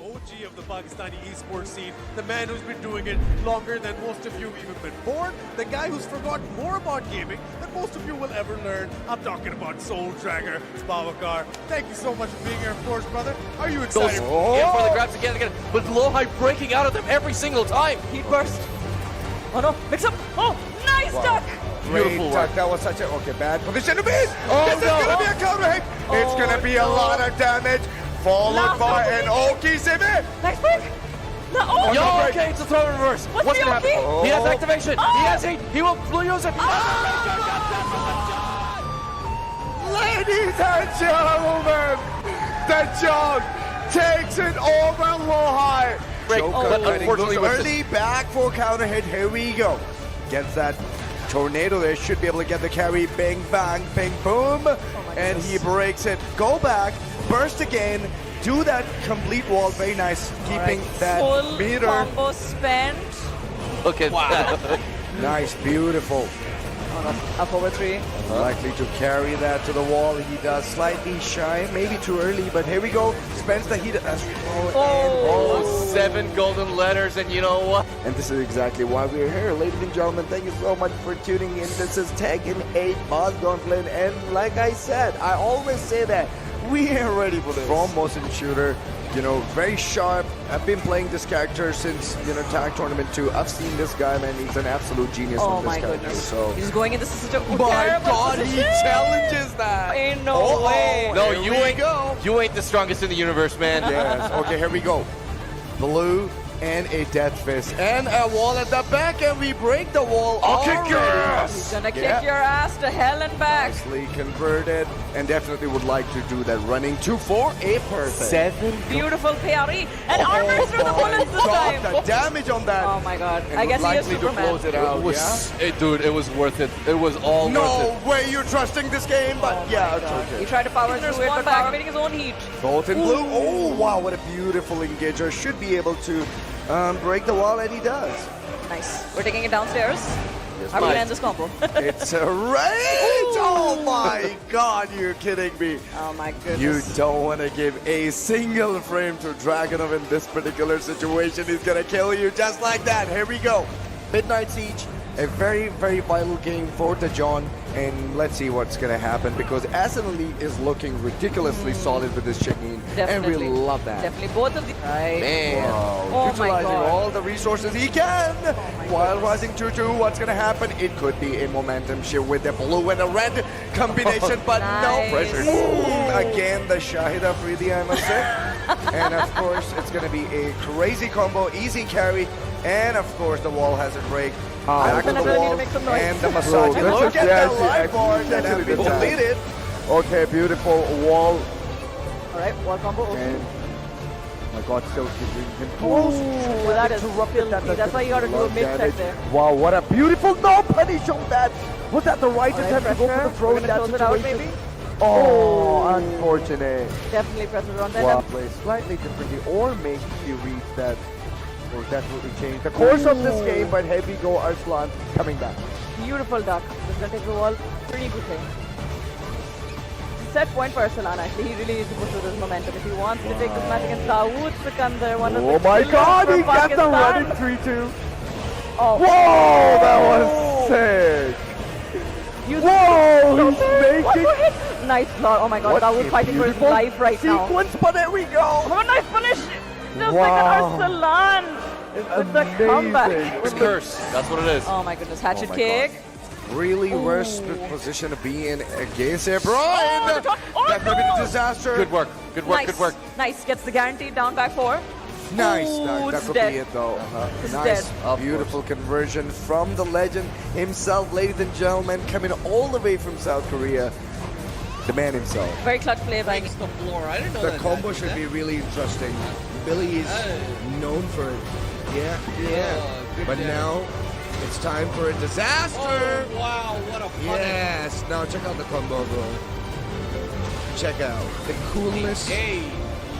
OG of the Pakistani esports scene, the man who's been doing it longer than most of you have even been born, the guy who's forgotten more about gaming than most of you will ever learn. I'm talking about Soul Dragger, Babakar. Thank you so much for being here, of course, brother. Are you excited? In for the grabs again, but Lohai breaking out of them every single time. Heat burst. Oh no, mix up. Oh, nice duck. Beautiful work. That was such a bad position to be in. Oh, this is gonna be a counter hit. It's gonna be a lot of damage. Followed by an Oki Simi. Next break. No, oh, Yo, okay, it's a throw in reverse. What's What's the gonna happen? Oki? He has activation. He has heat. He will use it. Ladies and gentlemen, the jug takes it over Lohai. But unfortunately, with early back for counter hit. Here we go. Gets that tornado there. Should be able to get the carry. Bang, bang, bang, boom. And he breaks it. Go back. Burst again. Do that complete wall. Very nice. Keeping that full meter. combo spent. look at that. Nice. Beautiful. Up over 3. Likely to carry that to the wall. He does slightly shy, maybe too early, but here we go. Spends the heat as we go. Oh, 7 golden letters, and you know what? And this is exactly why we're here. Ladies and gentlemen, thank you so much for tuning in. This is Tekken 8 Boss Gauntlet, and like I said, I always say that we are ready for this. From motion shooter, you know, very sharp. I've been playing this character since, you know, Tag Tournament 2. I've seen this guy, man. He's an absolute genius Oh on this my character. goodness. So, He's going into such a my terrible God, he position. challenges that. Ain't no way. No, Here you we ain't. go. You ain't the strongest in the universe, man. Yes. Okay, here we go. Blue and a death fist and a wall at the back, and we break the wall. I'll kick your ass. He's gonna kick your ass to hell and back. Nicely converted, and definitely would like to do that running 2-4 a perfect. 7. Beautiful parry and armor through the bullets this time. The damage on that. Oh my god. And I guess he is likely to Superman. close it out. It was, dude, it was worth it. It was all worth No it. way you're trusting this game, but Oh yeah, my it's God. He okay. tried to power through it, but activating his own heat. Both in blue. Oh wow, what a beautiful engager. Should be able to break the wall, and he does. Nice. We're taking it downstairs. Are we gonna end this combo? It's a rage! Oh my god, you're kidding me. Oh my You goodness. don't want to give a single frame to Dragonov in this particular situation. He's going to kill you just like that. Here we go. Midnight Siege, a very, very vital game for the John. And let's see what's going to happen, because Ascent Elite is looking ridiculously solid with this Chicane. And we Definitely. love that. Definitely both of the right. Man. Wow. Oh my Utilizing God. all the resources he can. While rising 2-2, what's going to happen? It could be a momentum shift with the blue and the red combination, but Nice. no pressure. Again, the Shahida Freely, I must say. And of course, it's going to be a crazy combo, easy carry, and of course, the wall has a break. Back to the Definitely need wall, to make some noise. and the massage. Bro, Look this at is that actually- live board that has been actually deleted. Okay, beautiful wall. Alright, wall combo. Okay. And my God, still keeping him close. Ooh, that is Interrupted that. filthy. That's why you gotta do a Love mid-set damage. there. Wow, what a beautiful no punish on that. Was that the right Alright, attempt to go for pressure. the throw We're in gonna that close it out, situation? maybe? Oh, unfortunate. Definitely presses on that. Wow, play slightly differently or make the reads that will definitely change the course of this game, but heavy go Arslan coming back. Beautiful duck. Just gonna take the wall. Pretty good thing. Set point for Arsalan actually. He really needs to push through this momentum. If he wants to take this match against Dawood Sikandar, one of the Oh my killers God, for he got the Pakistan. running 3-2. Oh. Whoa, that was sick. Use Whoa, he's One making more hit. Nice block. Oh my god, What Dawood a fighting for his beautiful life right now. sequence, but there we go. Oh, nice finish. Just Wow. like an Arsalan with the comeback. It's curse. That's what it is. Oh my goodness, hatchet my kick. Really worst position to be in against a Brian. the top. Oh, That could be no. the disaster. Good work. Good work. Nice. Good work. Nice. Gets the guaranteed down back 4. Nice. Ooh, That it's could dead. be it, though. It's Nice. dead. Beautiful conversion from the legend himself, ladies and gentlemen, coming all the way from South Korea. The man himself. Very clutch play by the floor. I didn't know The that. combo should be really interesting. Billy is known for it. Yeah, yeah. good But job. now it's time for a disaster. Oh, wow, what a punish. Yes. Now check out the combo, bro. Check out the coolness. Hey.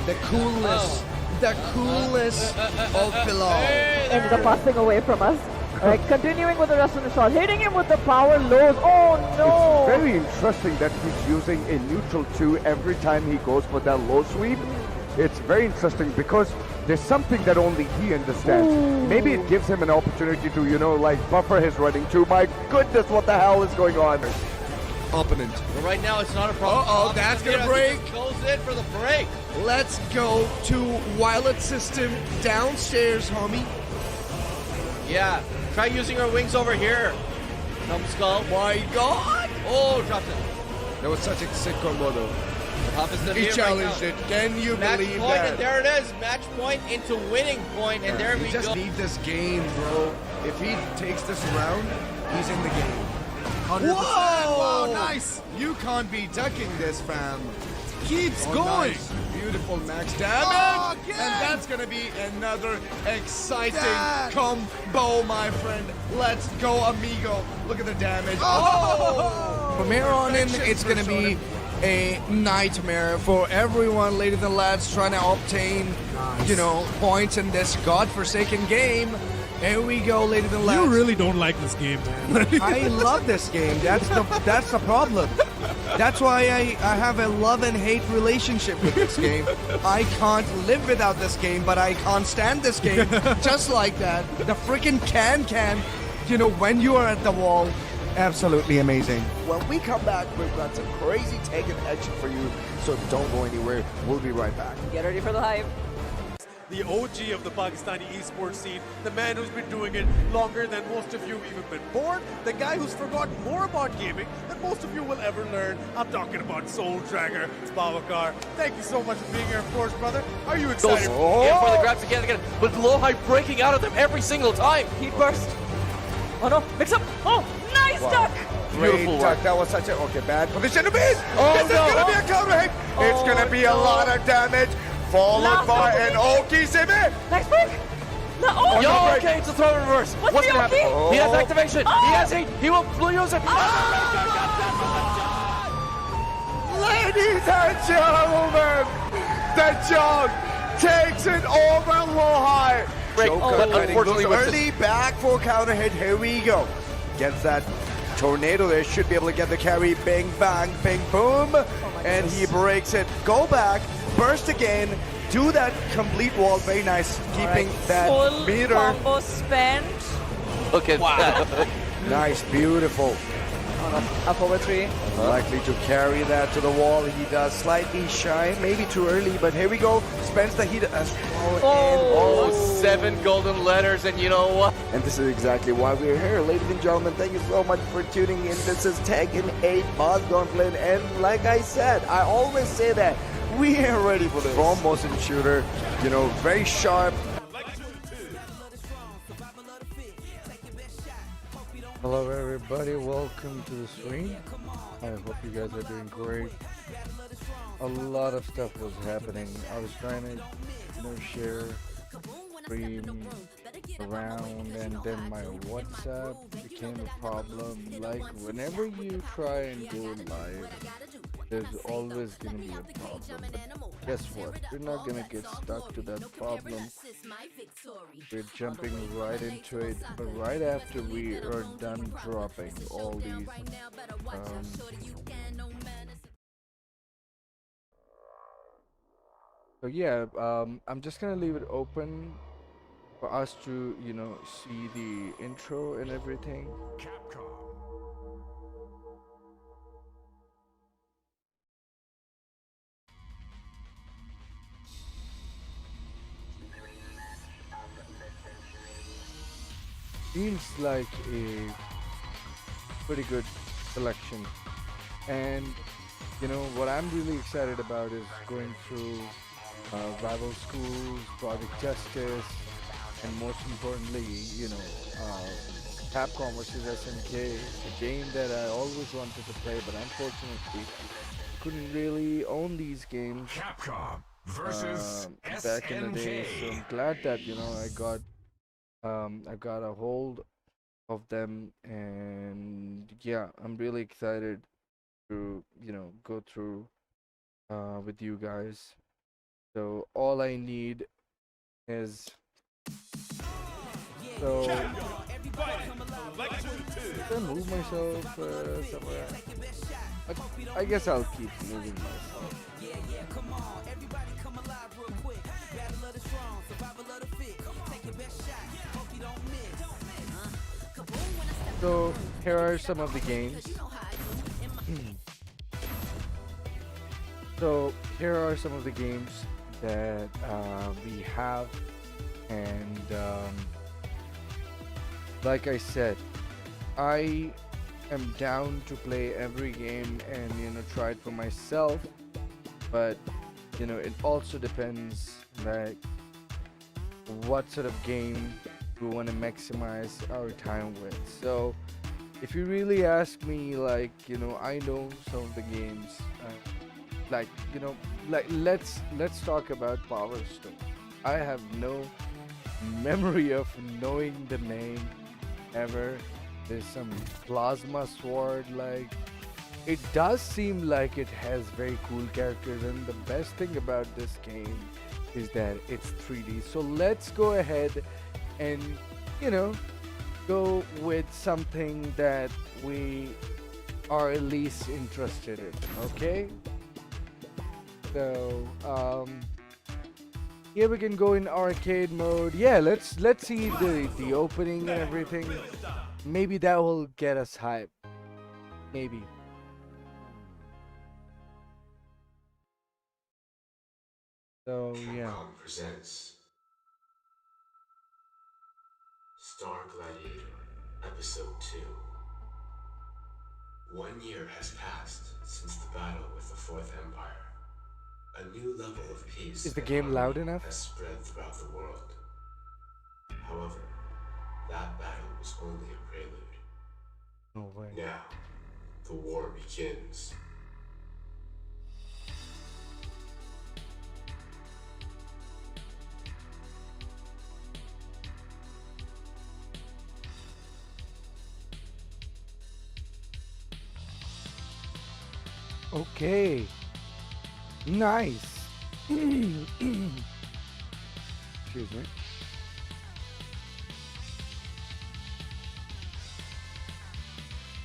The coolness. The coolness of Bilal. ended up passing away from us. Alright, continuing with the rest of the shot. Hitting him with the power lows. Oh no! It's very interesting that he's using a neutral 2 every time he goes for that low sweep. it's very interesting because there's something that only he understands. Maybe it gives him an opportunity to, you know, like buffer his running too. My goodness, what the hell is going on? Opponent. But right now, it's not a problem. Uh-oh, that's gonna break. Goes in for the break. Let's go to Wireless System downstairs, homie. Yeah. Try using her wings over here. Numbskull. My God! Oh, dropped it. That was such a sick combo, though. Toughest of He here challenged right it. Can you now. Match believe point, that? and there it is. Match point into winning point, and there He we just go. need this game, bro. If he takes this round, he's in the game. 100%. Whoa! Wow, Nice! You can't be ducking this, fam. Keeps Oh, going. nice. Beautiful max damage. Oh, again! And that's going to be another exciting Dad! combo, my friend. Let's go, amigo. Look at the damage. Oh! From here on in, it's going to be a nightmare for everyone, ladies and lads, trying to obtain, you know, points in this godforsaken game. Here we go, ladies and lads. You really don't like this game, man. I love this game. That's the problem. That's why I have a love and hate relationship with this game. I can't live without this game, but I can't stand this game. Just like that. The freaking can, you know, when you are at the wall, absolutely amazing. When we come back, we've got some crazy taken action for you, so don't go anywhere. We'll be right back. Get ready for the hype. The OG of the Pakistani esports scene, the man who's been doing it longer than most of you have even been born, the guy who's forgotten more about gaming than most of you will ever learn. I'm talking about Soul Dragger. It's Babakar. Thank you so much for being here, of course, brother. Are you Goes excited? in for the grabs again, with low high breaking out of them every single time. Heat burst. Oh no, mix up. Oh, nice duck. Great Beautiful duck. work. That was such a bad position to be. Oh, This is no. gonna be a counter hit. It's gonna be a lot of damage, followed Last by an opportunity. Okizeme. Nice break. No, oh, Yo, okay, it's a throw in reverse. What's What's the gonna happen? okay? He has Oh. activation. Oh. He has heat. He will use it. Ladies and gentlemen, the jug takes it over low high. Break, Joker but cutting unfortunately goes with early back for counter hit. Here we go. Gets that tornado there. Should be able to get the carry. Bing, bang, bing, boom. And he breaks it. Go back. Burst again. Do that complete wall. Very nice. Keeping that full meter. combo spent. Look at that. Nice. Beautiful. Up over 3. Likely to carry that to the wall. He does slightly shy. Maybe too early. But here we go. Spends the heat as well. Oh, 7 golden letters, and you know what? And this is exactly why we're here. Ladies and gentlemen, thank you so much for tuning in. This is Tekken 8 Boss Gauntlet. And like I said, I always say that we are ready for this. From motion shooter, you know, very sharp. Hello everybody, welcome to the stream. I hope you guys are doing great. A lot of stuff was happening. I was trying to, you know, share stream around, and then my WhatsApp became a problem. Like whenever you try and go live, there's always gonna be a problem. But guess what? We're not gonna get stuck to that problem. We're jumping right into it, but right after we are done dropping all these so yeah, I'm just gonna leave it open for us to, you know, see the intro and everything. Capcom. Seems like a pretty good selection, and you know what I'm really excited about is going through rival schools, Project Justice, and most importantly, you know, Capcom versus SNK, a game that I always wanted to play, but unfortunately couldn't really own these games Capcom versus back in the day. So I'm glad that, you know, I got a hold of them, and yeah, I'm really excited to, you know, go through with you guys. So all I need is so should I move myself somewhere? I guess I'll keep moving myself. So here are some of the games. So here are some of the games that we have, and like I said, I am down to play every game and try it for myself, but it also depends like what sort of game we want to maximize our time with. So if you really ask me, like I know some of the games, like like let's talk about Power Stone. I have no memory of knowing the name ever. There's some plasma sword, like it does seem like it has very cool characters, and the best thing about this game is that it's 3D. So let's go ahead and you know go with something that we are at least interested in. Okay, so here we can go in arcade mode. Yeah, let's see the opening and everything. Maybe that will get us hype. Maybe. So yeah. Capcom presents Star Gladiator, Episode 2. 1 year has passed since the battle with the Fourth Empire. A new level of peace Is the and game loud harmony enough? has spread throughout the world. However, that battle was only a prelude. No way. Now, the war begins. Okay. Nice. Excuse me.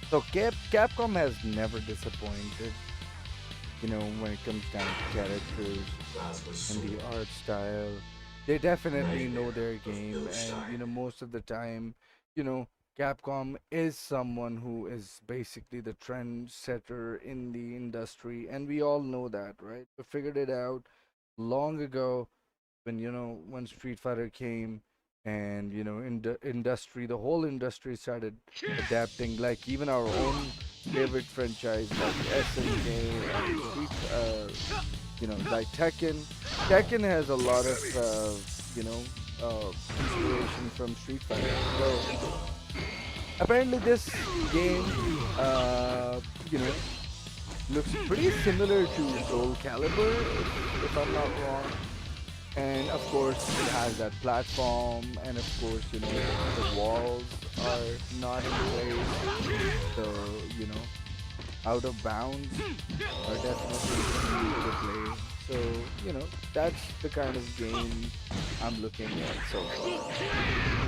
So Capcom has never disappointed, when it comes down to characters and the art style. They definitely know their game, and most of the time, you know, Capcom is someone who is basically the trend setter in the industry, and we all know that, right? We figured it out long ago when when Street Fighter came, and in the industry, the whole industry started adapting. Like even our own favorite franchise like SNK and like Tekken. Tekken has a lot of inspiration from Street Fighter. So apparently this game looks pretty similar to Soul Calibur, if I'm not wrong. And of course, it has that platform, and of course, the walls are not in place, so out of bounds are definitely easy to play. So that's the kind of game I'm looking at so far.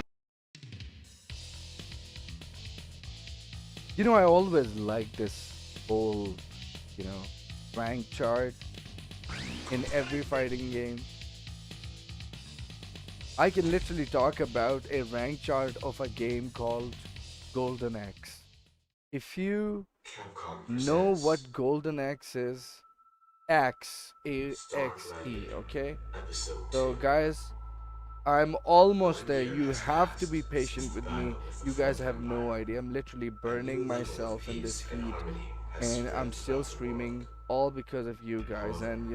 I always like this whole, rank chart in every fighting game. I can literally talk about a rank chart of a game called Golden Axe. If you Capcom know presents what Golden Axe is, Axe, Star A-X-E, Gladiator, okay? Episode So 2. guys, I'm almost 1 there. year You has have to passed be since patient the with me. battle with the You guys Fourth have no Empire. idea. I'm literally A burning new level of myself in this peace and heat, harmony has and spread I'm still throughout the world. streaming all because of you guys. However, And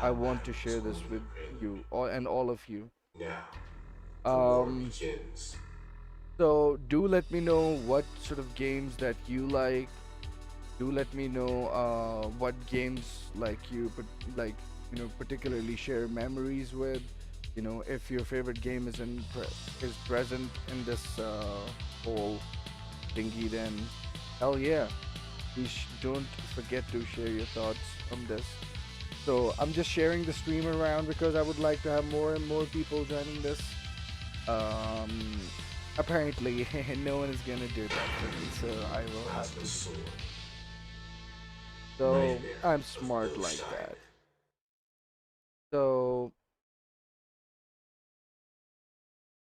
I that want to battle was share this only with a prelude. you and all of you. Now, the war Um, begins. So do let me know what sort of games that you like. Do let me know what games like like particularly share memories with. If your favorite game is present in this whole thingy, then hell yeah. Please don't forget to share your thoughts on this. So I'm just sharing the stream around because I would like to have more and more people joining this. Um, Apparently, no one is gonna do that for me, so I will have Plasma to. sword. So Nightmare I'm of smart like Stein. that. So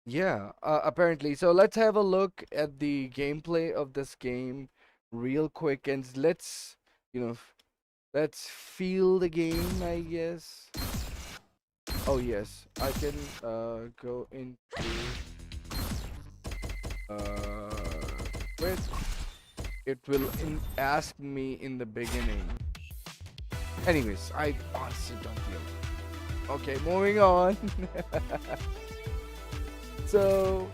Yeah, apparently. So let's have a look at the gameplay of this game real quick, and let's, you know, let's feel the game, I guess. Oh yes, I can go into wait. It will ask me in the beginning. Anyways, I honestly don't feel. Okay, moving on. So,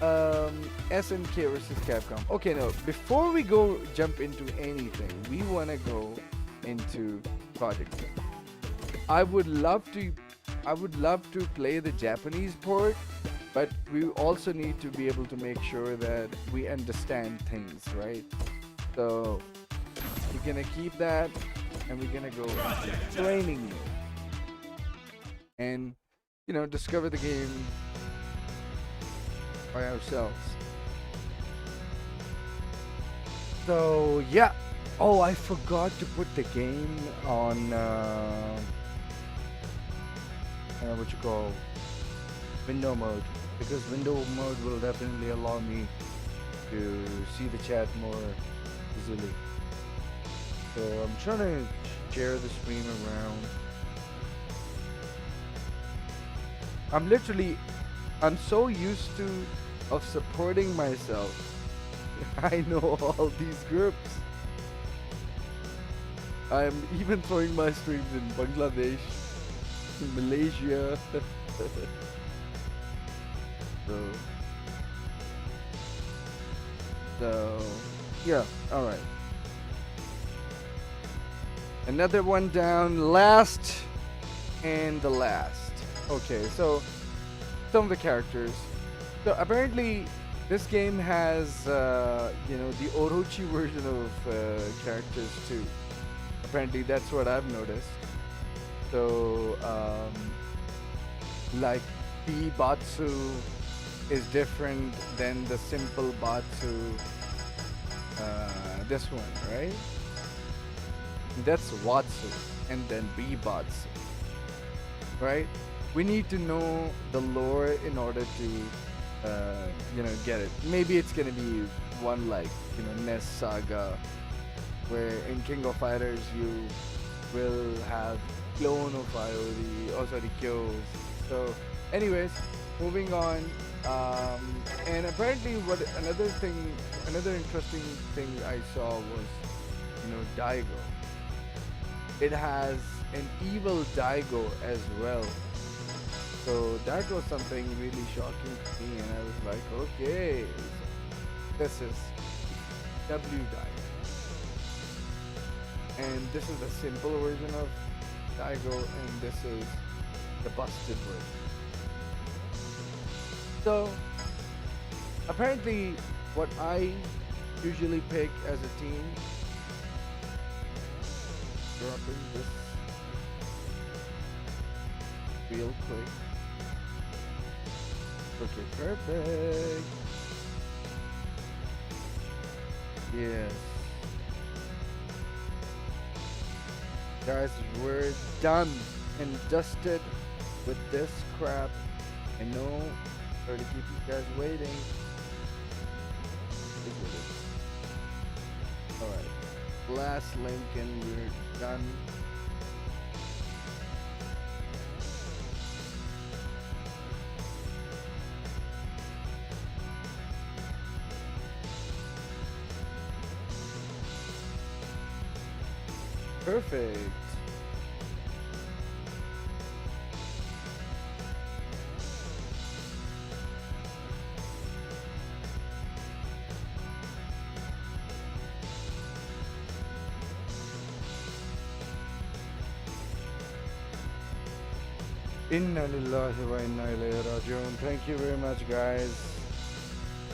SNK versus Capcom. Okay, no, before we go jump into anything, we want to go into projects. I would love to play the Japanese port, but we also need to be able to make sure that we understand things, right? So we're gonna keep that, and we're gonna go into training mode, and discover the game by ourselves. So yeah. Oh, I forgot to put the game on what you call window mode, because window mode will definitely allow me to see the chat more easily. So I'm trying to share the stream around. I'm so used to of supporting myself. I know all these groups. I'm even throwing my streams in Bangladesh, in Malaysia. So yeah, alright. Another one down, last and the last. Okay, so some of the characters. So apparently this game has the Orochi version of characters too. Apparently that's what I've noticed. So like B Batsu is different than the simple Batsu. This one, right? That's Watsu, and then B Batsu, right? We need to know the lore in order to get it. Maybe it's gonna be one like Ness Saga, where in King of Fighters you will have clone of IOD, oh sorry, Kyos. So anyways, moving on. And apparently another interesting thing I saw was Daigo. It has an evil Daigo as well. So that was something really shocking to me, and I was like, okay, so this is W Daigo. And this is the simple version of Daigo, and this is the busted version. So apparently what I usually pick as a team, dropping this real quick. Okay, perfect. Yes. Guys, we're done and dusted with this crap. I know, sorry to keep you guys waiting. Alright, last link and we're done. Perfect. Inna lillahi wa inna ilayhi raji'un. Thank you very much, guys.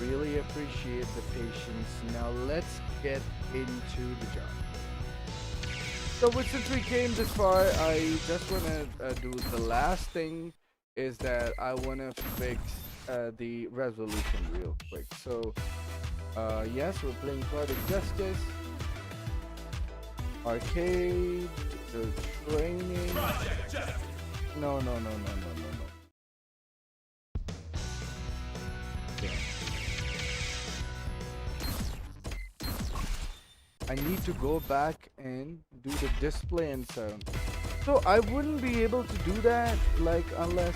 Really appreciate the patience. Now let's get into the job. So since we came this far, I just want to do the last thing is that I want to fix the resolution real quick. So yes, we're playing Project Justice, arcade, the training. No. I need to go back and do the display and sound. So I wouldn't be able to do that, like, unless...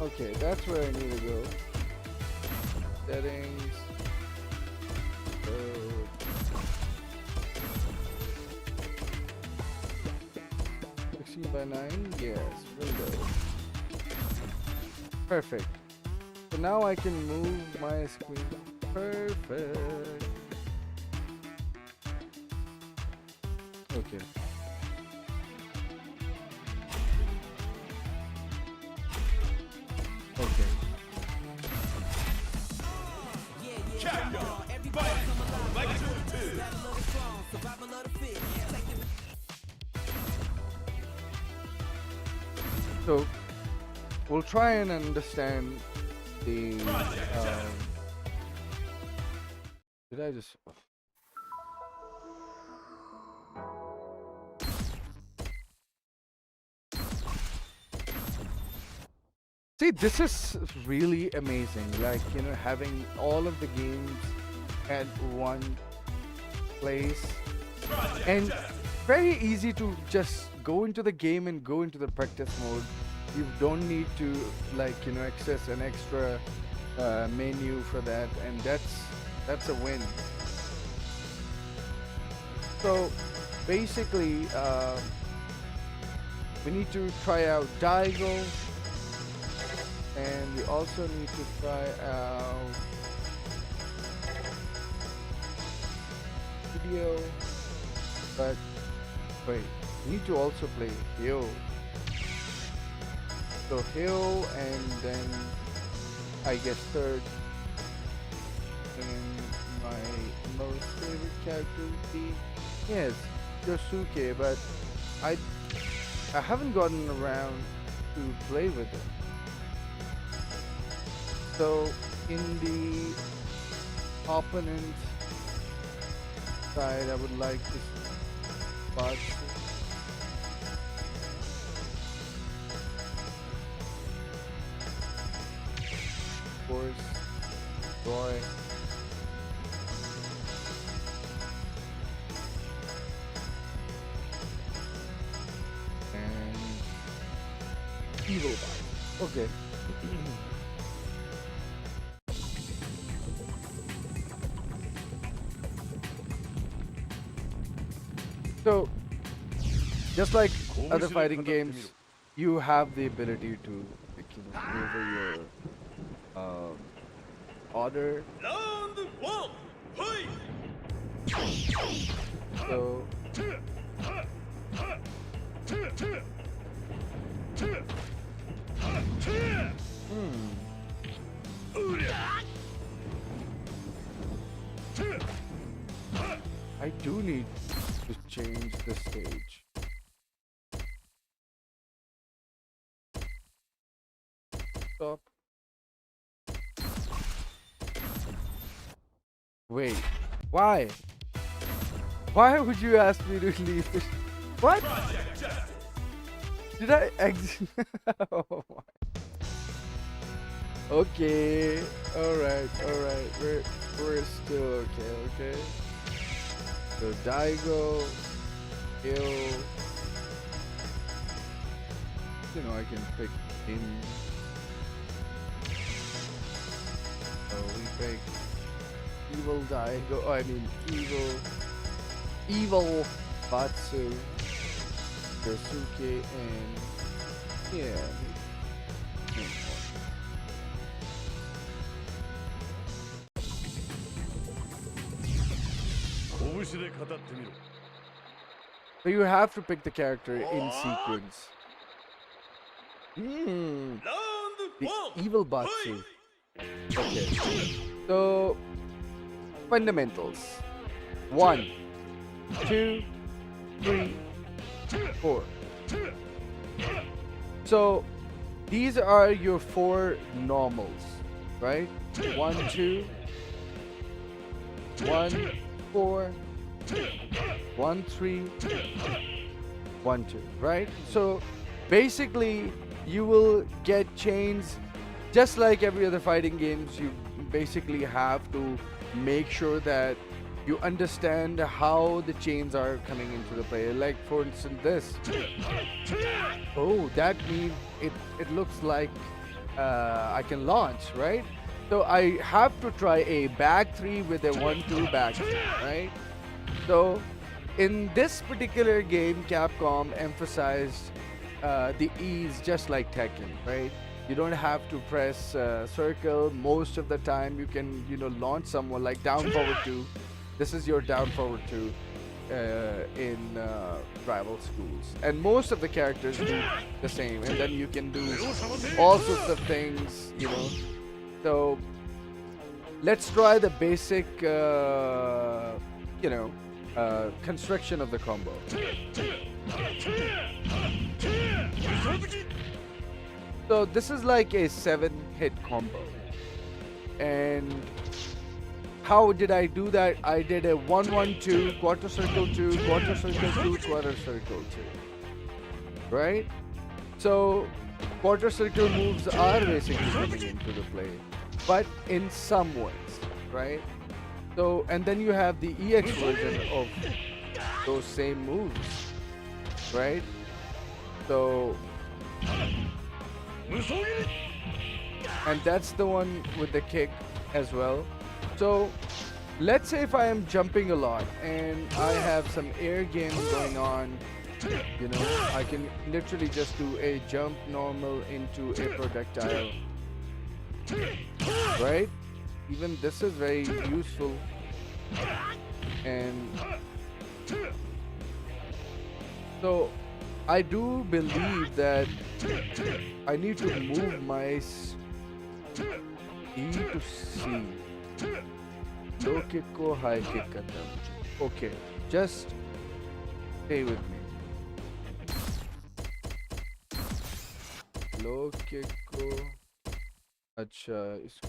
Okay, that's where I need to go. Settings. 16:9, yes, window. Perfect. So now I can move my screen. Perfect. Okay. Okay. So we'll try and understand the did I just see, this is really amazing, like, you know, having all of the games at one place, and very easy to just go into the game and go into the practice mode. You don't need to, like, you know, access an extra menu for that, and that's a win. So basically we need to try out Daigo, and we also need to try out video, but wait, we need to also play Hyo. So Hyo, and then I guess third, and my most favorite character would be, yes, Yosuke, but I haven't gotten around to play with him. So in the opponent side, I would like to spot of course Roy. And Evil Bot. Okay. So, just like other fighting games, you have the ability to, like, you know, maneuver your order. So, I do need to change the stage. Stop. Wait, why? Why would you ask me to leave this? What? Did I exit? Oh my. Okay, alright, we're still okay. So Daigo, Hyo, you know, I can pick him. So we pick Evil Daigo, oh, I mean Evil Batsu, Yosuke, and yeah. So you have to pick the character in sequence. The Evil Batsu. Okay. So fundamentals. 1, 2, 3, 4. So these are your 4 normals, right? 1, 2, 1, 4, 1, 3, 1, 2, right? So basically you will get chains just like every other fighting games. You basically have to make sure that you understand how the chains are coming into the play. Like for instance this. Oh, that means it looks like I can launch, right? So I have to try a back 3 with a 1-2 back 3, right? So in this particular game, Capcom emphasized the ease just like Tekken, right? You don't have to press circle most of the time. You can, launch someone like down forward 2. This is your down forward 2 in rival schools. And most of the characters do the same. And then you can do all sorts of things, So let's try the basic, construction of the combo. So this is like a 7-hit combo. And how did I do that? I did a 1-1-2, quarter circle 2, quarter circle 2, quarter circle 2. Right? So quarter circle moves are basically coming into the play, but in some ways, right? So, and then you have the EX version of those same moves, right? So, and that's the one with the kick as well. So let's say if I am jumping a lot and I have some air game going on, I can literally just do a jump normal into a projectile, right? Even this is very useful. And so I do believe that I need to move my E to C. Low kick ko high kick karna hai mujhe. Okay, just stay with me. Low kick ko अच्छा इसको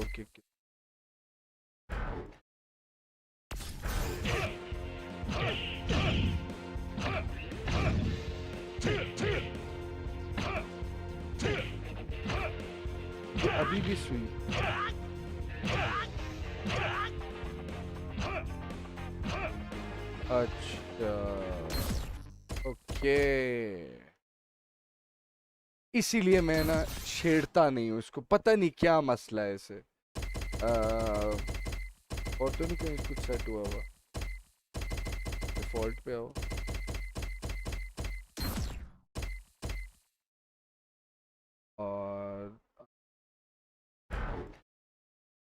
okay. ये अभी भी सुई अच्छा okay इसीलिए मैं ना छेड़ता नहीं हूँ इसको पता नहीं क्या मसला है इसे और तो नहीं कहीं कुछ सेट हुआ हुआ डिफॉल्ट पे आओ और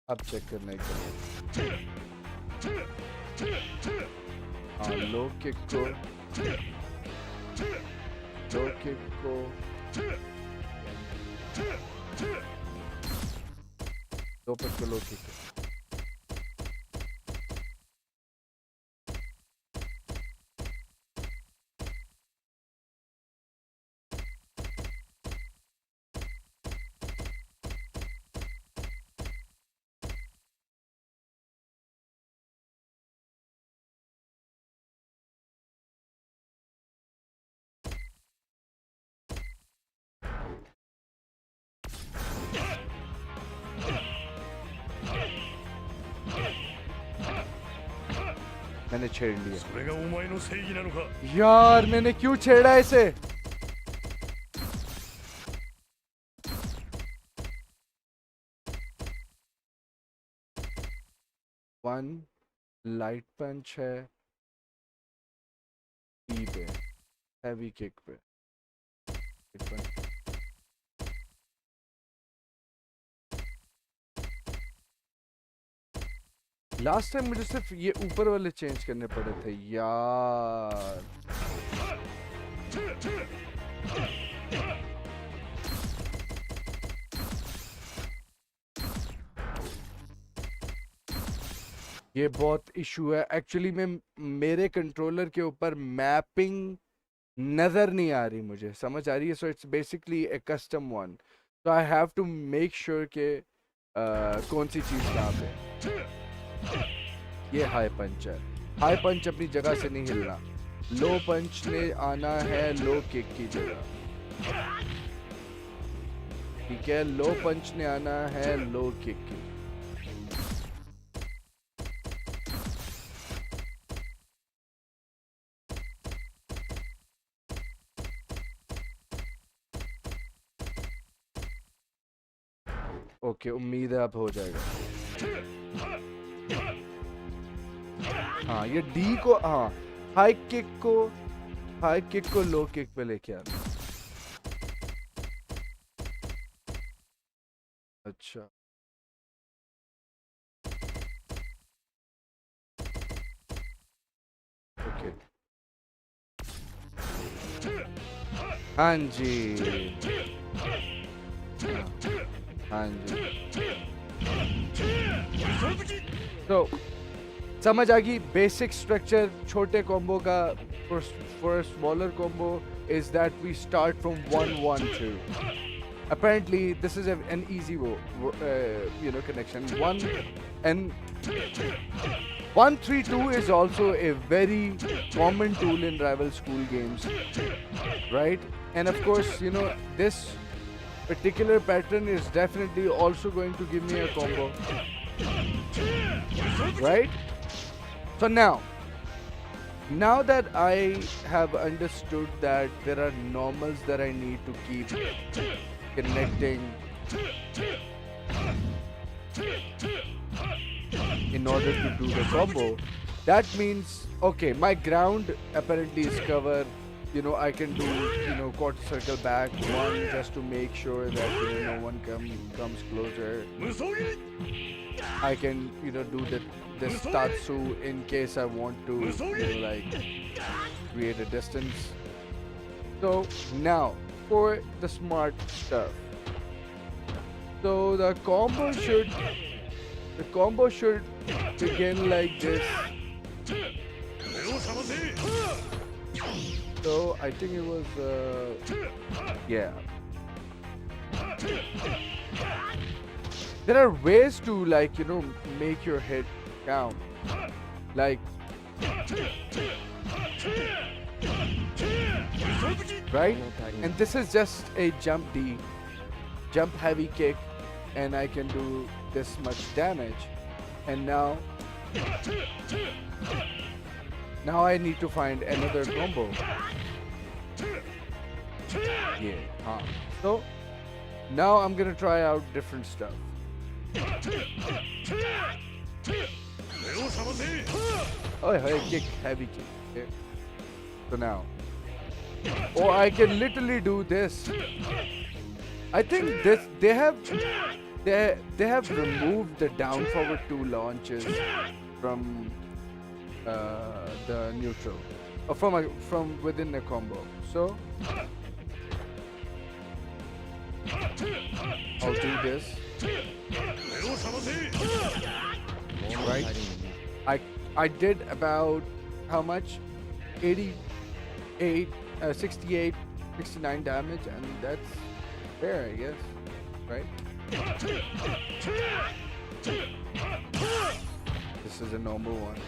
अब चेक करने के लिए लो किक को दो पर को लो किक मैंने छेड़ लिया यार मैंने क्यों छेड़ा इसे वन लाइट पंच है ई पे हैवी किक पे लास्ट टाइम मुझे सिर्फ ये ऊपर वाले चेंज करने पड़े थे यार ये बहुत इशू है एक्चुअली में मेरे कंट्रोलर के ऊपर मैपिंग नजर नहीं आ रही मुझे समझ आ रही है so it's basically a custom one so I have to make sure के कौन सी चीज कहाँ पे ये हाई पंच है हाई पंच अपनी जगह से नहीं हिलना लो पंच ने आना है लो किक की जगह ठीक है, लो पंच ने आना है लो किक के। ओके, उम्मीद है अब हो जाएगा। हाँ, ये डी को, हाँ, हाई किक को लो किक पे लेके आना। अच्छा, ओके, हाँ जी, हाँ जी। तो समझ आ गई बेसिक स्ट्रक्चर छोटे कॉम्बो का। for a smaller combo is that we start from 1-1-2. Apparently this is an easy connection. 1-3-2 is also a very common tool in rival school games, right? And of course, you know, this particular pattern is definitely also going to give me a combo, right? So now that I have understood that there are normals that I need to keep connecting in order to do the combo, that means, okay, my ground apparently is covered. You know, I can do, you know, quarter circle back one just to make sure that, you know, no one comes closer. I can, you know, do this Tatsu in case I want to, you know, like create a distance. So now for the smart stuff. So the combo should begin like this. So I think it was yeah. There are ways to, like, you know, make your hit count. Like, right? And this is just a jump heavy kick, and I can do this much damage. And now I need to find another combo. Yeah. So now I'm gonna try out different stuff. Oh, hey, kick, heavy kick. Okay. So now, or I can literally do this. I think this they have removed the down forward 2 launches from the neutral, or from within a combo. So I'll do this. Right? I did about how much? 68, 69 damage, and that's fair, I guess. Right? This is a normal one.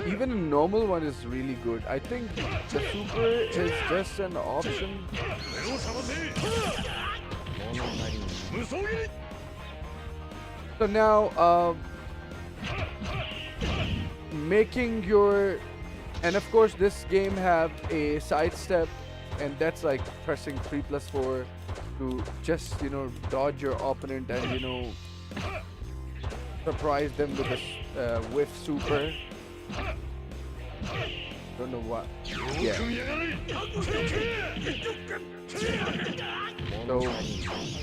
Even a normal one is really good. I think the super is just an option. So now, making your, and of course this game have a sidestep, and that's like pressing 3+4 to just, you know, dodge your opponent and, you know, surprise them with a whiff super. Don't know what. Yeah. So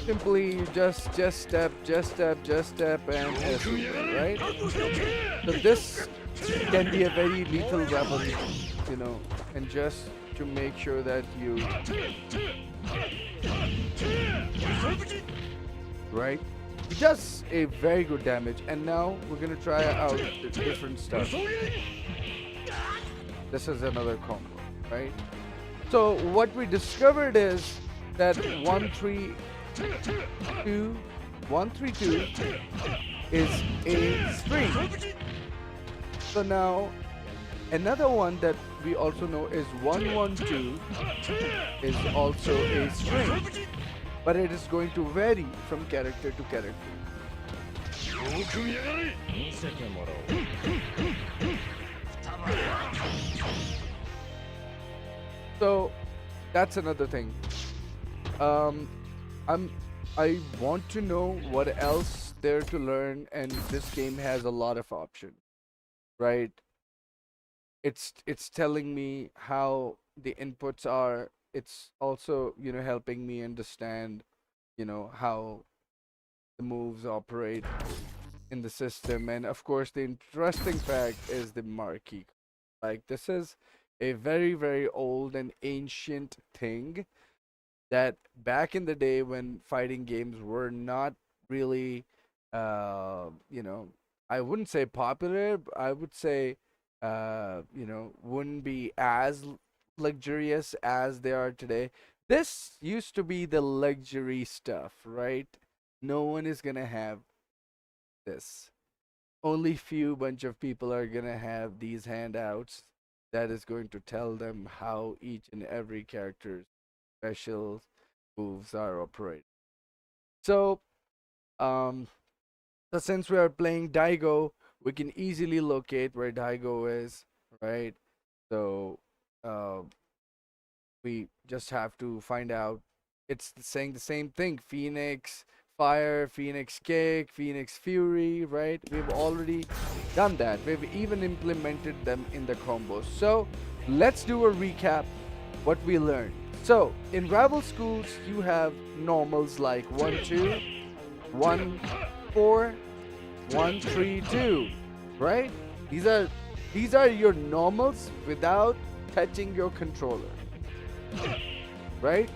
simply just step, and a super, right? So this can be a very lethal weapon, you know, and just to make sure that you, right? It does a very good damage. And now we're gonna try out the different stuff. This is another combo, right? So what we discovered is that 1-3-2 is a string. So now another one that we also know is 1-1-2 is also a string. but it is going to vary from character to character. So that's another thing. Um, I want to know what else there to learn, and this game has a lot of options, right? It's telling me how the inputs are. It's also, helping me understand, how the moves operate in the system. And of course, the interesting fact is the marquee. Like, this is a very, very old and ancient thing that back in the day when fighting games were not really, I wouldn't say popular, I would say, wouldn't be as luxurious as they are today. This used to be the luxury stuff, right? No one is gonna have this. Only few bunch of people are gonna have these handouts that is going to tell them how each and every character's special moves are operated. So, um, so since we are playing Daigo, we can easily locate where Daigo is, right? So, uh, we just have to find out. It's saying the same thing: Phoenix Fire, Phoenix Kick, Phoenix Fury, right? We've already done that. We've even implemented them in the combos. So let's do a recap what we learned. So in rival schools, you have normals like 1 2, 1 4, 1 3 2, right? These are your normals without touching your controller, right?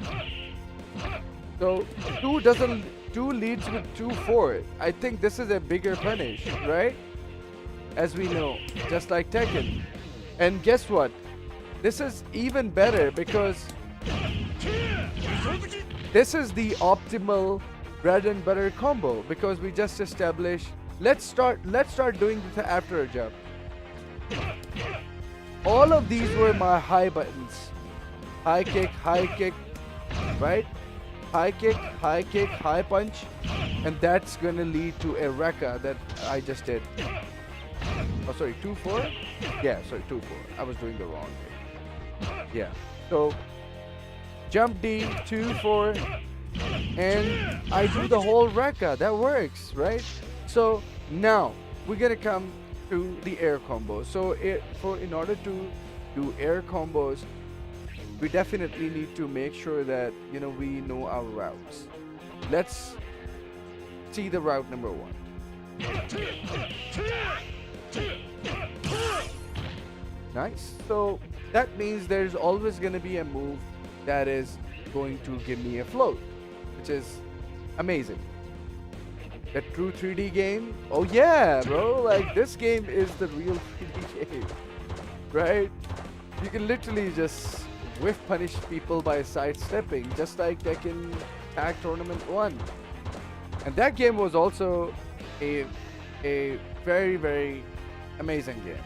So 2 leads with 2-4. I think this is a bigger punish, right? As we know, just like Tekken. And guess what? This is even better because this is the optimal bread and butter combo, because we just established. Let's start doing this after a jump. All of these were my high buttons. High kick, right? High kick, high punch, and that's gonna lead to a Rekka that I just did. Oh, sorry, 2-4? Yeah, sorry, 2-4. I was doing the wrong thing. Yeah. So, jump D, 2-4, and I do the whole Rekka. That works, right? So, now, we're gonna come to the air combo. So, in order to do air combos, we definitely need to make sure that we know our routes. Let's see the route number 1. Nice. So that means there's always going to be a move that is going to give me a float, which is amazing. The true 3D game. Oh yeah, bro. Like, this game is the real 3D game, right? You can literally just whiff punish people by sidestepping, just like Tekken Tag Tournament 1. And that game was also a very, very amazing game.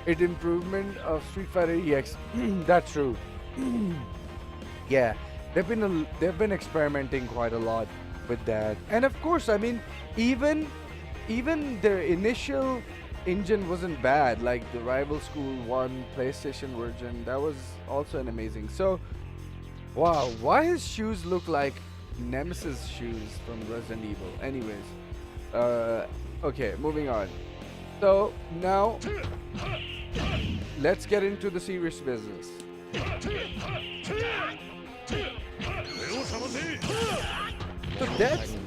It improvement of Street Fighter EX. That's true. Yeah, they've been experimenting quite a lot with that. And of course, I mean, even their initial engine wasn't bad, like the Rival School 1 PlayStation version. That was also an amazing. So, wow, why his shoes look like Nemesis shoes from Resident Evil? Anyways, okay, moving on. So now let's get into the serious business. So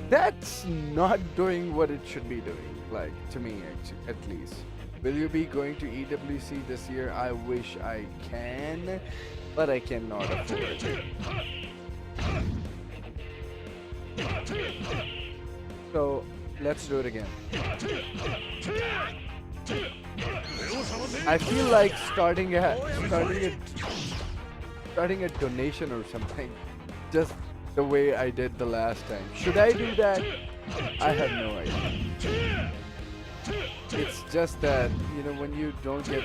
that's not doing what it should be doing, like, to me, at least. Will you be going to EWC this year? I wish I can, but I cannot afford it. So let's do it again. I feel like starting a donation or something, just the way I did the last time. Should I do that? I have no idea. It's just that, when you don't get...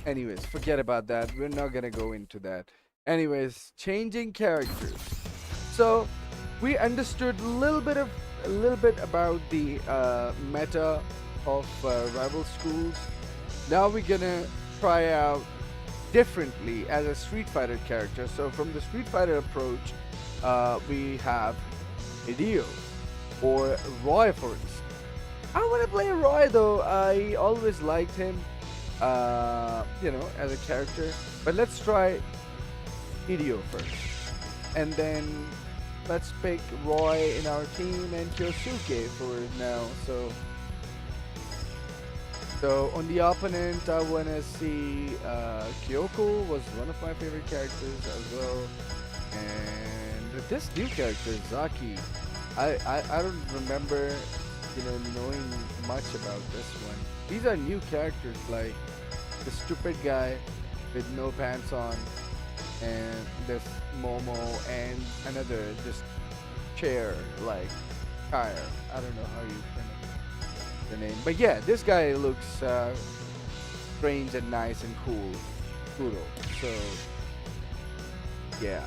Anyways, forget about that. We're not gonna go into that. Anyways, changing characters. So we understood a little bit about the meta of rival schools. Now we're gonna try out differently as a Street Fighter character. So from the Street Fighter approach, we have Hideo or Roy, for instance. I want to play Roy though. I always liked him, as a character. But let's try Hideo first, and then let's pick Roy in our team and Kyosuke for now. So on the opponent, I want to see Kyoko was one of my favorite characters as well, and this new character Zaki. I don't remember knowing much about this one. These are new characters, like the stupid guy with no pants on, and this Momo, and another just chair like tire. I don't know how you pronounce the name, but yeah, this guy looks strange and nice and cool. Kuro. So yeah.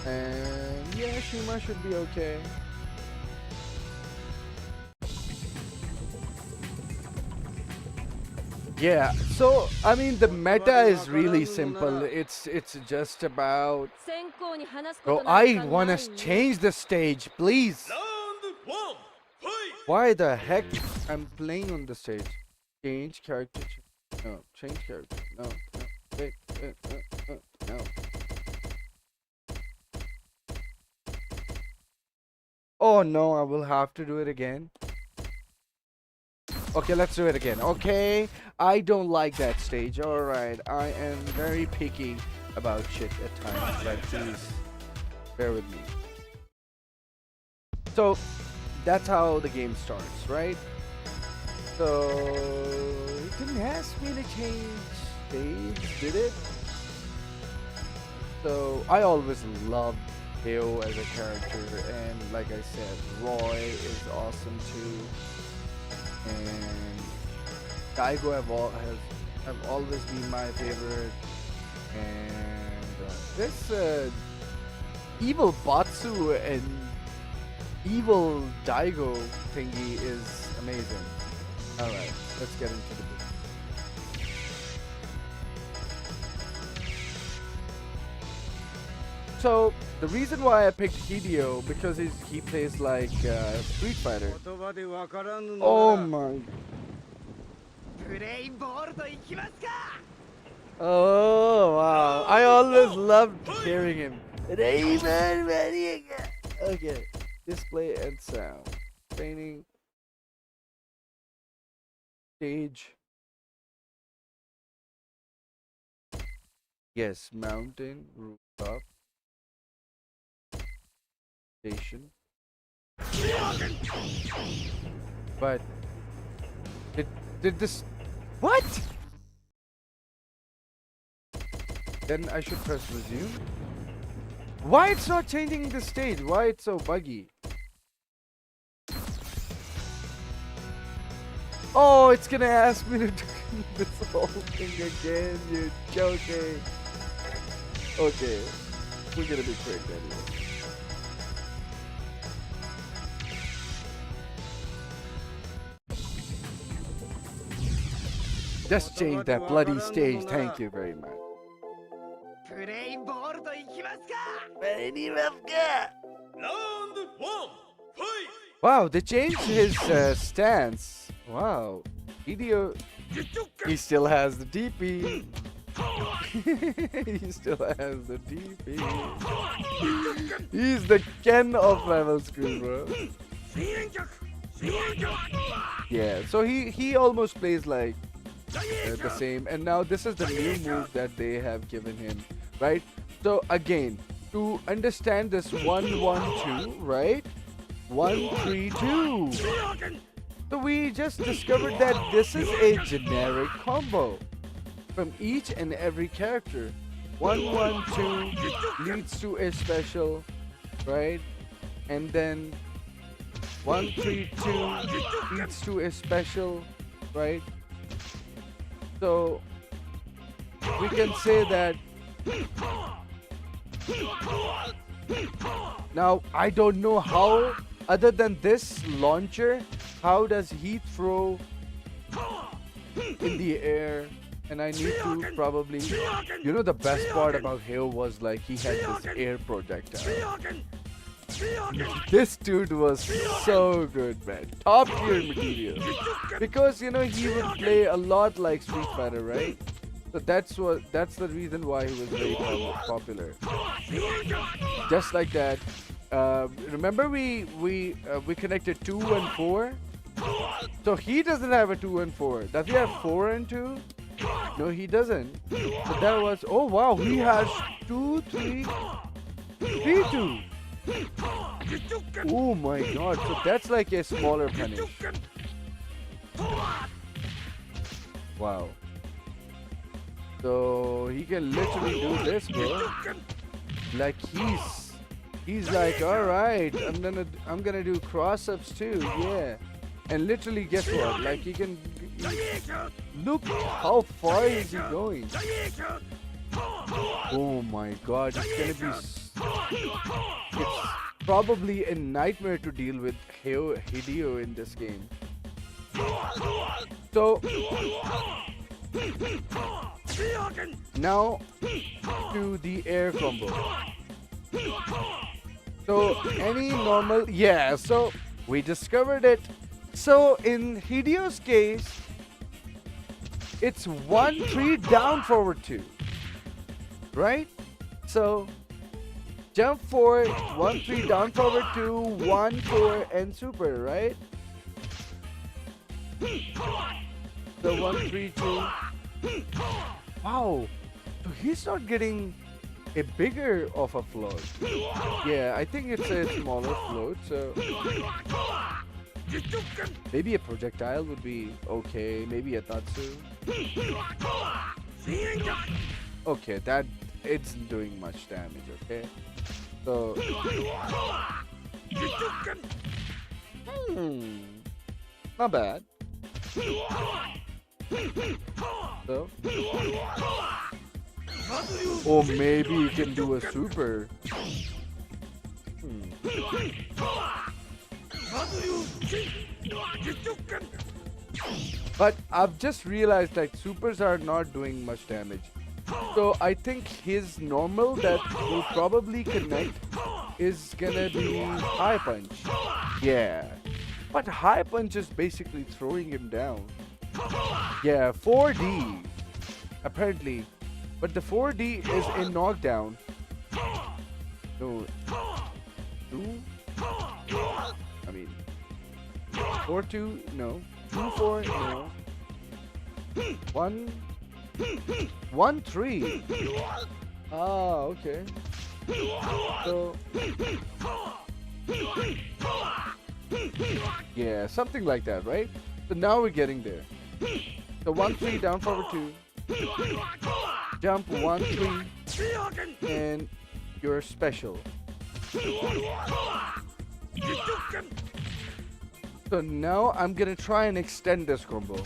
And yeah, Shima should be okay. Yeah, so I mean the meta is really simple. It's just about. Bro, I wanna change the stage, please. Why the heck I'm playing on the stage? Change character. No, change character. No, wait, no. Oh no, I will have to do it again. Okay, let's do it again. Okay, I don't like that stage. Alright, I am very picky about shit at times, but please bear with me. So, that's how the game starts, right? So, it didn't ask me to change stage, did it? So, I always loved Heo as a character, and like I said, Roy is awesome too. And Daigo have always been my favorite, and this evil Batsu and evil Daigo thingy is amazing. Alright, let's get into the book. So the reason why I picked Hideo because he plays like Street Fighter. Oh my! Oh wow! I always loved hearing him. Okay, display and sound, training, stage. Yes, mountain, rooftop. Station. But did this what? Then I should press resume. Why it's not changing the stage? Why it's so buggy? Oh, it's gonna ask me to do this whole thing again. You're joking. Okay, we're gonna be quick anyway. Just change that bloody stage. Thank you very much. Wow, they changed his stance. Wow. Hideo, he still has the DP. He still has the DP. He's the Ken of rival school, bro. Yeah, so he almost plays like the same, and now this is the new move that they have given him, right? So again, to understand this 1-1-2, right? 1-3-2. So we just discovered that this is a generic combo from each and every character. 1-1-2 leads to a special, right? And then 1-3-2 leads to a special, right? So we can say that. Now I don't know how, other than this launcher, how does he throw in the air? And I need to probably, you know, the best part about Hale was like he had this air projectile. This dude was so good, man. Top tier material. Because you know he would play a lot like Street Fighter, right? So that's the reason why he was very popular. Just like that. Remember we connected 2 and 4? So he doesn't have a 2 and 4. Does he have 4 and 2? No, he doesn't. So that was, oh wow, he has 2, 3, 3, 2. Oh my god, so that's like a smaller punish. Wow. So he can literally do this, bro. Like he's like, alright, I'm gonna do cross-ups too, yeah. And literally guess what? Like he can look how far is he going. Oh my god, it's gonna be it's probably a nightmare to deal with Hideo in this game. So now to the air combo. So any normal, yeah, so we discovered it. So in Hideo's case, it's 1, 3, down, forward 2. Right? So jump forward, 1, 3, down, forward 2, 1, 4, and super, right? So 1, 3, 2. Wow. So he's not getting a bigger of a float. Yeah, I think it's a smaller float, so maybe a projectile would be okay, maybe a Tatsu. Okay, that it's doing much damage, okay? So not bad. So or maybe you can do a super. But I've just realized like supers are not doing much damage. So I think his normal that will probably connect is gonna be high punch. Yeah. But high punch is basically throwing him down. Yeah, 4D. Apparently. But the 4D is a knockdown. No. 2? I mean 4-2? No. 2-4? No. 1-3. Ah, okay. So yeah, something like that, right? So now we're getting there. So 1-3, down, forward 2. Jump 1-3, and you're special. So now I'm gonna try and extend this combo.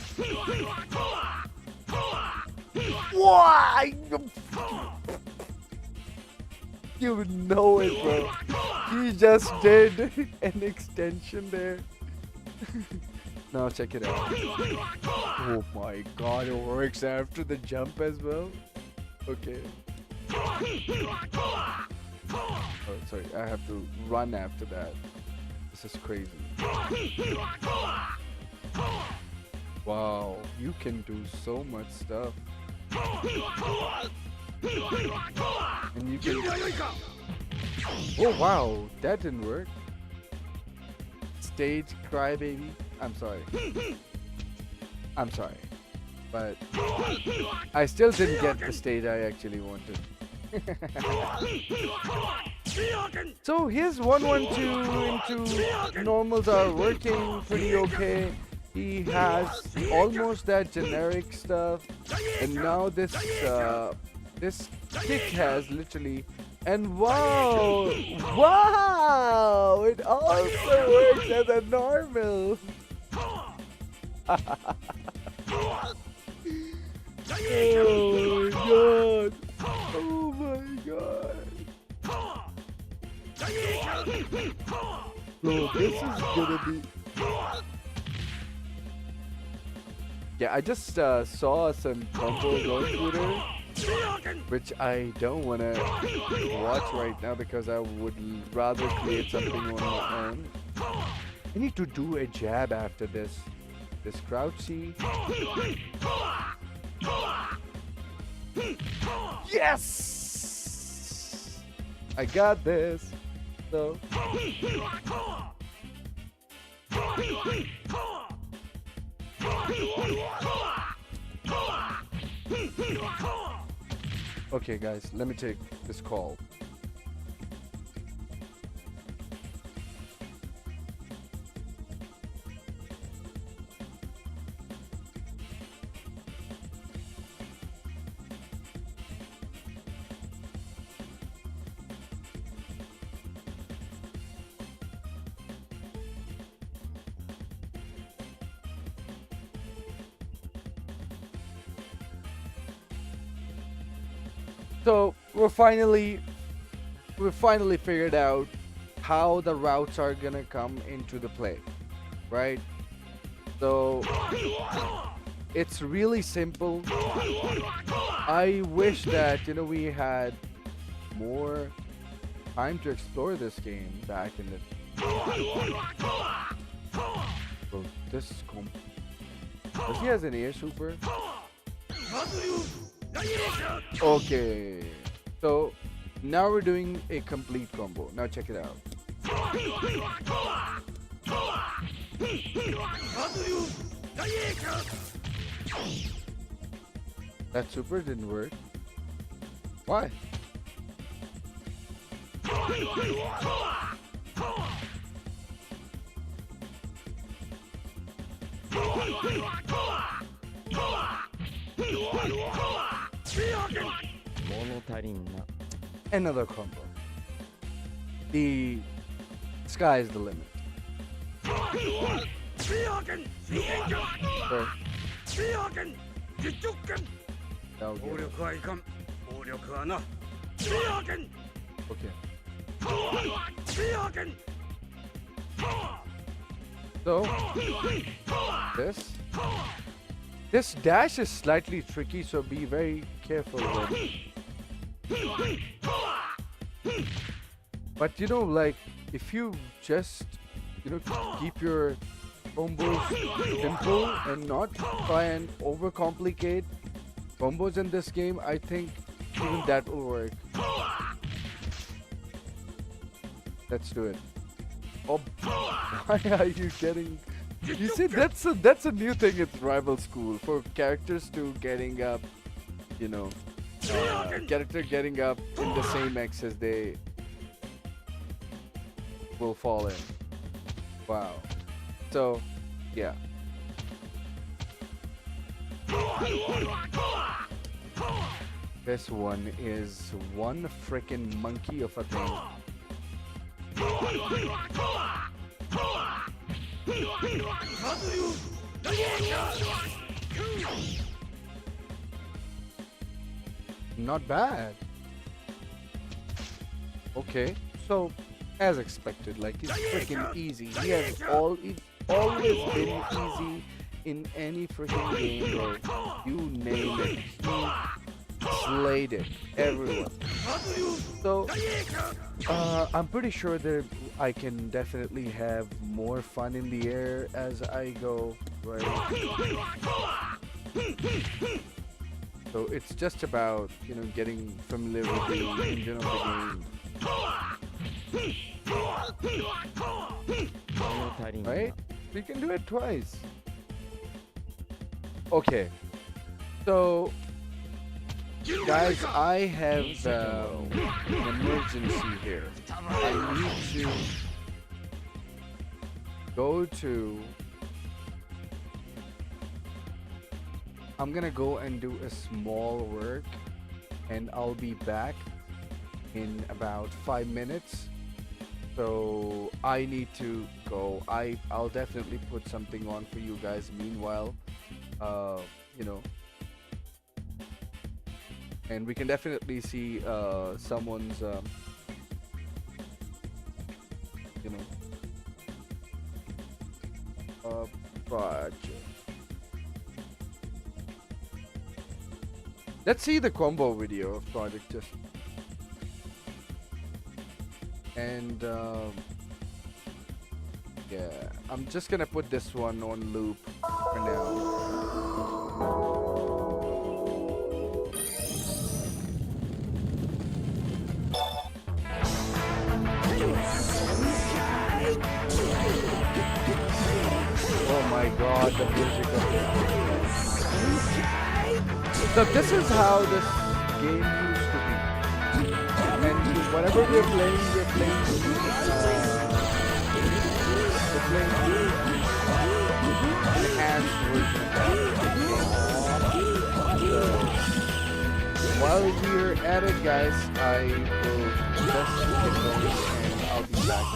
Why? You know it, bro. He just did an extension there. Now check it out. Oh my god, it works after the jump as well. Okay. Oh, sorry, I have to run after that. This is crazy. Wow, you can do so much stuff. And you can... Oh wow, that didn't work. Stage crybaby. I'm sorry. I'm sorry. But I still didn't get the stage I actually wanted. So his 1-1-2 into normals are working pretty okay. He has almost that generic stuff, and now this this kick has literally, and wow, it also works as a normal. Oh my god. So this is gonna be. Yeah, I just saw some combos on Twitter, which I don't wanna watch right now because I would rather create something on my own. I need to do a jab after this. This crouch C. Yes! I got this. So. Okay, guys, let me take this call. So we're finally figured out how the routes are gonna come into the play, right? So it's really simple. I wish that we had more time to explore this game back in the. So this is does he has an air super? Okay, so now we're doing a complete combo. Now check it out. That super didn't work. Why? Another combo. The sky is the limit. Okay. So this dash is slightly tricky, so be very careful with it. But like if you just keep your combos simple and not try and overcomplicate combos in this game, I think even that will work. Let's do it. Oh, why are you getting? You see, that's a new thing in rival school for characters to getting up, character getting up in the same X as they will fall in. Wow. So, yeah. This one is one freaking monkey of a thing. Not bad. Okay, so as expected, like it's freaking easy. He has it's always been easy in any freaking game, bro. You name it, he slayed it. Everyone. So I'm pretty sure that I can definitely have more fun in the air as I go, right? So it's just about, getting familiar with the engine of the game. Right? We can do it twice. Okay. So, guys, I have an emergency here. I need to go to... I'm gonna go and do a small work, and I'll be back in about 5 minutes. So I need to go. I'll definitely put something on for you guys. Meanwhile, and we can definitely see someone's you know project. Let's see the combo video of Project just. And yeah, I'm just gonna put this one on loop for now. Oh my god, the music of this. So this is how this game used to be. And whenever we're playing enhanced version of the game. While we're at it, guys, I will just get going and I'll be back.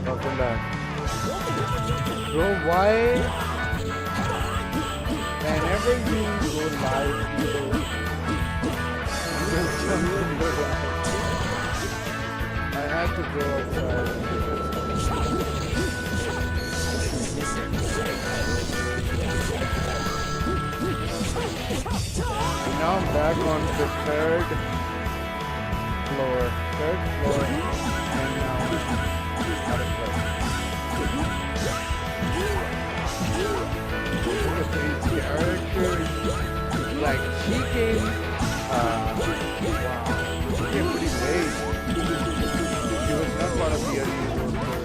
Welcome back. Bro, why? Whenever you go live, people just jump in the live. I had to go outside. Now I'm back on the third floor. And now out of play. The character, like, she came, wow, she came pretty late. She was not part of the early roster.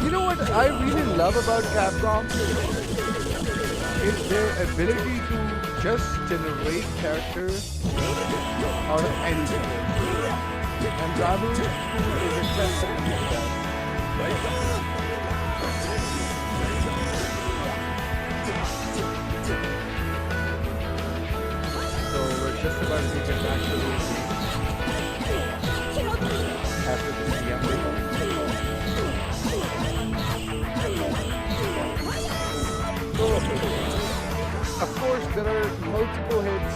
You know what I really love about Capcom is their ability to just generate characters out of anything. And Rivalry 2 is a testament to that. So we're just about to get back to the after the CM break. Of course, there are multiple hits.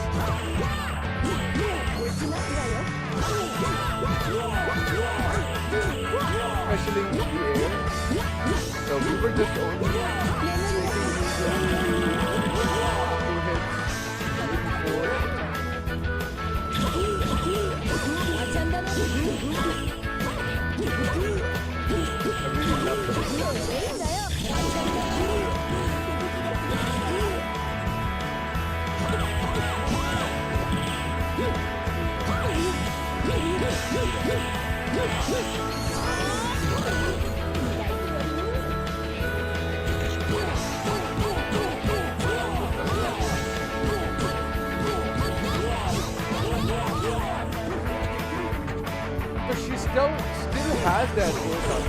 Especially in the air. So we were just only taking two hits, maybe four. I really love them. But she still has that voice on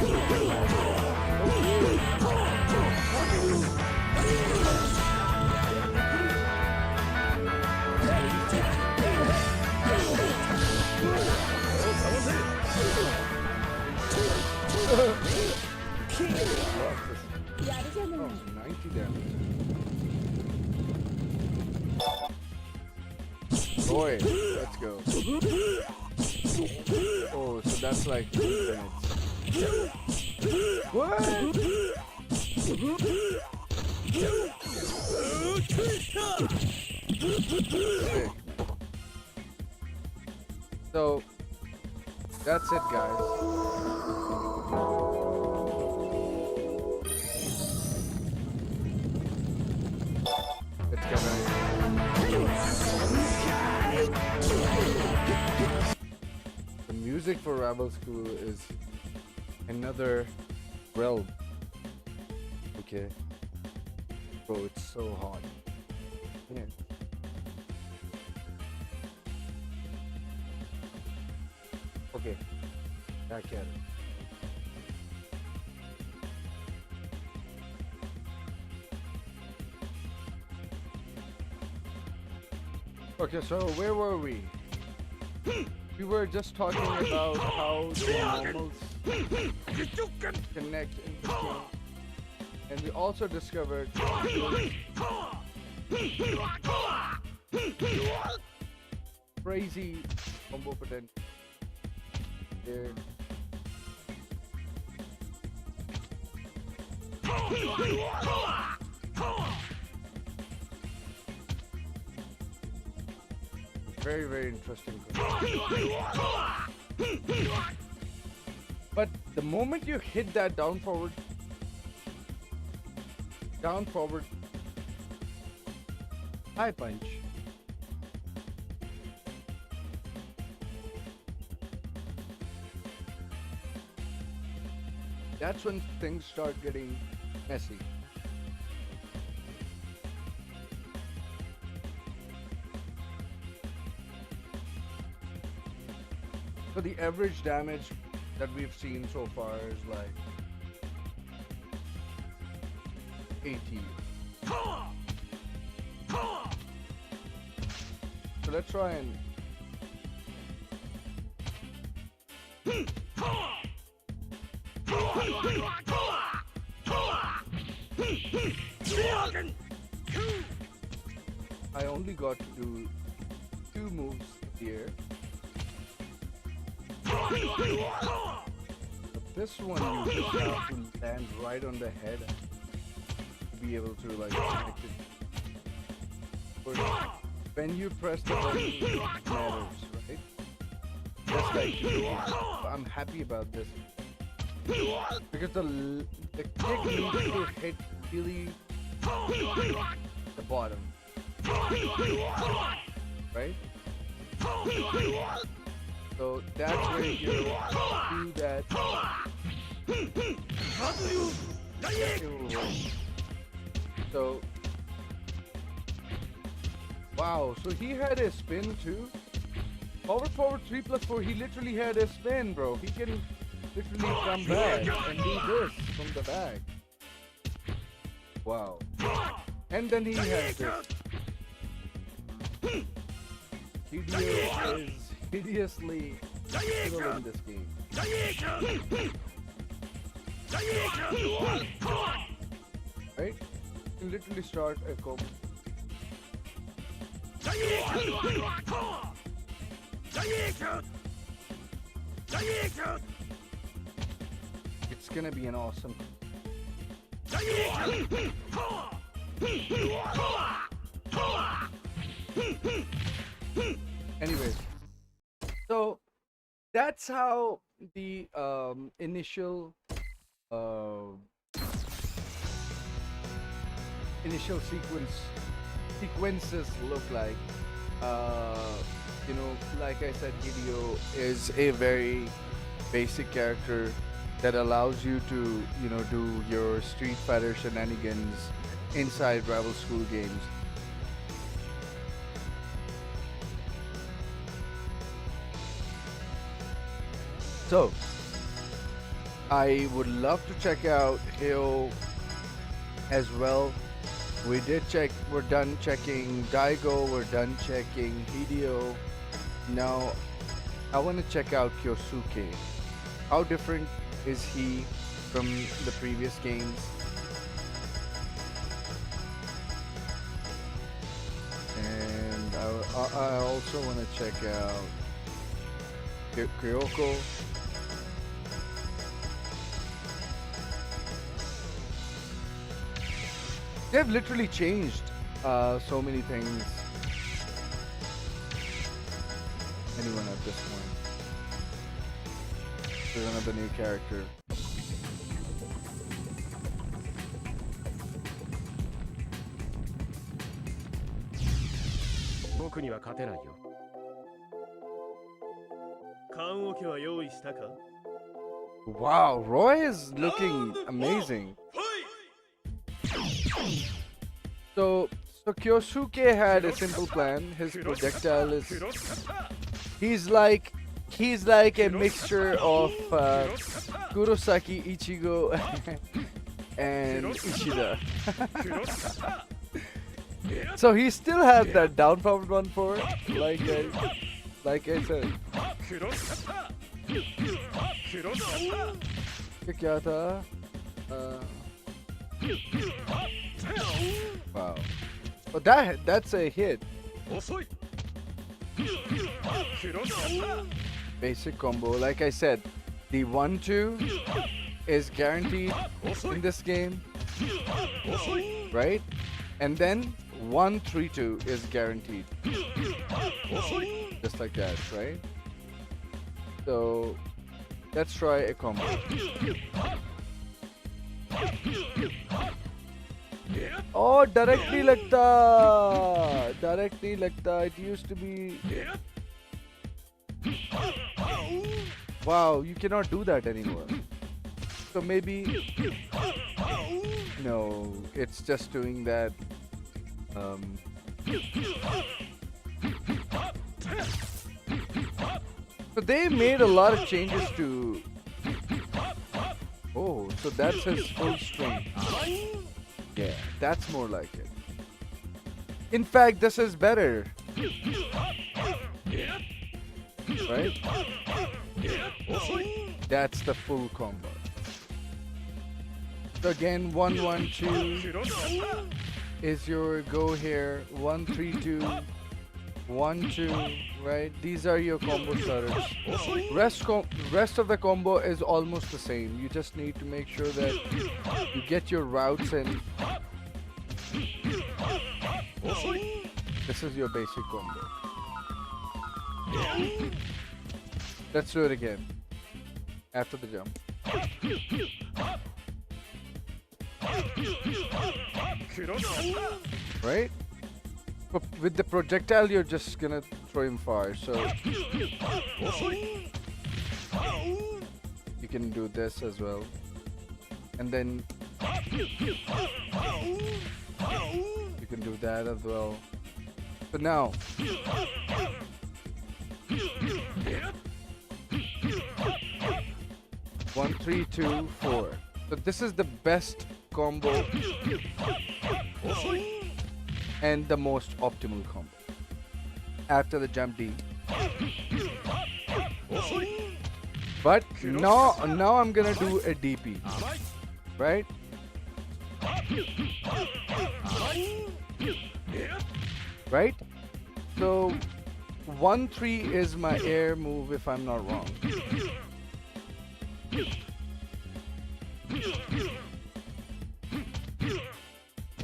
Oh, 90 damage. Boy, let's go. Oh, so that's like 2 minutes. What? Sick. So, that's it, guys. It's gonna. The music for Rebel School is another realm. Okay. Bro, it's so hot. Yeah. Okay, back at it. Okay, so where were we? We were just talking about how the normals connect in the game. And we also discovered crazy combo potential there. Very, very interesting. But the moment you hit that down forward, high punch, that's when things start getting messy. So the average damage that we've seen so far is like 80. So let's try and I only got to do 2 moves here. But this one you just have to land right on the head to be able to like connect it. But when you press the button, it matters, right? Just like I'm happy about this because the kick needs to hit really the bottom, right? So that's where you do that. It will work. So, wow, so he had a spin too? Forward 3+4, he literally had a spin, bro. He can literally come back and do this from the back. Wow. And then he has this. Hideo is hideously evil in this game. Right? You can literally start a combo. It's gonna be an awesome. Anyways, so that's how the initial sequences look like. You know, like I said, Hideo is a very basic character that allows you to, you know, do your Street Fighter shenanigans inside rival school games. So, I would love to check out Hyo as well. We're done checking Daigo, we're done checking Hideo. Now, I want to check out Kyosuke. How different is he from the previous games? And I also want to check out Kyoko. They've literally changed so many things. Anyone at this point. There's another new character. Wow, Roy is looking amazing. So Kyosuke had a simple plan. His projectile is... He's like He's like a mixture of Kurosaki, Ichigo, and Ishida. So he still has that down forward 1-4, like I said. ये क्या था? Wow. Oh, that's a hit. Basic combo. Like I said, the 1-2 is guaranteed in this game, right? And then 1-3-2 is guaranteed. Just like that, right? So let's try a combo. Oh, directly lagta. Directly lagta. It used to be. Wow, you cannot do that anymore. So maybe. No, it's just doing that. So they made a lot of changes to. Oh, so that's his full string. Yeah, that's more like it. In fact, this is better. Right? That's the full combo. So again, 1-1-2 is your go here. 1-3-2, 1-2, right? These are your combo starters. Rest of the combo is almost the same. You just need to make sure that you get your routes in. This is your basic combo. Let's do it again. After the jump. Right? But with the projectile, you're just gonna throw him far. So you can do this as well. And then you can do that as well. So now 1-3-2-4. So this is the best combo and the most optimal combo. After the jump D. But now I'm gonna do a DP. Right? Right? So 1-3 is my air move if I'm not wrong.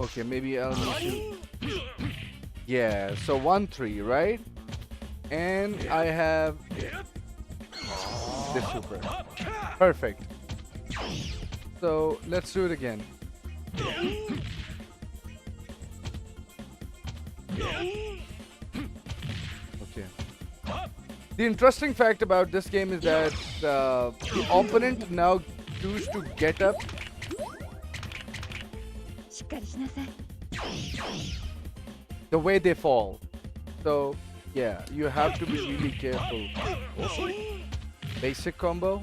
Okay, maybe I'll need to. Yeah, so 1-3, right? And I have this super. Perfect. So let's do it again. Okay. The interesting fact about this game is that the opponent now choose to get up the way they fall. So yeah, you have to be really careful. Basic combo,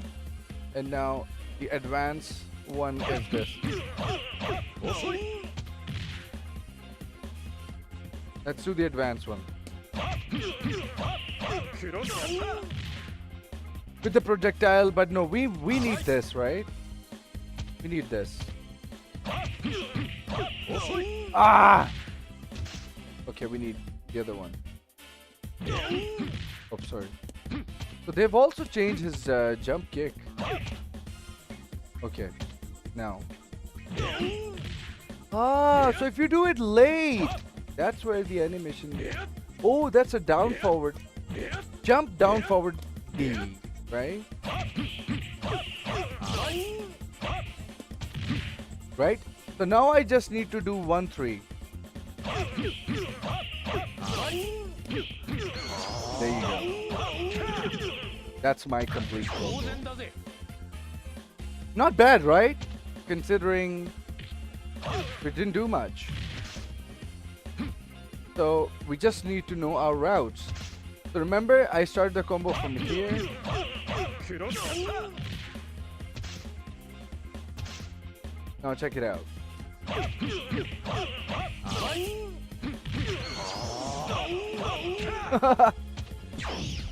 and now the advanced one is this. Let's do the advanced one. With the projectile, but no, we need this, right? We need this. Ah! Okay, we need the other one. Oh, sorry. So they've also changed his jump kick. Okay, now. Ah, so if you do it late, that's where the animation is. Oh, that's a down forward. Jump down forward D, right? Right? So now I just need to do 1-3. There you go. That's my complete combo. Not bad, right? Considering we didn't do much. So we just need to know our routes. So remember, I started the combo from here. Now check it out.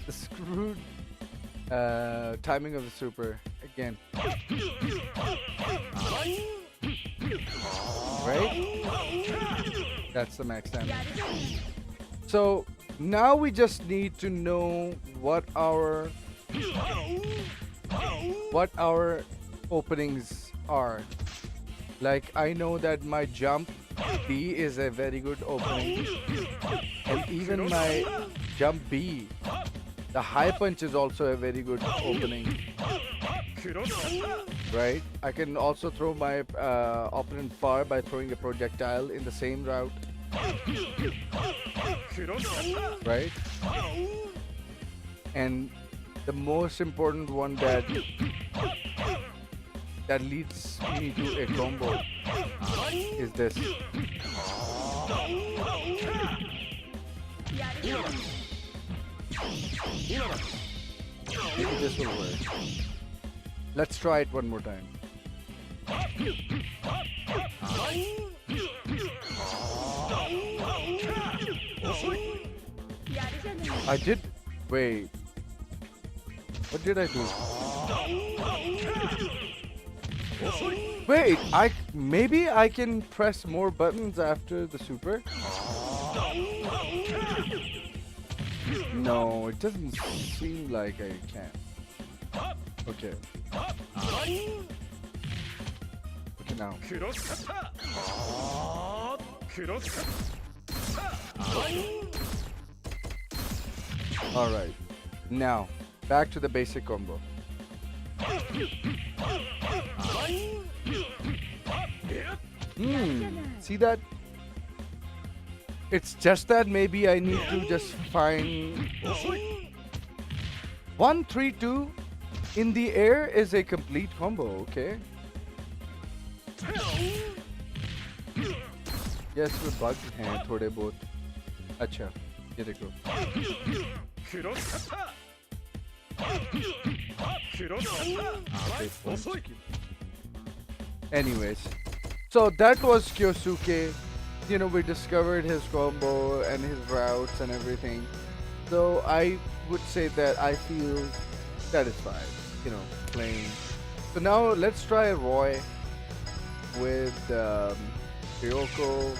The screwed timing of the super again. Right? That's the max damage. So now we just need to know what our openings are. Like, I know that my jump B is a very good opening, and even my jump B, the high punch is also a very good opening. Right? I can also throw my opponent far by throwing a projectile in the same route. Right? And the most important one that leads me to a combo is this. Maybe this will work. Let's try it one more time. I did. Wait. What did I do? Wait, maybe I can press more buttons after the super? No, it doesn't seem like I can. Okay. Okay, now. Alright. Now, back to the basic combo. See that? It's just that maybe I need to just find 1, 3, 2 in the air is a complete combo, okay? Yes, we're bugged हैं थोड़े बहुत. अच्छा, ये देखो. Anyways, so that was Kyosuke. You know, we discovered his combo and his routes and everything. So I would say that I feel satisfied, you know, playing. So now let's try Roy with Ryoko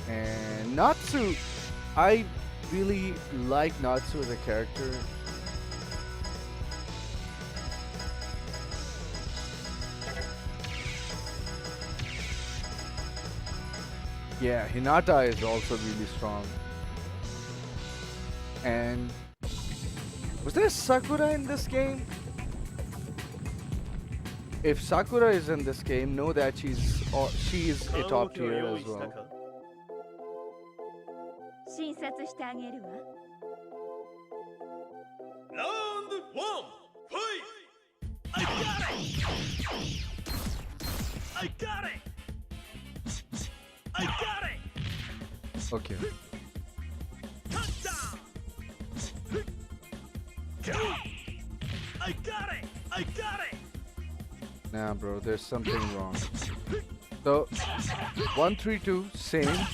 and Natsu. I really like Natsu as a character. Yeah, Hinata is also really strong. And was there Sakura in this game? If Sakura is in this game, know that she is a top tier as well. 診察してあげるわ。Round 1, fight! I got it! I got it! I got it! Okay. Cut down! I got it! I got it! Nah, bro, there's something wrong. So, 1, 3, 2, same.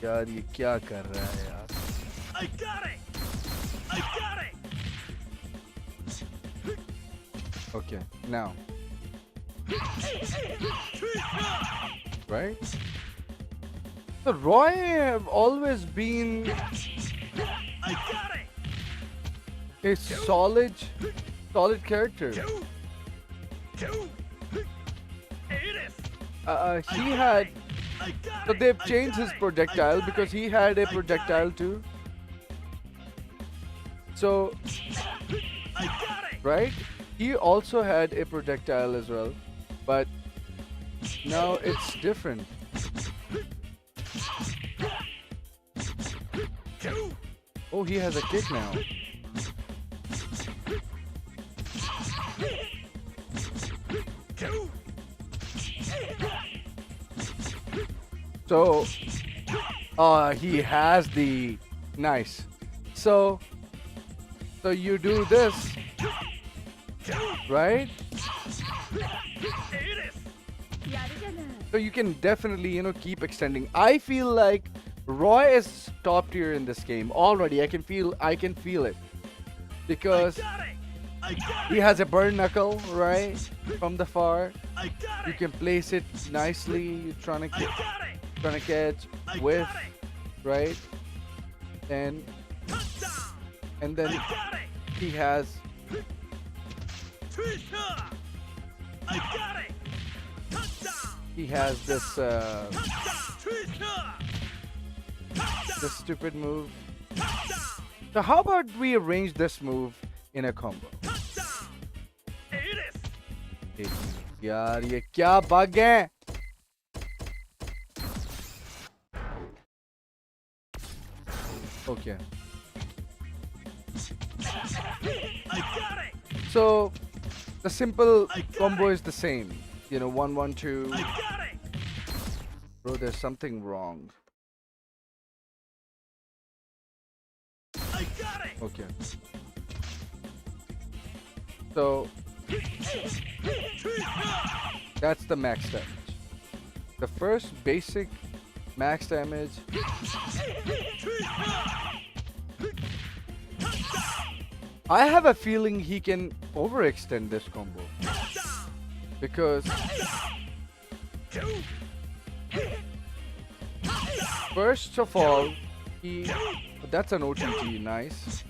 यार ये क्या कर रहा है यार? I got it! I got it! Okay, now. Right? So Roy have always been a solid character. He had. So they've changed his projectile because he had a projectile too. So, right? He also had a projectile as well, but now it's different. Oh, he has a kick now. So, he has the nice. So you do this, right? やるじゃない So you can definitely, keep extending. I feel like Roy is top tier in this game already. I can feel it because he has a burn knuckle, right? From the far, you can place it nicely. You're trying to catch whiff, right? And then he has this stupid move. So how about we arrange this move in a combo? एक minute, यार ये क्या bug है? Okay. So the simple combo is the same. 1-1-2. Bro, there's something wrong. Okay. So that's the max damage. The first basic max damage. I have a feeling he can overextend this combo because first of all, that's an OTG, nice.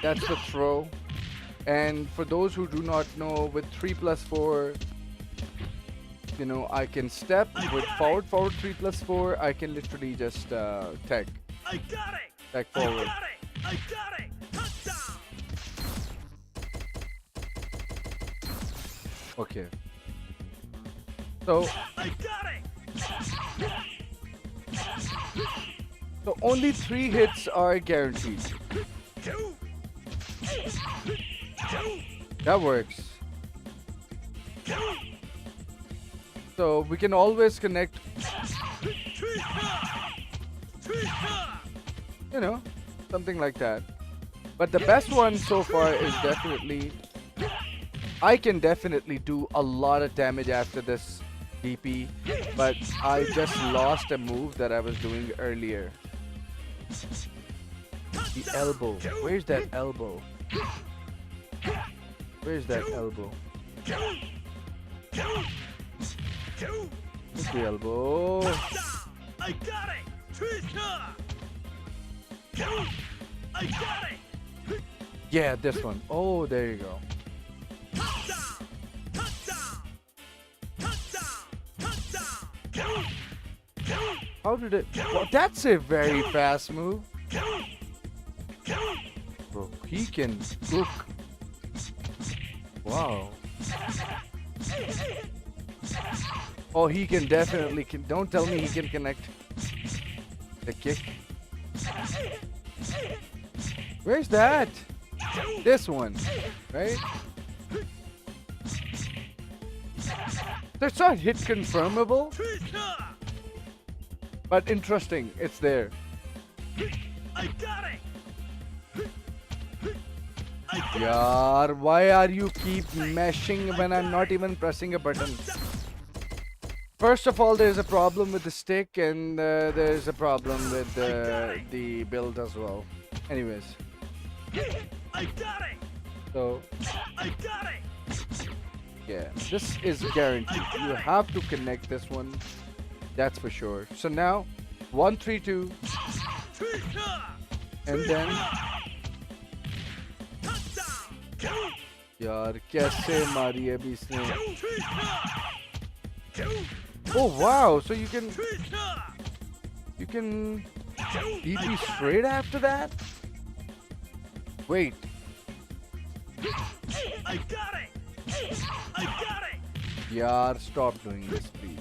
That's the throw. And for those who do not know, with 3+4, I can step with forward 3+4. I can literally just tag forward. Okay. So only 3 hits are guaranteed. That works. So we can always connect, something like that. But the best one so far is definitely, I can definitely do a lot of damage after this DP, but I just lost a move that I was doing earlier. The elbow. Where's that elbow? Where's that elbow? Where's the elbow? I got it! I got it! Yeah, this one. Oh, there you go. How did it? Well, that's a very fast move. Bro, he can cook. Wow. Oh, he can definitely. Don't tell me he can connect the kick. Where's that? This one, right? That's not hit confirmable. But interesting, it's there. I got it! Yaar, why are you keep mashing when I'm not even pressing a button? First of all, there's a problem with the stick, and there's a problem with the build as well. Anyways. I got it! So, I got it! yeah, this is guaranteed. You have to connect this one. That's for sure. So now, 1-3-2. And then... यार कैसे मारी है अभी इसने? Oh wow! So you can DP straight after that? Wait. I got it! I got it! Yaar, stop doing this, please.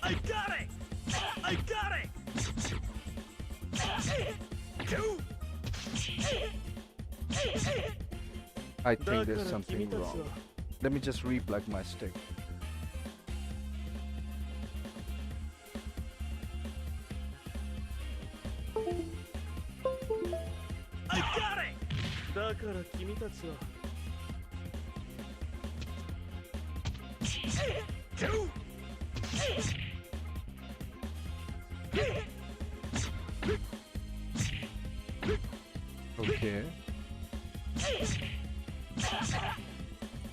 I got it! I got it! I think there's something wrong. Let me just replug my stick. Okay.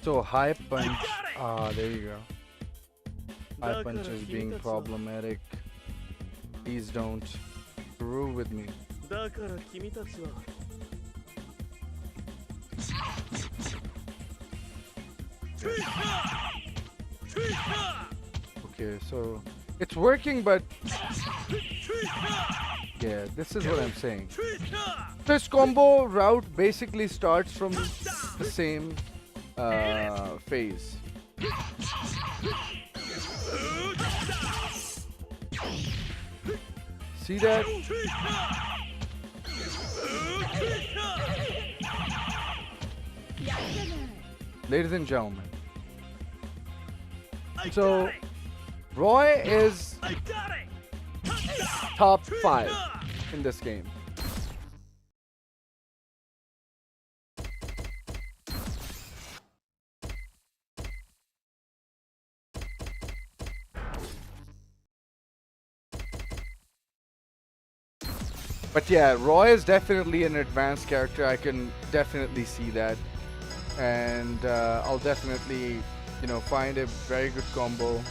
So high punch. Ah, there you go. High punch is being problematic. Please don't screw with me. Okay, so it's working, but yeah, this is what I'm saying. This combo route basically starts from the same phase. See that? Ladies and gentlemen. So, Roy is top 5 in this game. But yeah, Roy is definitely an advanced character. I can definitely see that. And I'll definitely, you know, find a very good combo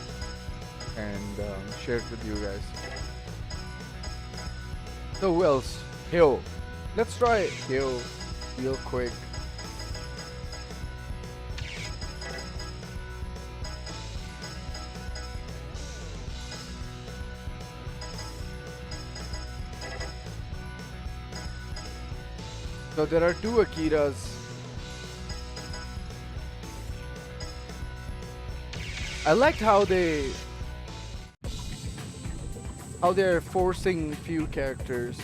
and share it with you guys. So who else? Hyo. Let's try Hyo real quick. So there are 2 Akiras. I liked how they're forcing few characters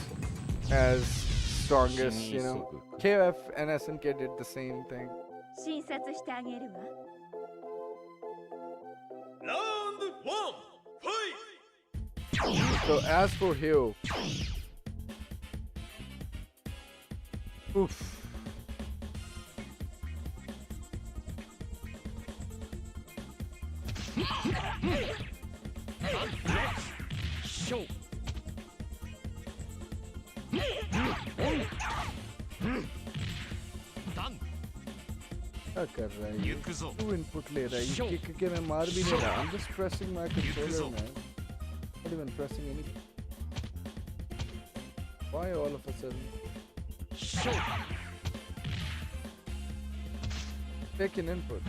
as strongest, you know. KF and SNK did the same thing. 診察してあげるわ。 So as for Hyo, oof. क्या कर रहा है ये? तू input ले रहा है ये किक के मैं मार भी नहीं रहा. I'm just pressing my controller, man. Not even pressing anything. Why all of a sudden? Take an input.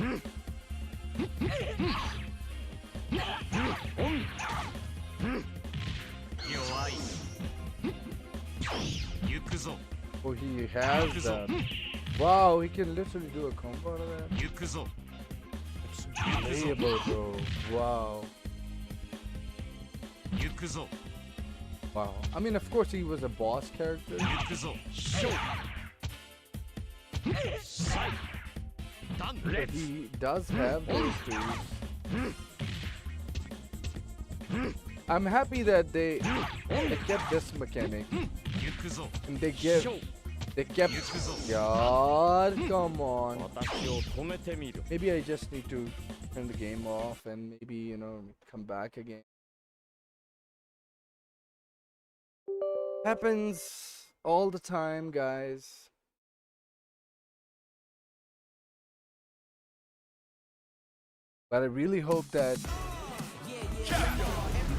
Oh, he has that. Wow, he can literally do a combo out of that. It's playable, bro. Wow. Wow. I mean, of course, he was a boss character. But he does have those tools. I'm happy that they kept this mechanic. And they kept. God, come on. Maybe I just need to turn the game off and maybe, you know, come back again. Happens all the time, guys. But I really hope that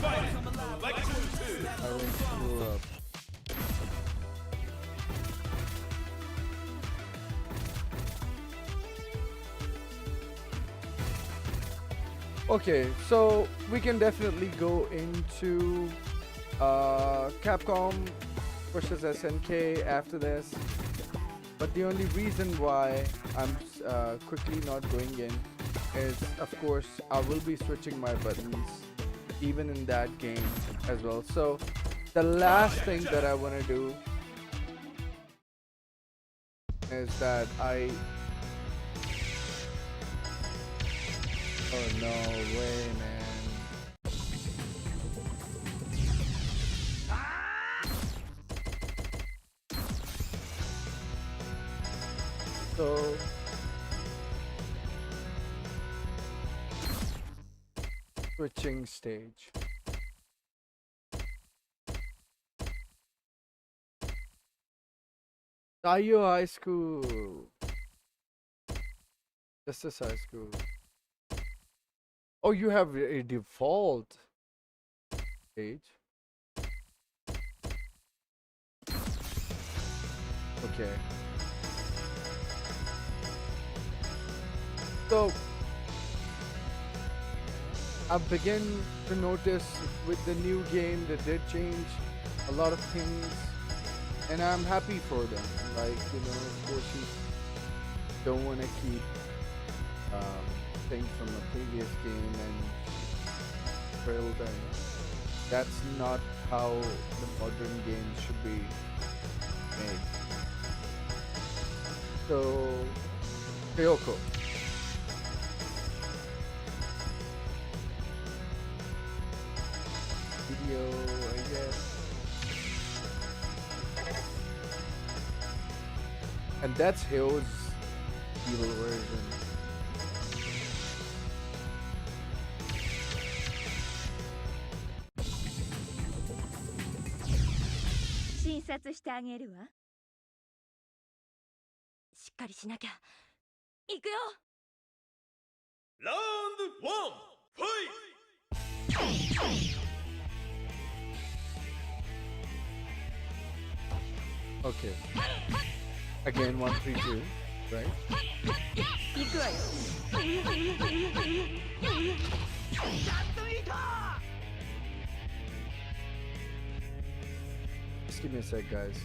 I won't screw up. Okay, so we can definitely go into Capcom versus SNK after this. But the only reason why I'm quickly not going in is, of course, I will be switching my buttons even in that game as well. So the last thing that I want to do is that oh no way, man. So switching stage. Tayo High School. This is high school. Oh, you have a default stage. Okay. So I begin to notice with the new game they did change a lot of things, and I'm happy for them. Like, you know, of course you don't want to keep things from a previous game and build, and that's not how the modern games should be made. So, Kyoko. Video, I guess. And that's Hyo's evil version. 診察してあげるわ。しっかりしなきゃ。行くよ。ラウンドワン、ファイト。 Okay. Again, 1, 3, 2, right? 行くわよ。Just give me a sec, guys.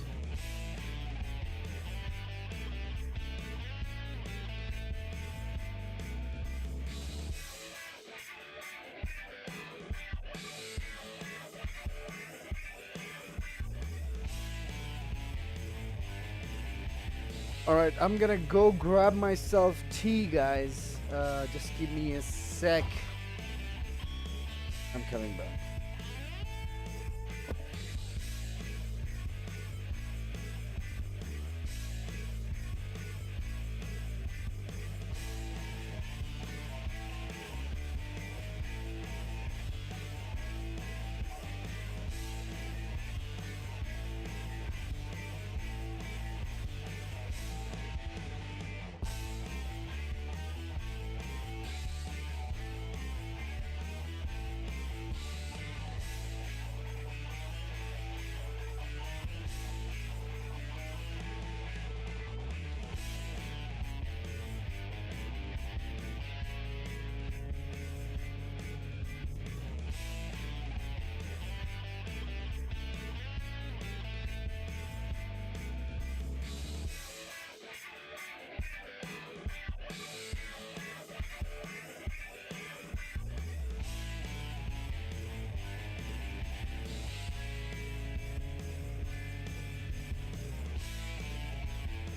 Alright, I'm gonna go grab myself tea, guys. Just give me a sec. I'm coming back.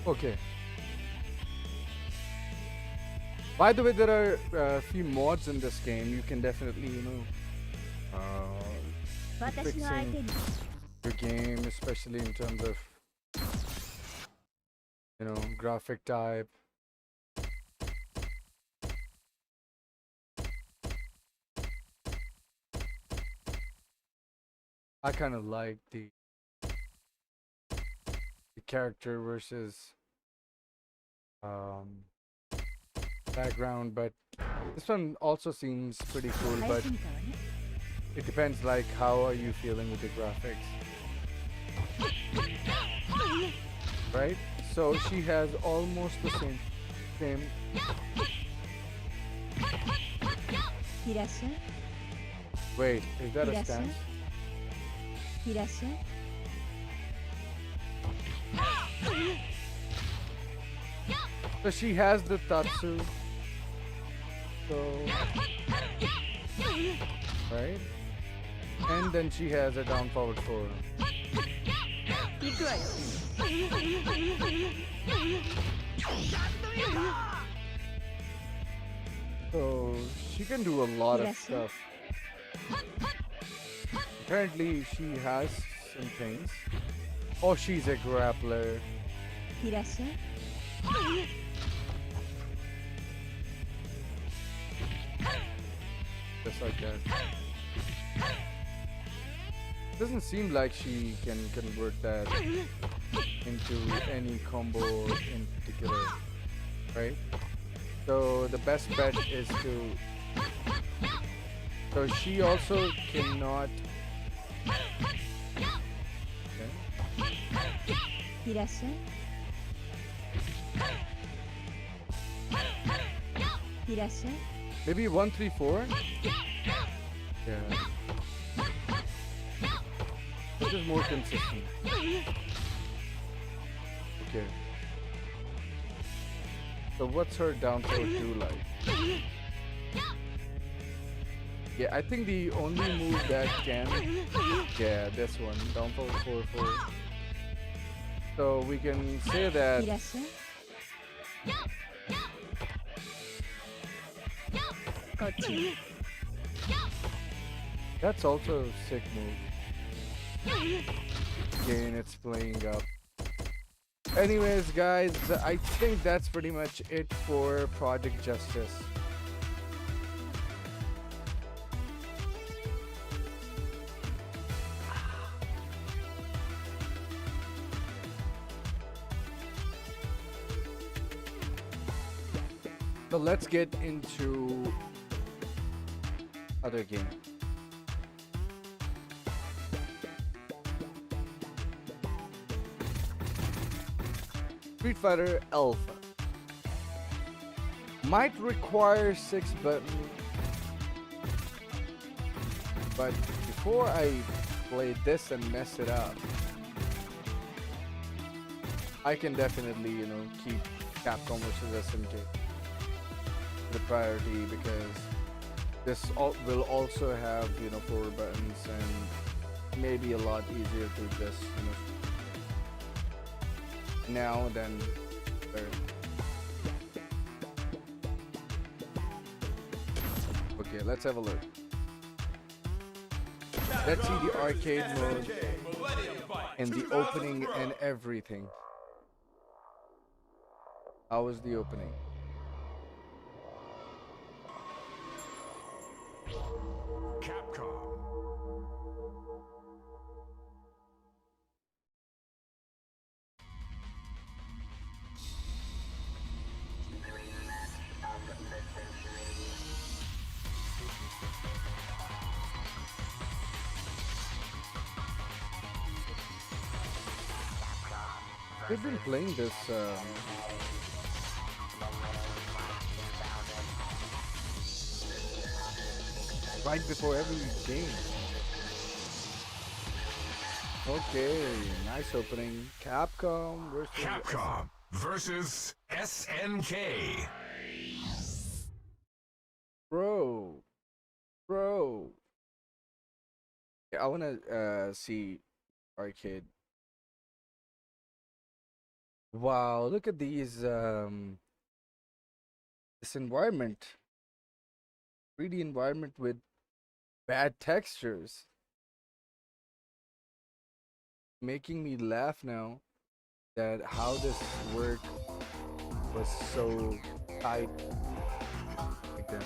Okay. By the way, there are a few mods in this game. You can definitely, you know, keep 私の相手 fixing に your game, especially in terms of, you know, graphic type. I kind of like the character versus background, but this one also seems pretty cool. 早 But すぎたわね。 it depends, like, how are you feeling with the graphics, right? So she has almost the same いらっしゃい。 wait, is that a Yes, sir. stance? いらっしゃい。 So she has the tatsu, so right, and then she has a down forward 4. 行くわよ。 So she can do a lot of Yes, sir. stuff. Apparently she has some things. Oh, she's a grappler. いらっしゃい。just like that. Doesn't seem like she can convert that into any combo in particular, right? So the best bet is to. So she also cannot. Okay. いらっしゃいいらっしゃい Maybe 1-3-4. Yeah. This is more consistent. Okay. So what's her down throw do like? Yeah, I think the only move that can. Yeah, this one. Down throw 4-4. So we can say い that らっしゃいこっち that's also a sick move. Again, it's playing up. Anyways, guys, I think that's pretty much it for Project Justice. So let's get into other games. Street Fighter Alpha might require 6 buttons, but before I play this and mess it up, I can definitely, keep Capcom versus SNK the priority, because this will also have 4 buttons and maybe a lot easier to just now than there. Okay, let's have a look. Let's see the arcade mode and the opening and everything. How was the opening? Capcom. They've been playing this right before every game. Okay, nice opening. Capcom versus SNK. Bro. Yeah, I wanna see arcade. Wow, look at these this environment. 3D environment with bad textures. Making me laugh now that how this work was so tight like that.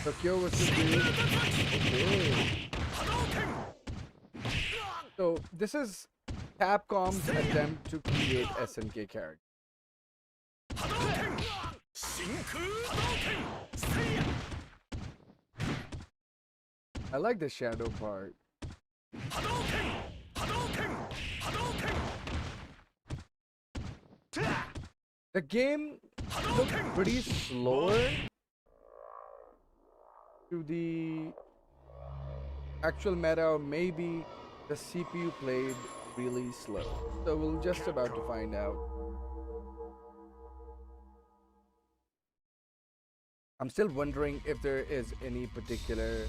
Tokyo was the dude. Okay. So this is Capcom's attempt to create SNK character. I like the shadow part. The game looked pretty slower to the actual meta, or maybe the CPU played really slow. So we're just about to find out. I'm still wondering if there is any particular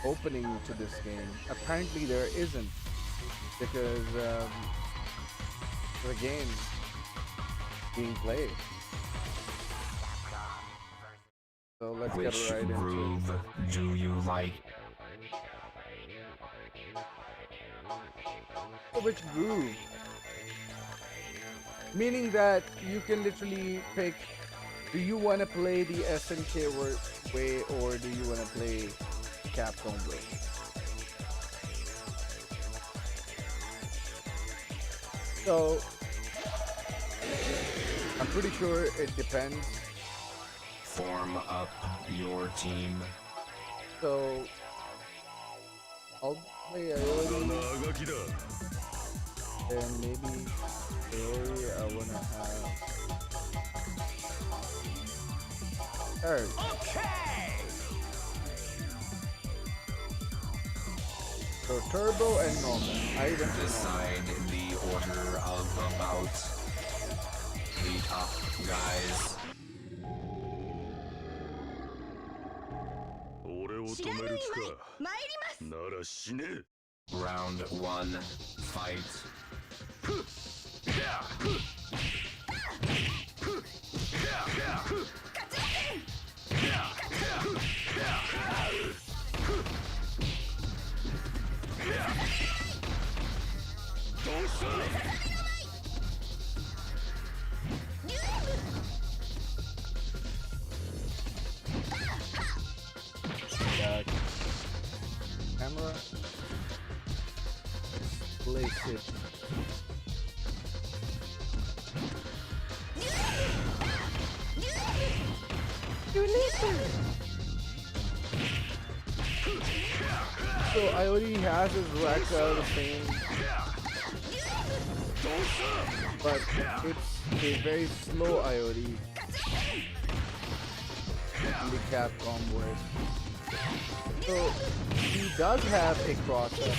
opening to this game. Apparently there isn't, because the game being played. So let's get right into it. Do you like? which groove. Meaning that you can literally pick, do you want to play the SNK way or do you want to play Capcom way? So I'm pretty sure it depends. Form up your team. So I'll play Iori, and maybe Iori I wanna have Earth. So turbo and normal. I went to normal. Decide the order of about the top guys. Round 1, fight. Back. Camera. Place it. So Iori has his rack out the same, but it's a very slow Iori in the Capcom way. So he does have a crosser,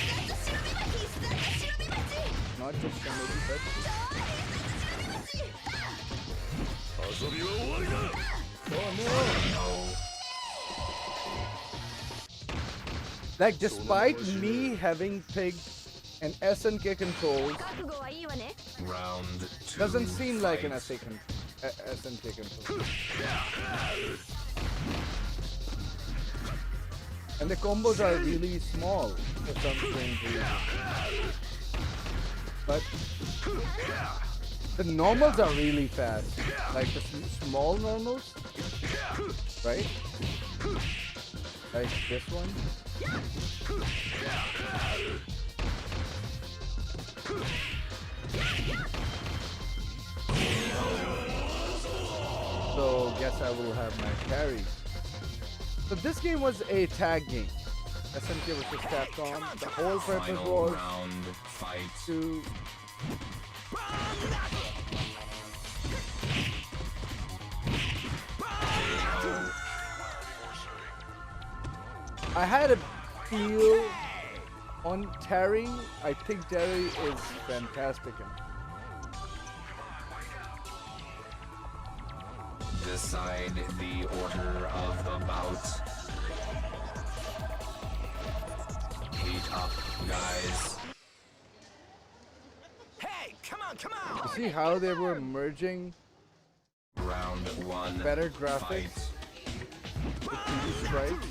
not just somebody, but oh no! Like, despite me having picked an SNK controls, Round 2. doesn't seem like an fight. SNK control. And the combos are really small for some strange reason. But the normals are really fast. Like the small normals, right? Like this one. So guess I will have my carry. So this game was a tag game. SNK vs Capcom. The whole purpose Final was round, fight. to I had a feel on Terry. I think Terry is fantastic. Decide the order of the bout. Heat up, guys. You see how they were merging Round 1. better graphics with TV sprites?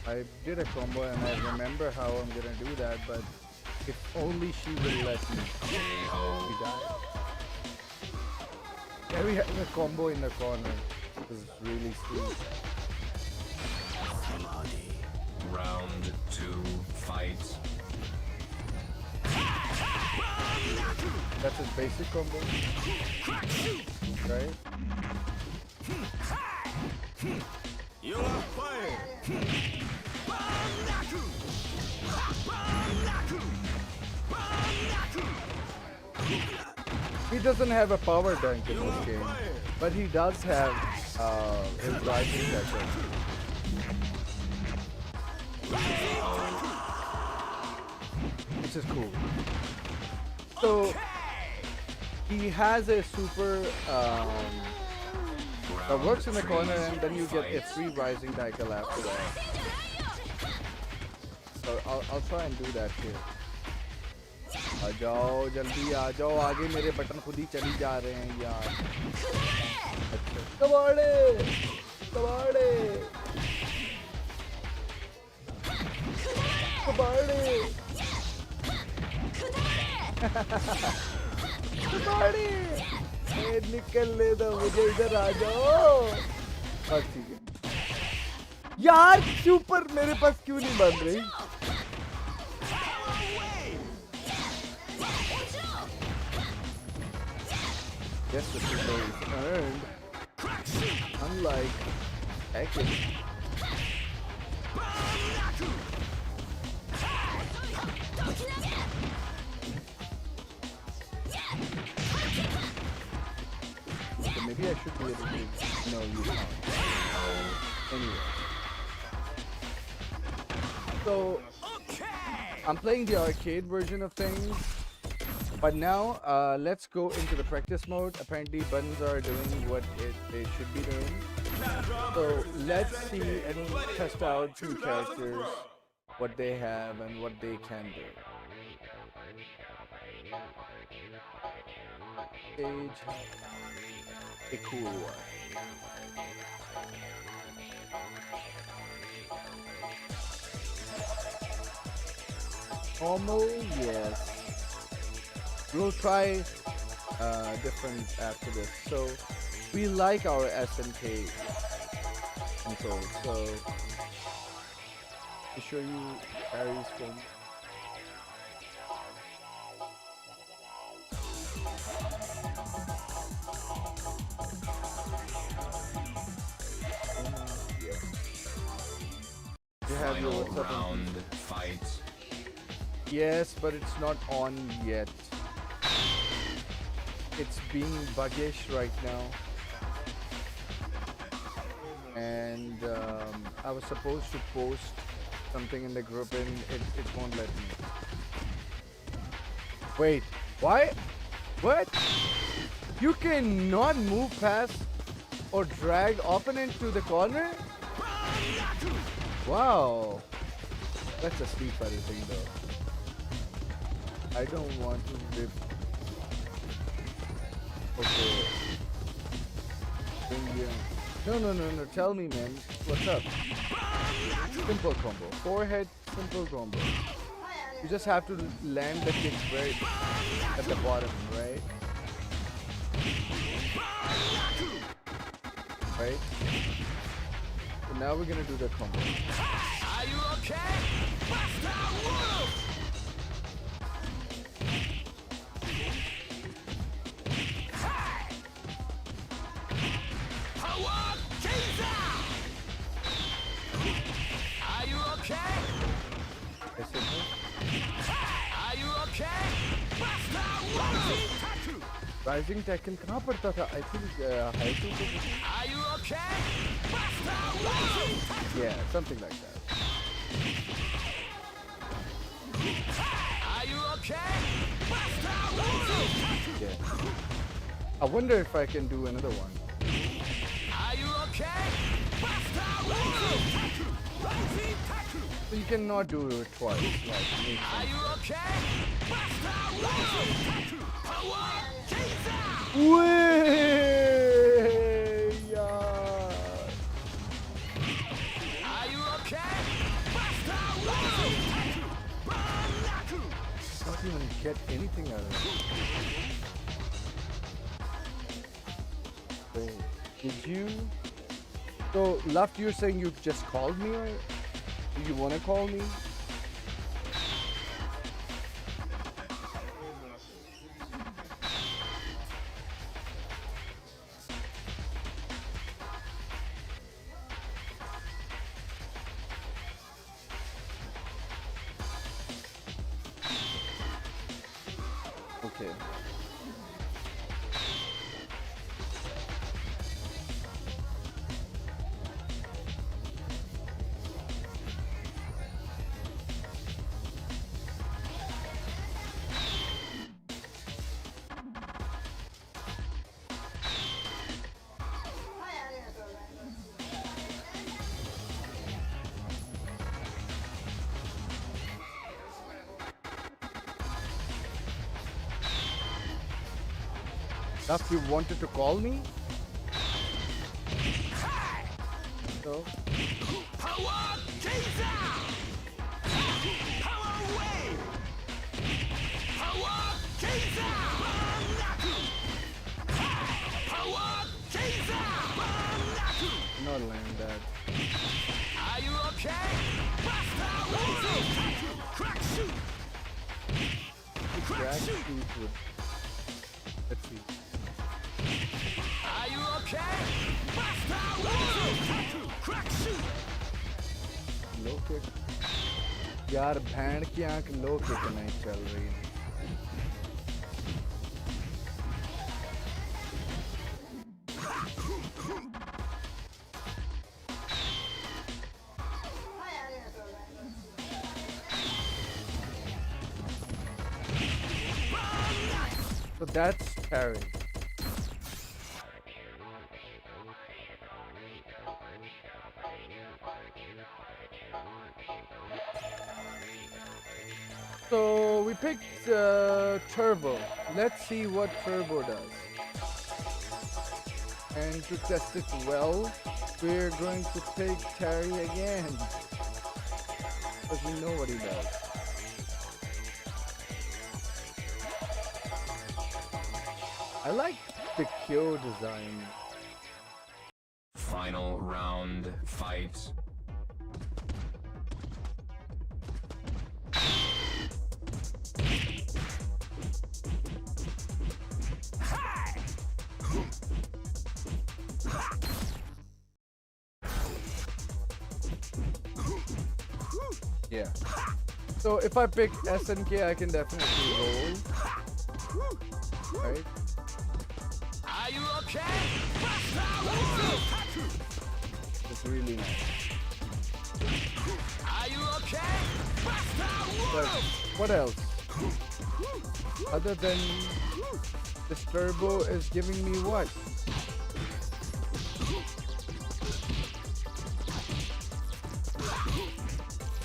I did a combo and I remember how I'm gonna do that, but if only she will let me. She died. Yeah, we had a combo in the corner. It was really sweet. Round 2, fight. That's his basic combo, right? You are fired! He doesn't have a power dunk in this game, but he does have his rising attack. Which is cool. So he has a super that works in the corner, and then you get a free rising cycle after that. So I'll try and do that here. आ जाओ जल्दी आ जाओ आगे मेरे button खुद ही चली जा रहे हैं यार अच्छा कबाड़े कबाड़े कबाड़े कबाड़े निकलने दो मुझे इधर आ जाओ बस ठीक है यार सुपर मेरे पास क्यों नहीं बन रही Yes, the super is earned. Unlike Ekid. So maybe I should be able to. No, you can't. Anyway. So I'm playing the arcade version of things. But now, let's go into the practice mode. Apparently, buttons are doing what they should be doing. So let's see and test out two characters, what they have and what they can do. Stage, a cool one. Normal, yes. We'll try different after this. So we like our SNK control. So to show you Harry's film. You have your what's up round fight. Yes, but it's not on yet. It's being buggish right now, and I was supposed to post something in the group and it won't let me. Wait, why? What? You cannot move past or drag opponent to the corner? Wow, that's a Street Fighter thing though. I don't want to rip. Okay. No. Tell me, man. What's up? Simple combo. Forehead, simple combo. You just have to land the kick right at the bottom, right? Right? So now we're gonna do the combo. Are you okay? Are you okay? Yes, it is. Are you okay? Rising tackle कहाँ पड़ता था? I think high two. Are you okay? Yeah, something like that. Are you okay? Yeah. I wonder if I can do another one. Are you okay? So you cannot do it twice. Like, Are you okay? Way, yeah. Are you okay? Don't even get anything out of it. Wait, did you? So, Luft, you're saying you just called me, or do you want to call me? Okay. Stuff you wanted to call me? So, not land that. Are you okay? Crack shoot! Crack shoot would. Let's see. Are you okay? Crack shoot! Low kick. यार भैंड की आंख low kick नहीं चल रही है. So that's parry. So we picked Turbo. Let's see what Turbo does. And to test it well, we're going to take Terry again. Because we know what he does. I like the Kyo design. Final round fight. Yeah. So if I pick SNK, I can definitely roll. Right? Are you okay? It's really nice. Are you okay? But what else? Other than this Turbo is giving me what?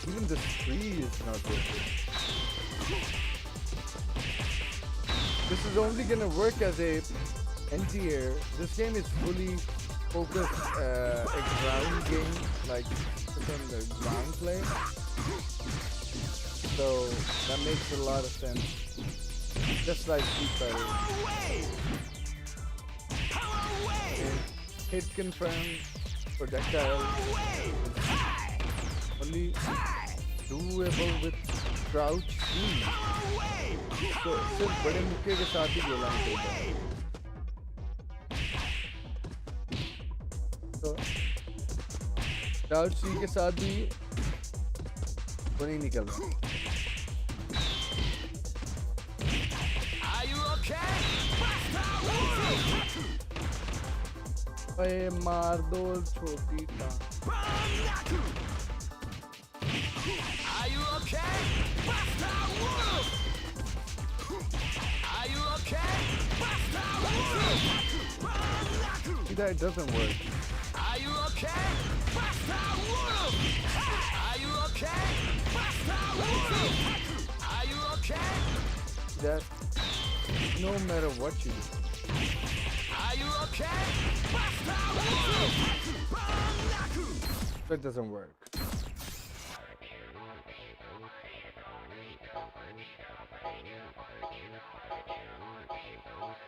Even this tree is not good. This is only gonna work as a NT-air. This game is fully focused a ground game, like it's on the ground play. So that makes a lot of sense. Just like Street Fighter. Hit confirm, projectile. Only doable with crouch C. So सिर्फ बड़े मुक्के के साथ ही गोला निकलता है. तो crouch C के साथ भी वो नहीं निकल रहा. अरे मार दो छोटी टांग. Are you okay? Are you okay? See that it doesn't work. Are you okay? Are you okay? Are you okay? That no matter what you do. Are you okay? It doesn't work.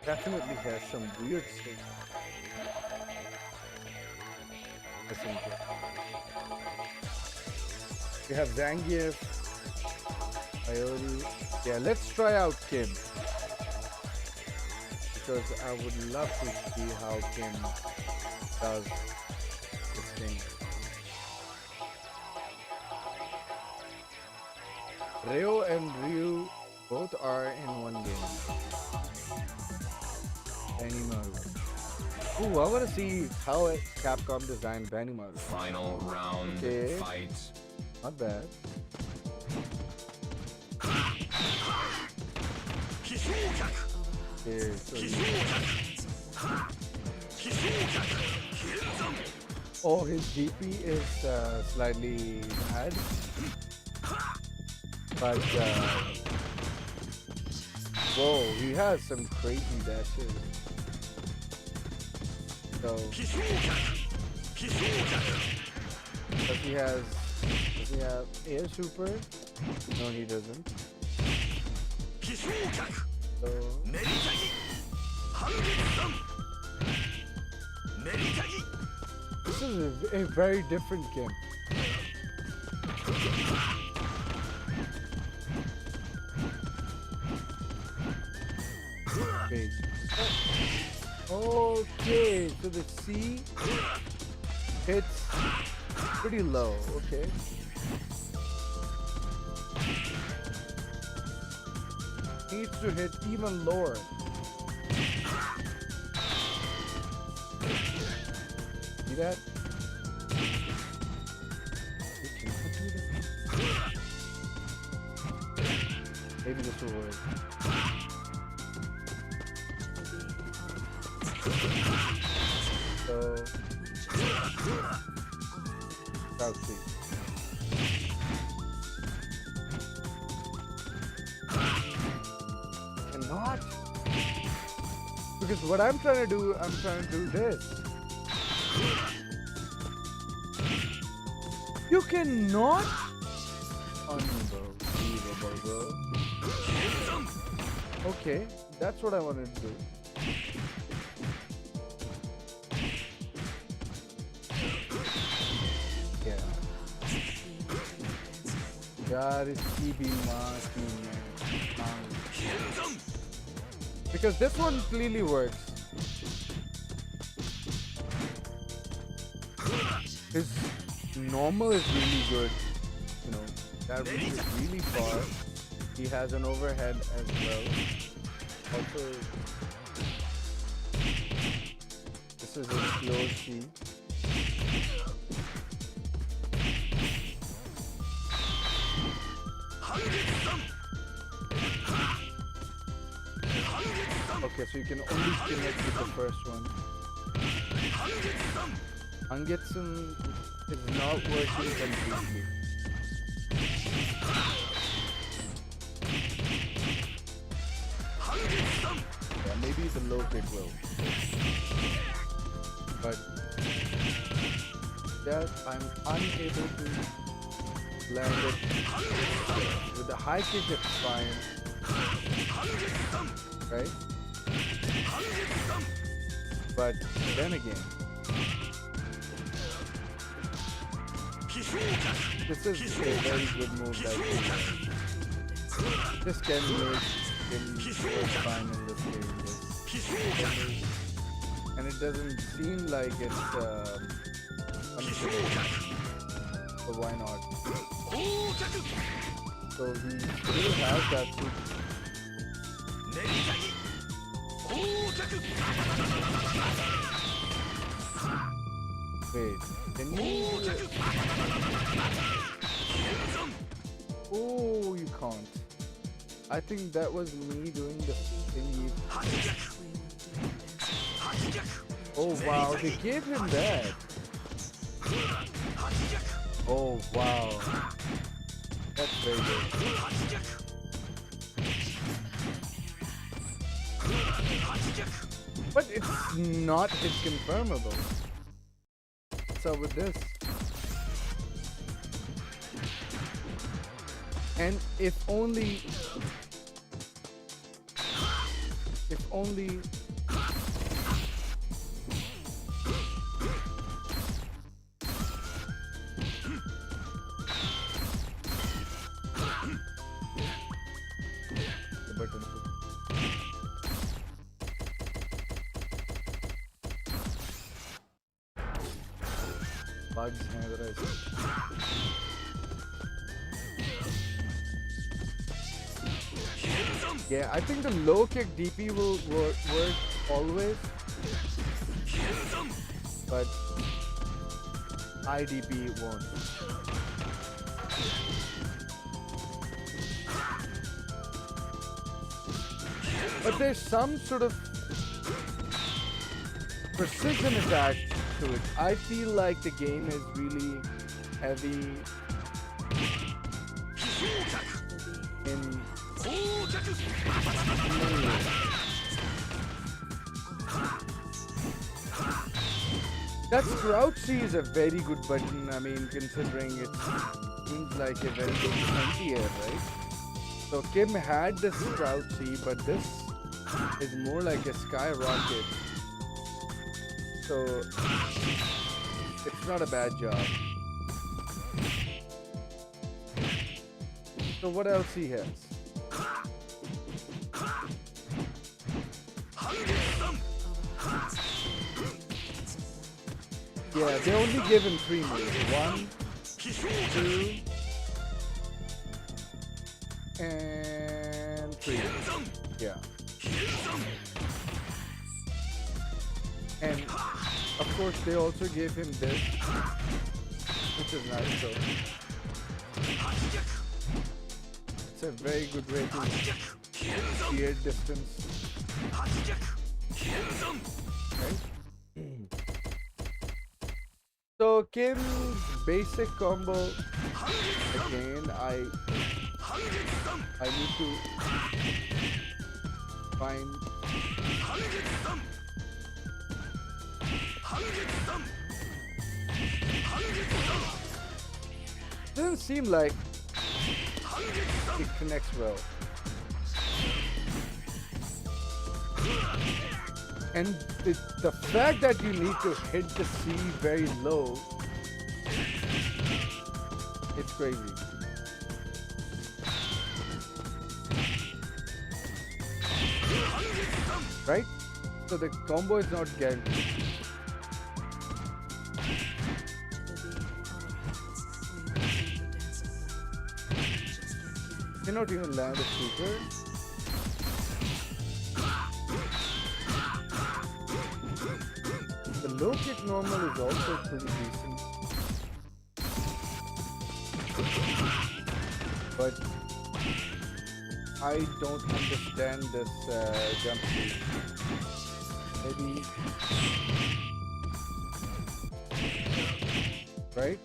Definitely has some weird stuff. We have Zangief, Iori. Yeah, let's try out Kim. Because I would love to see how Kim does this thing. Ryo and Ryu both are in one game. Benimaru. Ooh, I want to see how Capcom designed Benimaru. Final round fight. Not bad. Okay, oh, his DP is slightly bad. But whoa, he has some crazy dashes. So, does he have air super? No, he doesn't. So, this is a very different game. Okay. Okay, so the C hits pretty low. Okay. Needs to hit even lower. See that? You cannot do that. Maybe this will work. So, South Sea. Cannot. Because what I'm trying to do this. You cannot. Unbelievable, bro. Okay, that's what I wanted to do. Yeah. यार इसकी भी माँ की मैं because this one clearly works. His normal is really good. You know, that reach is really far. He has an overhead as well. Also, this is a slow C. Okay, so you can only connect with the first one. Angetsun is not working completely. Yeah, maybe the low kick will. But that I'm unable to land it. With the high kick it's fine. Right? But then again, this is a very good move that this can make him work fine in this game. And it doesn't seem like it's punishable. So why not? So he still has that super. Wait, can you? Oh, you can't. I think that was me doing the thingy. Oh wow, they gave him that. Oh wow, that's very good. But it's not hit confirmable. What's up with this? And if only the button. Bugs हैं ज़रा इसमें. Yeah, I think the low kick DP will work always, but high DP won't. But there's some sort of precision attack to it. I feel like the game is really heavy in That Sprout C is a very good button. I mean, considering it seems like a very good anti-air, right? So Kim had the Sprout C, but this is more like a skyrocket. So it's not a bad job. So what else he has? Yeah, they only give him 3 moves. 1, 2, and 3. Yeah. And of course they also gave him this, which is nice. So it's a very good way to create distance. Right? So Kim's basic combo, again, I need to find doesn't seem like it connects well. And the fact that you need to hit the C very low, it's crazy. Right? So the combo is not guaranteed. Cannot even land a super. The low kick normal is also pretty decent, but I don't understand this jump speed. Maybe, right?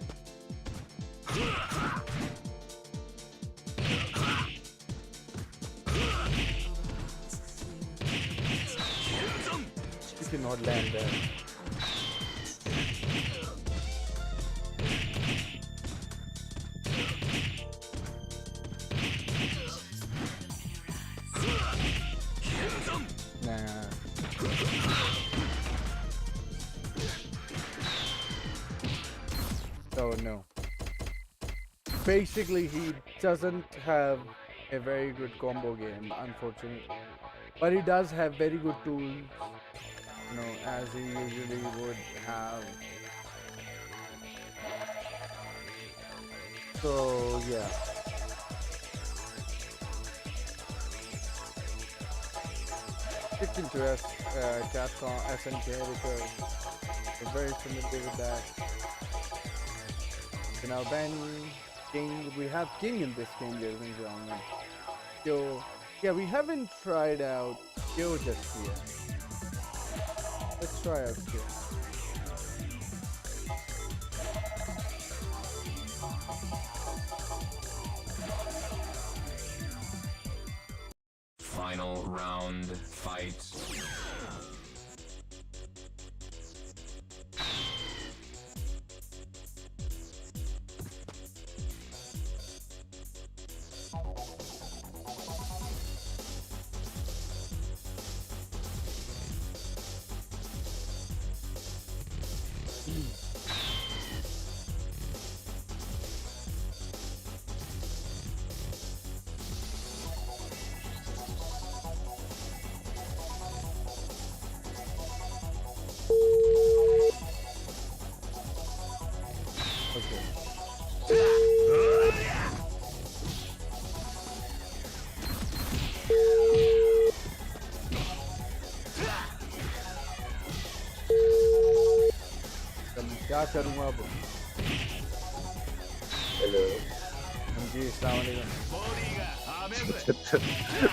You cannot land there. Oh no. Basically, he doesn't have a very good combo game, unfortunately. But he does have very good tools, you know, as he usually would have. So, yeah. Kicked into Capcom, SNK, because we're very familiar with that. So now Ben, King, we have King in this game, ladies and gentlemen. So, yeah, we haven't tried out Kyo just yet. Let's try out Kyo. Final round, fight. क्या करूँगा अब? Hello जी अस्सलाम वालेकुम।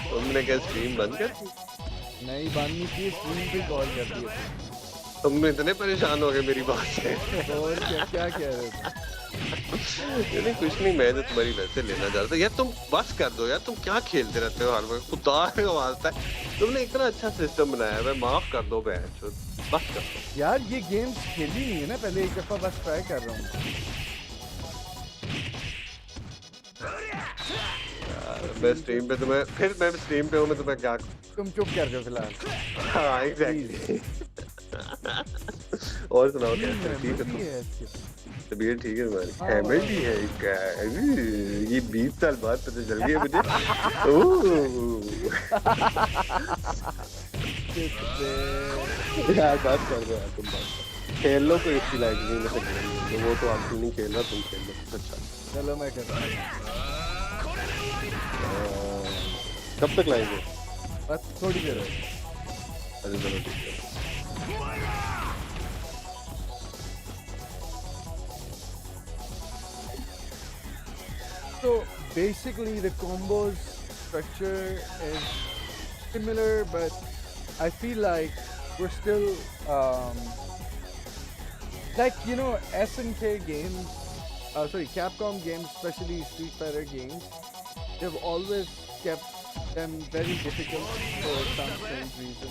तुमने क्या stream बंद कर दी? नहीं बंद नहीं की, स्ट्रीम पे कॉल कर दी। तुम इतने परेशान हो गए मेरी बात से? और क्या कह रहे थे? नहीं कुछ नहीं, मैं तो तुम्हारी वैसे लेना चाह रहा था यार। तुम बस कर दो यार, तुम क्या खेलते रहते हो हर वक्त? खुदा का वास्ता है, तुमने इतना अच्छा सिस्टम बनाया है, माफ कर दो बहन। बस कर यार ये गेम्स खेली नहीं है ना पहले एक दफा बस ट्राई कर रहा हूँ मैं स्ट्रीम पे तुम्हें फिर मैं स्ट्रीम पे हूँ मैं तुम्हें क्या तुम चुप कर दो फिलहाल हाँ एग्जैक्टली और सुनाओ कैसे ठीक है तुम तबीयत ठीक है तुम्हारी फैमिली है क्या ये 20 साल बाद पता चल गया मुझे यार बात कर दो यार तुम बात खेल लो कोई इसकी लाइक नहीं में से वो तो आप नहीं खेल रहा तुम खेल लो अच्छा चलो मैं कर रहा हूँ कब तक लाएंगे बस थोड़ी देर अरे चलो ठीक है So basically the combos structure is similar, but I feel like we're still like SNK games, Capcom games, especially Street Fighter games, they've always kept them very difficult for some strange reason.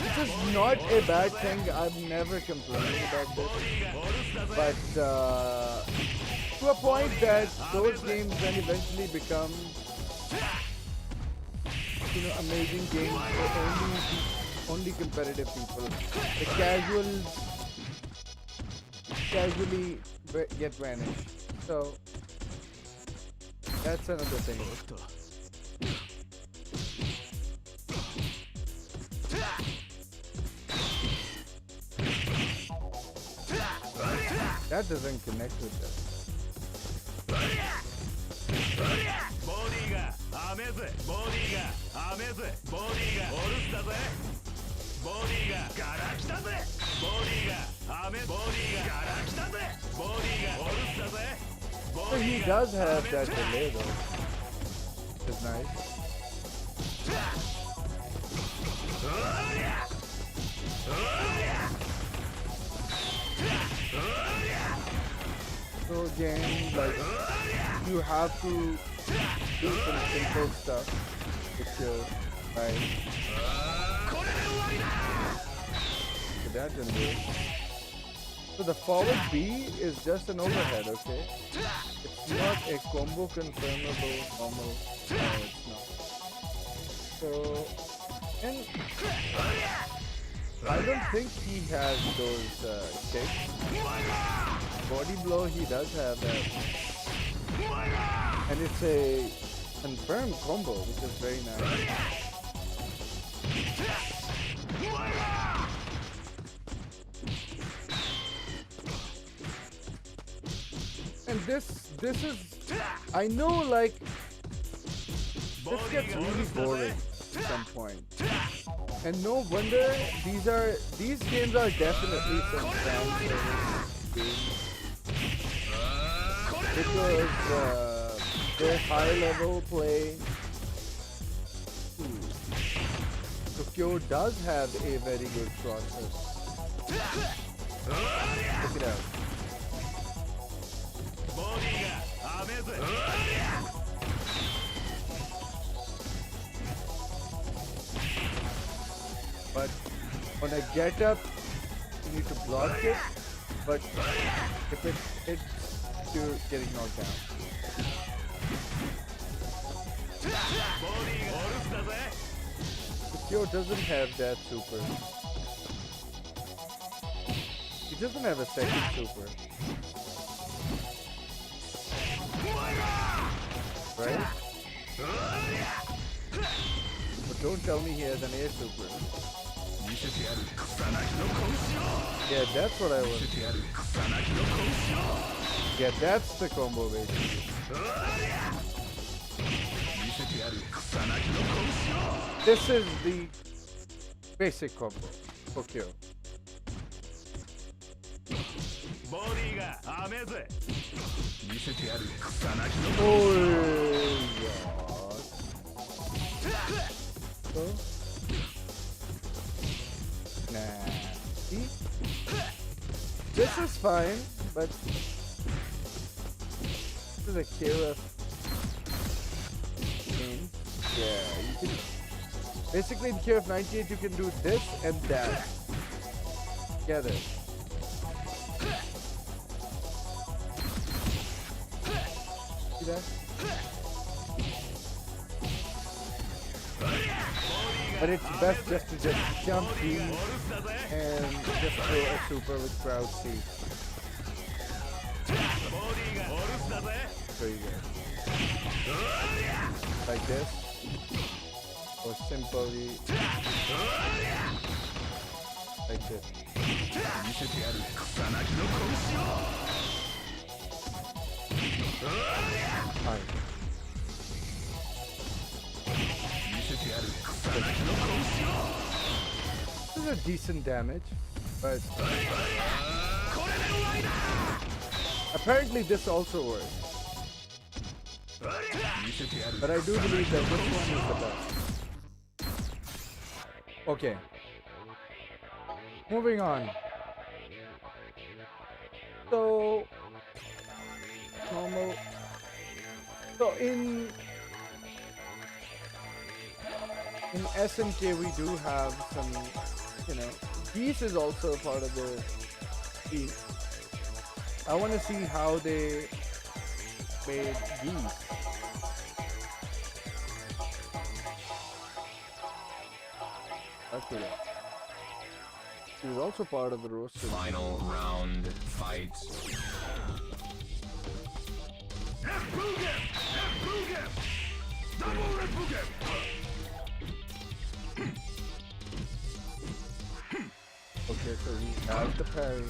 Which is not a bad thing. I've never complained about this, but to a point that those games then eventually become amazing games for only competitive people. The casually get vanished. So that's another thing. That doesn't connect with that. So he does have that delay though. It's nice. So again, like you have to do some simple stuff with your right. So that didn't do it. So the forward B is just an overhead, okay? It's not a combo confirmable normal. No, it's not. So, and I don't think he has those kicks. Body blow, he does have that. And it's a confirmed combo, which is very nice. And this is, I know, like, this gets really boring at some point. And no wonder these games are definitely some fan service games. Because their high level play. Tokyo does have a very good process. Check it out. But on a get up, you need to block it. But if it hits, you're getting knocked down. Tokyo doesn't have that super. He doesn't have a second super. Right? But don't tell me he has an air super. Yeah, that's what I was. Yeah, that's the combo basically. This is the basic combo for Kyo. Oh yeah. So nasty. This is fine, but this is a KOF game. Yeah, you can basically in KOF 98 you can do this and that. Get it. See that? But it's best just to just jump in and just throw a super with crowd C. There you go. Like this. Or simply like this. Fine. This is a decent damage, but apparently this also works. But I do believe that this one is the best. Okay. Moving on. So normal. So in SNK we do have some, you know, Geese is also a part of the team. I want to see how they made Geese. Okay. He was also part of the roster. Final round fight. Okay, so he has the parry.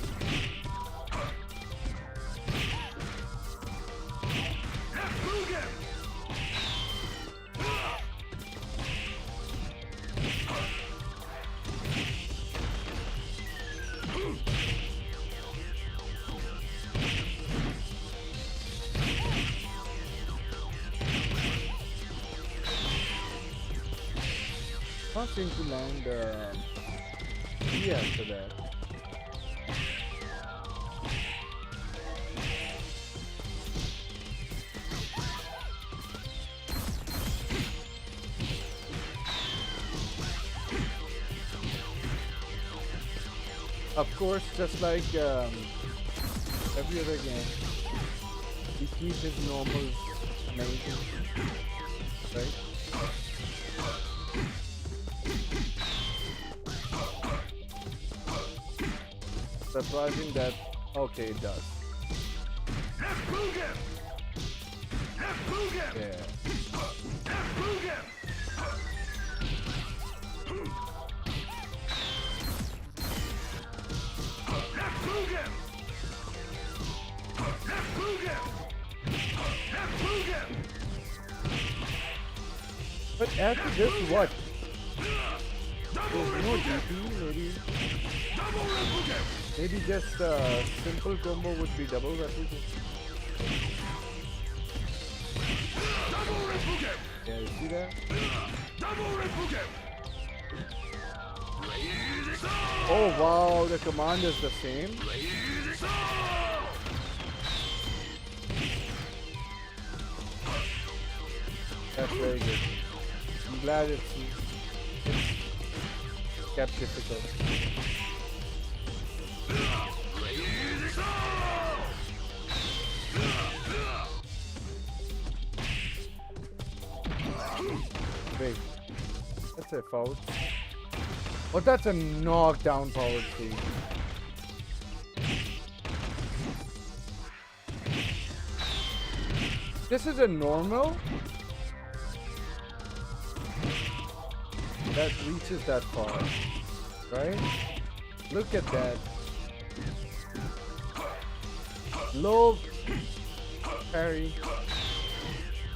Not seem to land E after that. Of course, just like every other game, he keeps his normal amazing, right? Surprising that, okay, it does. Yeah. But after this, what? There's no DP, maybe just simple combo would be double replication. Yeah, you see that? Oh wow, the command is the same. That's very good. I'm glad it's kept difficult. Wait, that's a foul. Oh, that's a knockdown power speed. This is a normal that reaches that far, right? Look at that. Low parry,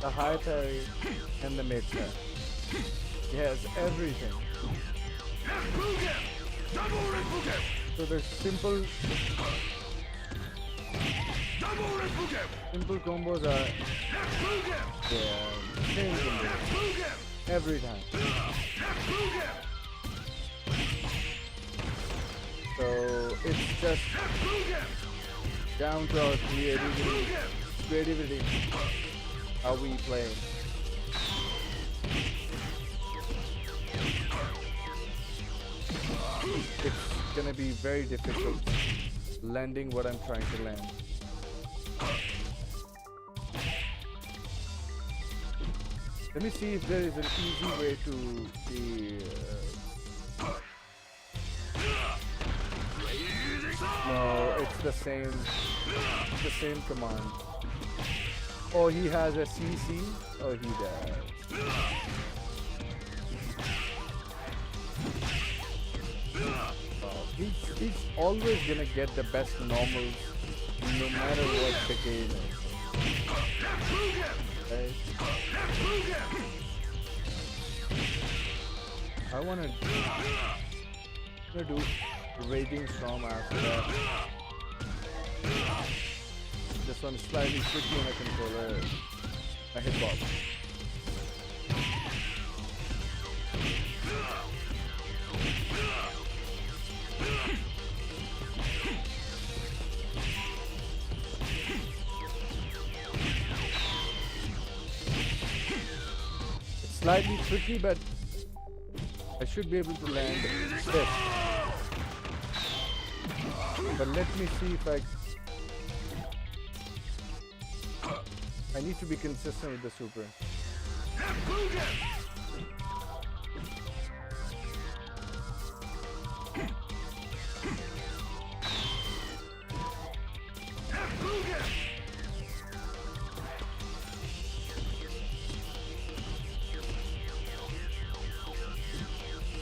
the high parry, and the mid parry. He has everything. So the simple combos are same combo every time. So it's just down to our creativity, how we play. It's gonna gonna be very difficult landing what I'm trying to land. Let me see if there is an easy way to be. No, it's the same. It's the same command. Oh, he has a CC. Oh, he does. He's always gonna get the best normals no matter what the game is. Right? I wanna do Raging Storm after that. This one's slightly tricky on a controller. A hitbox. It's slightly tricky, but I should be able to land this. But let me see if I need to be consistent with the super.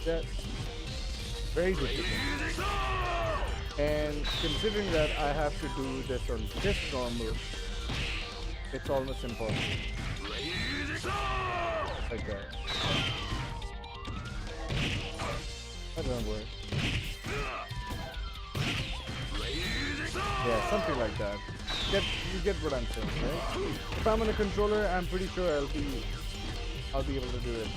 That's very difficult. And considering that I have to do this on this normal, it's almost impossible. Like that. That doesn't work. Yeah, something like that. You get what I'm saying, right? If I'm on a controller, I'm pretty sure I'll be able to do it.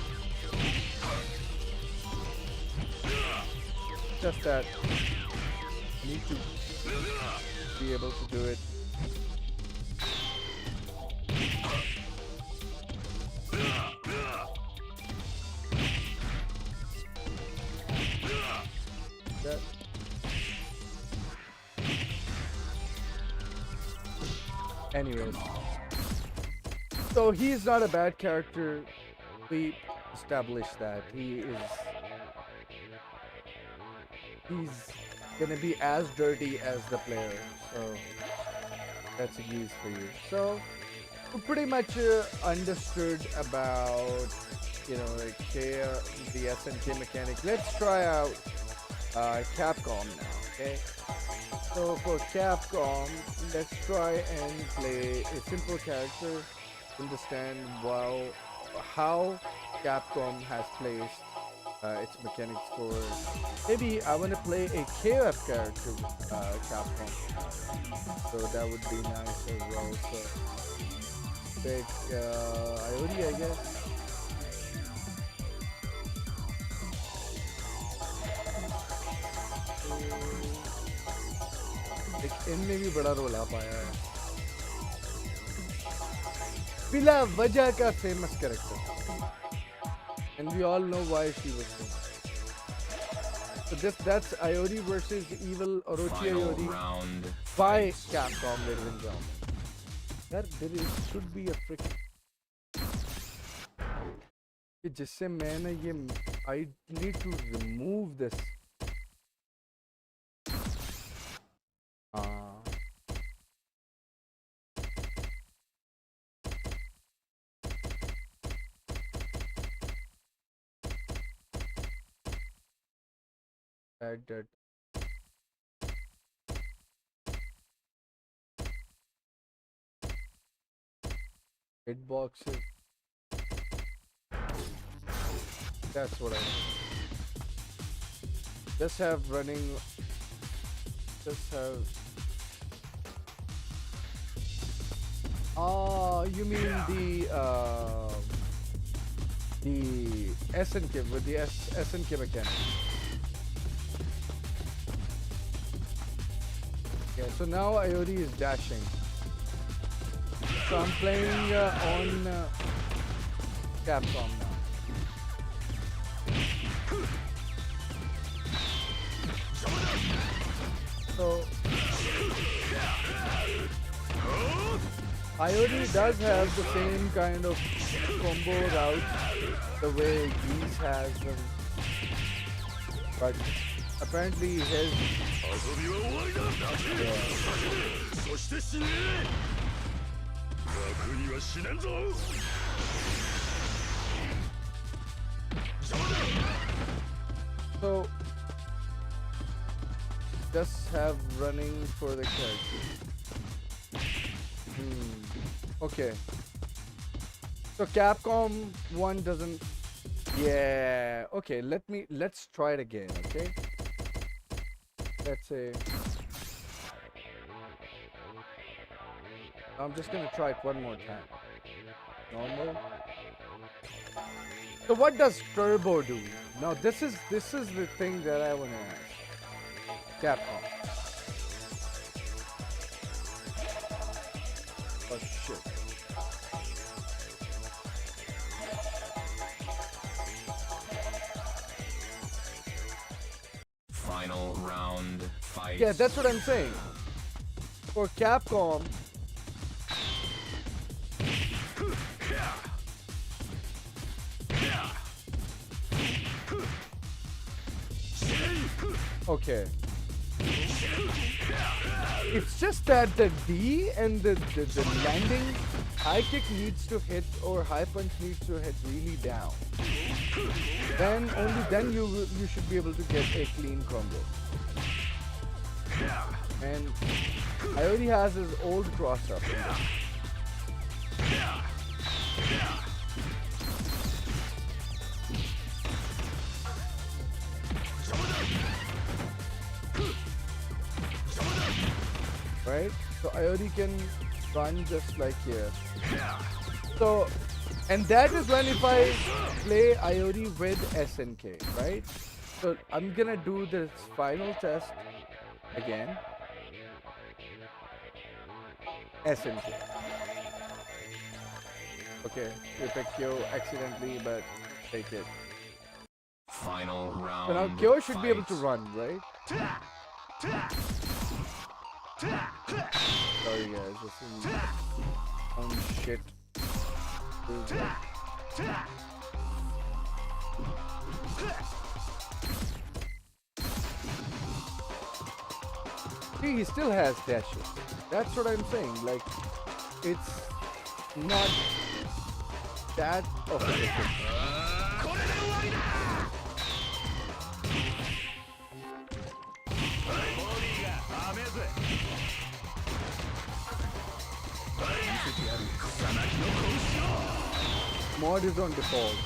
Just that I need to be able to do it. That. Anyways, so he's not a bad character. We established that he's gonna be as dirty as the player, so that's a use for you. So we pretty much understood about, you know, like the SNK mechanic. Let's try out Capcom now, okay? So for Capcom, let's try and play a simple character, understand how Capcom has placed its mechanics for. Maybe I want to play a KF character with Capcom, so that would be nice as well. So pick IoT, I guess. इनमें भी बड़ा role आ पाया है बिला वजह का famous character and we all know why she was famous. So that's IoT versus evil Orochi IoT by Capcom, ladies and gentlemen. There should be a freaking जिससे मैं ना ये I need to remove this. Add that. Hitboxes. That's what I want. Just have running. Just have. You mean the SNK with the SNK mechanic. Yeah, so now IoT is dashing. So I'm playing on Capcom now. So IoT does have the same kind of combo route the way Geese has them, but apparently his so just have running for the character. Okay. So Capcom one doesn't. Yeah. Okay. Let's try it again. Okay. Let's say. I'm just gonna try it one more time. Normal. So what does Turbo do? Now this is the thing that I wanna ask. Capcom. Oh shit. Final round fight. Yeah, that's what I'm saying. For Capcom, okay. It's just that the D and the landing high kick needs to hit or high punch needs to hit really down. Then only then you should be able to get a clean combo. And I already has his old cross up. Right? So IoT can run just like here. So, and that is when if I play IoT with SNK, right? So I'm gonna do this final test again. SNK. Okay, we picked Kyo accidentally, but take it. Final round. So now Kyo should be able to run, right? Sorry guys, this is shit. See, he still has dashes. That's what I'm saying. Like, it's not that of a difference. Mod is on default.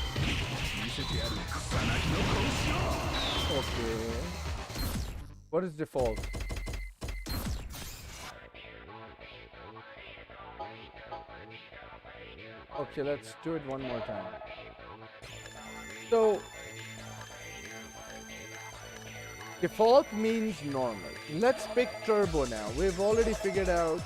Okay. What is default? Okay, let's do it one more time. So, default means normal. Let's pick turbo now. We've already figured out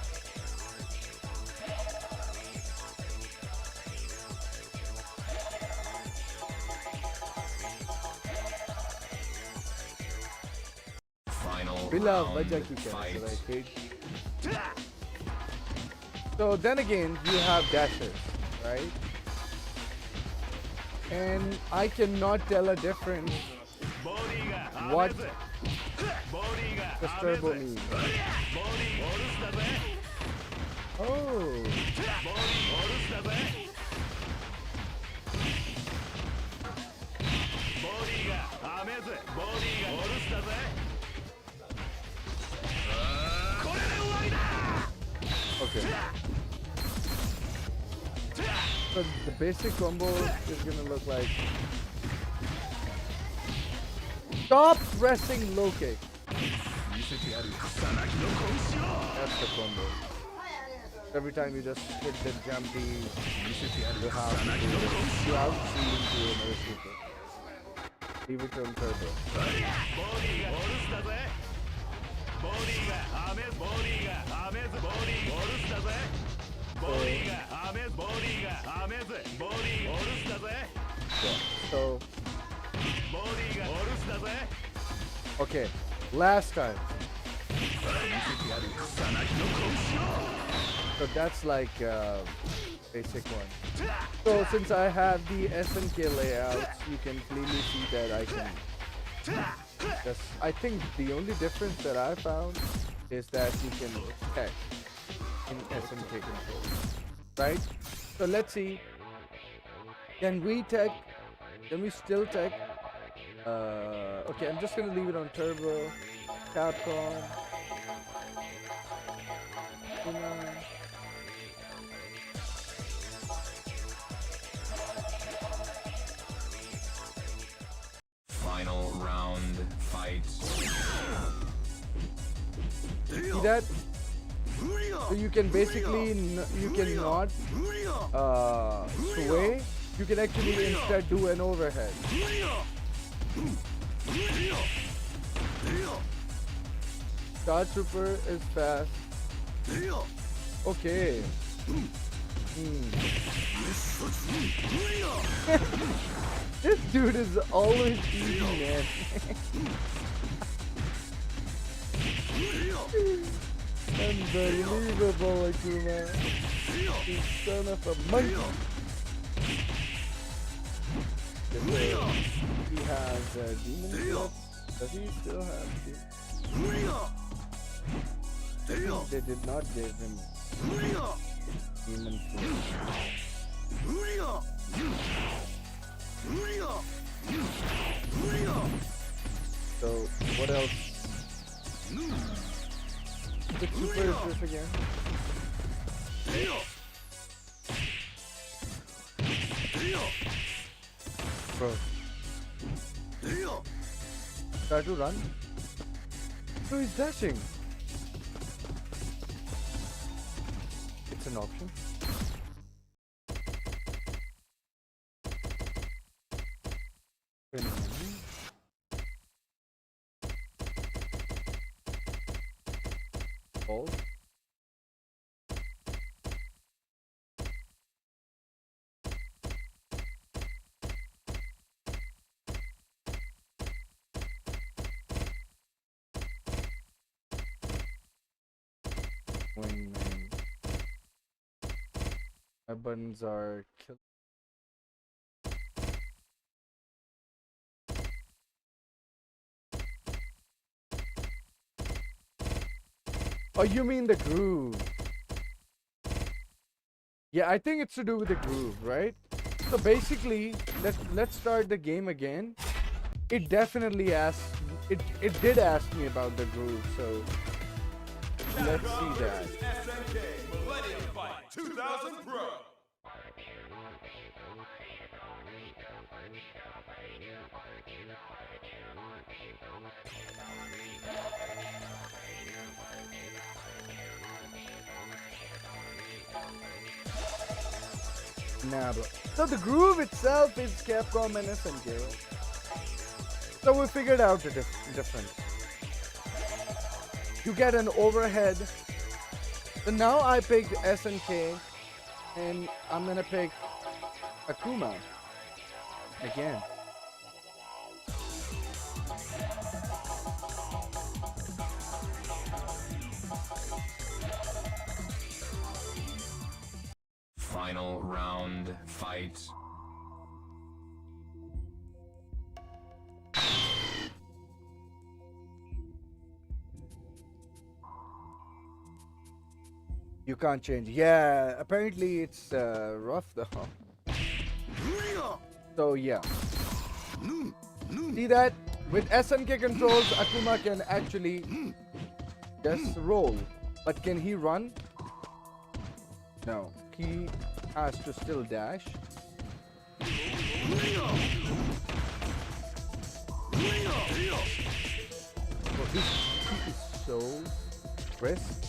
Bila wajah ki kya hai, I hate. So then again, you have dashes, right? And I cannot tell a difference what this turbo means. Oh. Okay. So the basic combo is gonna look like, stop pressing low kick. That's the combo. Every time you just hit the jumpy, you have to see into another super. Leave it on turbo. So, okay, last time. So that's like basic one. So since I have the SNK layouts, you can clearly see that I can just, I think the only difference that I found is that you can tech in SNK control, right? So let's see, can we tech, can we still tech? Okay, I'm just gonna leave it on turbo, Capcom, Final round fight. see that? So you can basically, you cannot sway, you can actually instead do an overhead. Star Trooper is fast. Okay. This dude is always easy, man. Unbelievable, Akuma. You son of a monkey. He has demon clubs. Does he still have demon? They did not give him demon clubs. So, what else? Which super is this again? Bro. Try to run. So he's dashing. It's an option. Hold. Man. My buttons are killed. Oh, you mean the groove? Yeah, I think it's to do with the groove, right? So basically, let's start the game again. It definitely asked. It did ask me about the groove, so let's see that. SNK Millennium Fight 2000 Pro. Nah, bro. So the groove itself is Capcom and SNK. So we figured out the difference. You get an overhead. So now I picked SNK, and I'm gonna pick Akuma again. Final round fight. You can't change. Yeah, apparently it's rough though. So yeah. See that? With SNK controls, Akuma can actually just roll. But can he run? No. He has to still dash. Oh, he's so crisp.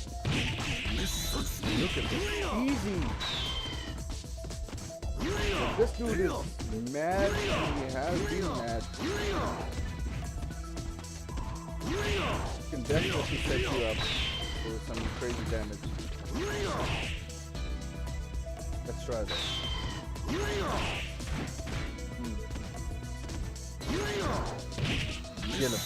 Look at this. Easy. This dude is mad. He has been mad. Can definitely set you up for some crazy damage. Let's try this. Kill him.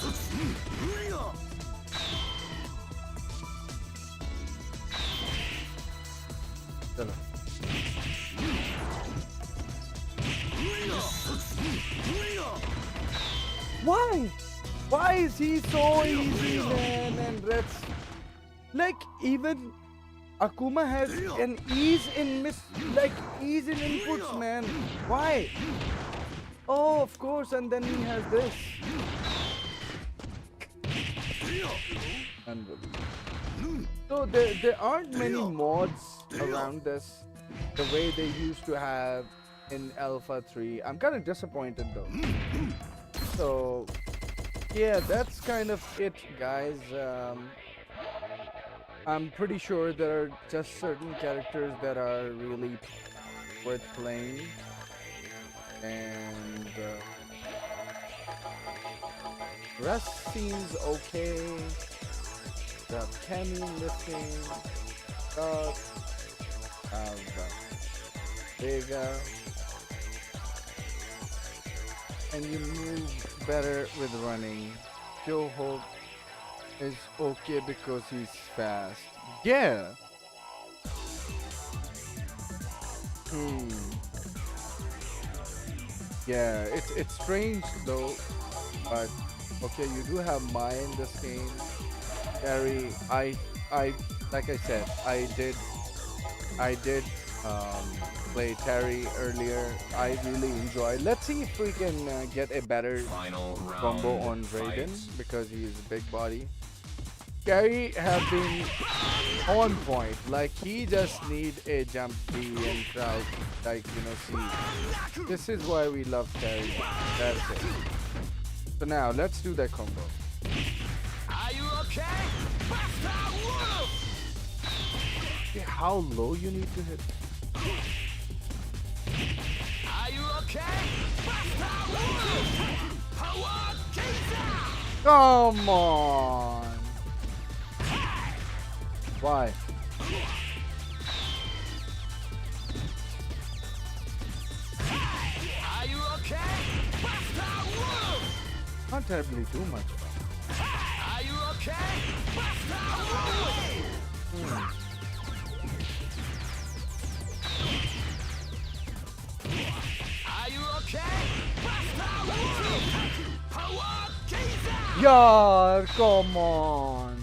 Why? Why is he so easy, man? And that's like even Akuma has an ease in ease in inputs, man. Why? Oh, of course, and then he has this. Unbelievable. So there aren't many mods around this the way they used to have in Alpha 3. I'm kind of disappointed though. So yeah, that's kind of it, guys. I'm pretty sure there are just certain characters that are really worth playing, and rest seems okay. Got Cammy lifting, got Vega, and you move better with running. Joe Hope is okay because he's fast. Yeah. Yeah, it's strange though, but okay, you do have Maya in this game. Gary, I like I said, I did play Terry earlier. I really enjoyed. Let's see if we can get a better combo on Raiden because he is a big body. Gary have been on point. Like he just need a jump B and crowd, like see. This is why we love Terry. That's it. So now let's do that combo. Are you okay? Okay, how low you need to hit? Are you okay? Come on. Why? Are you okay? Not terribly too much. Are you okay? Are you okay? Yaar, come on.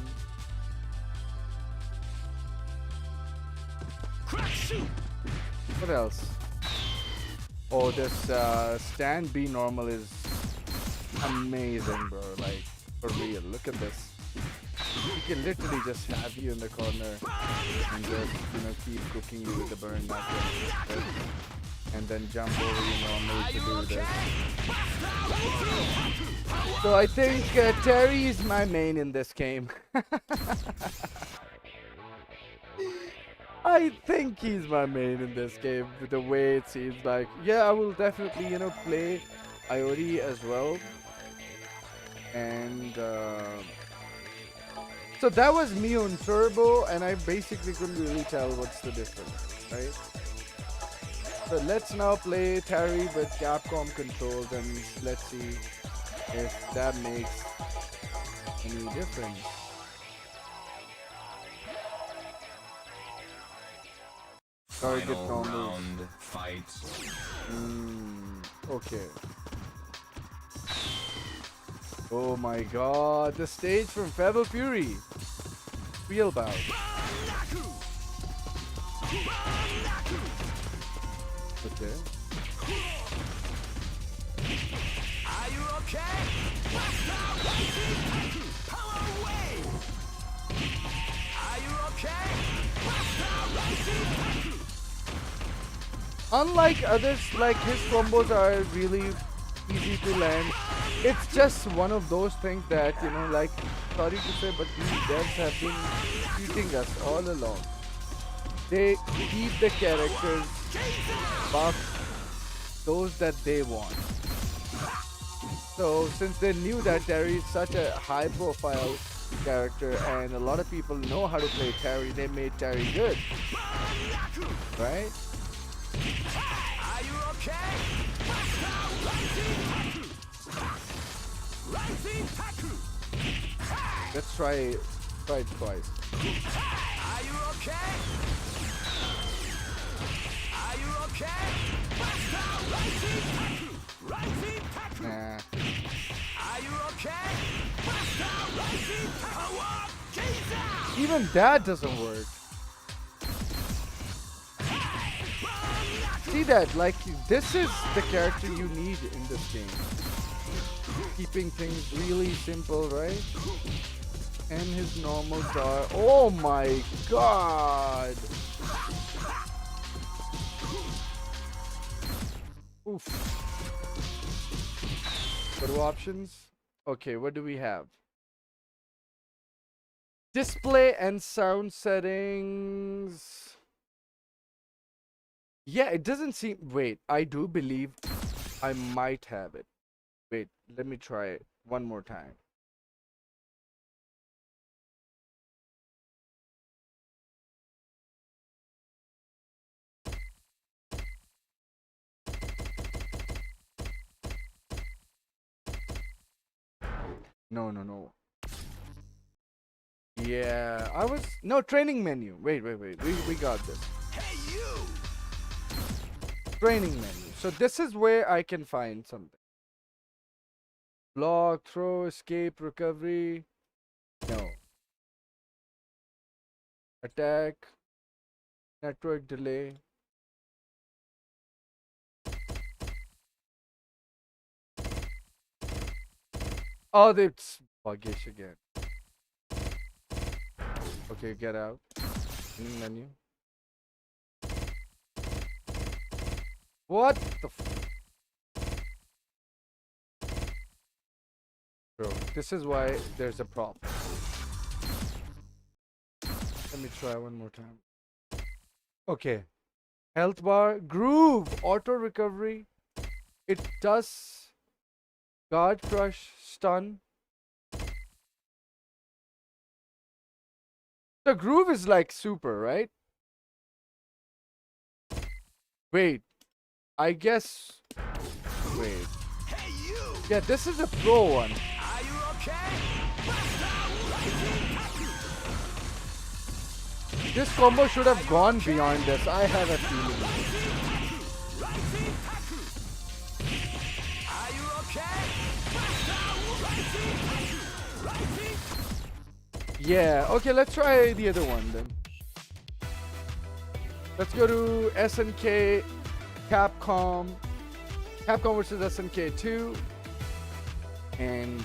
What else? Oh, this stand B normal is amazing, bro. Like, for real. Look at this. He can literally just have you in the corner and just, keep cooking you with the burn knuckle. And then jump over you normally to do this. So I think Terry is my main in this game. I think he's my main in this game with the way it seems like. Yeah, I will definitely, play Iori as well. And so that was me on Turbo, and I basically couldn't really tell what's the difference, right? So let's now play Terry with Capcom controls, and let's see if that makes any difference. Target round fight. Okay. Oh my god, the stage from Fatal Fury. Real bout. Okay. Are you okay? Power away! Are you okay? Unlike others, like his combos are really easy to land. It's just one of those things that, like, sorry to say, but these devs have been cheating us all along. They keep the characters buff those that they want. So since they knew that Terry is such a high profile character and a lot of people know how to play Terry, they made Terry good. Right? Are you okay? Let's try it twice. Are you okay? Are you okay? Nah. Are Even that doesn't work. See that? Like, this is the character you need in this game. Keeping things really simple, right? And his normal dart. Oh my god! Oof. Photo options? Okay, what do we have? Display and sound settings. Yeah, it doesn't seem. Wait, I do believe I might have it. Wait, let me try it one more time. No, no, no. Yeah, I was no training menu. Wait. We got this. Hey you. Training menu. So this is where I can find something. Block, throw, escape, recovery. No. Attack. Network delay. Oh, it's buggish again. Okay, get out. Menu. What the Bro, this is why there's a problem. Let me try one more time. Okay. Health bar, groove, auto recovery. It does guard crush, stun. The groove is like super, right? Wait. I guess. Wait. Yeah, this is a pro one. Are you okay? This combo should have gone beyond this. I have a feeling. Are you okay? Yeah, okay, let's try the other one then. Let's go to SNK, Capcom. Capcom versus SNK 2. And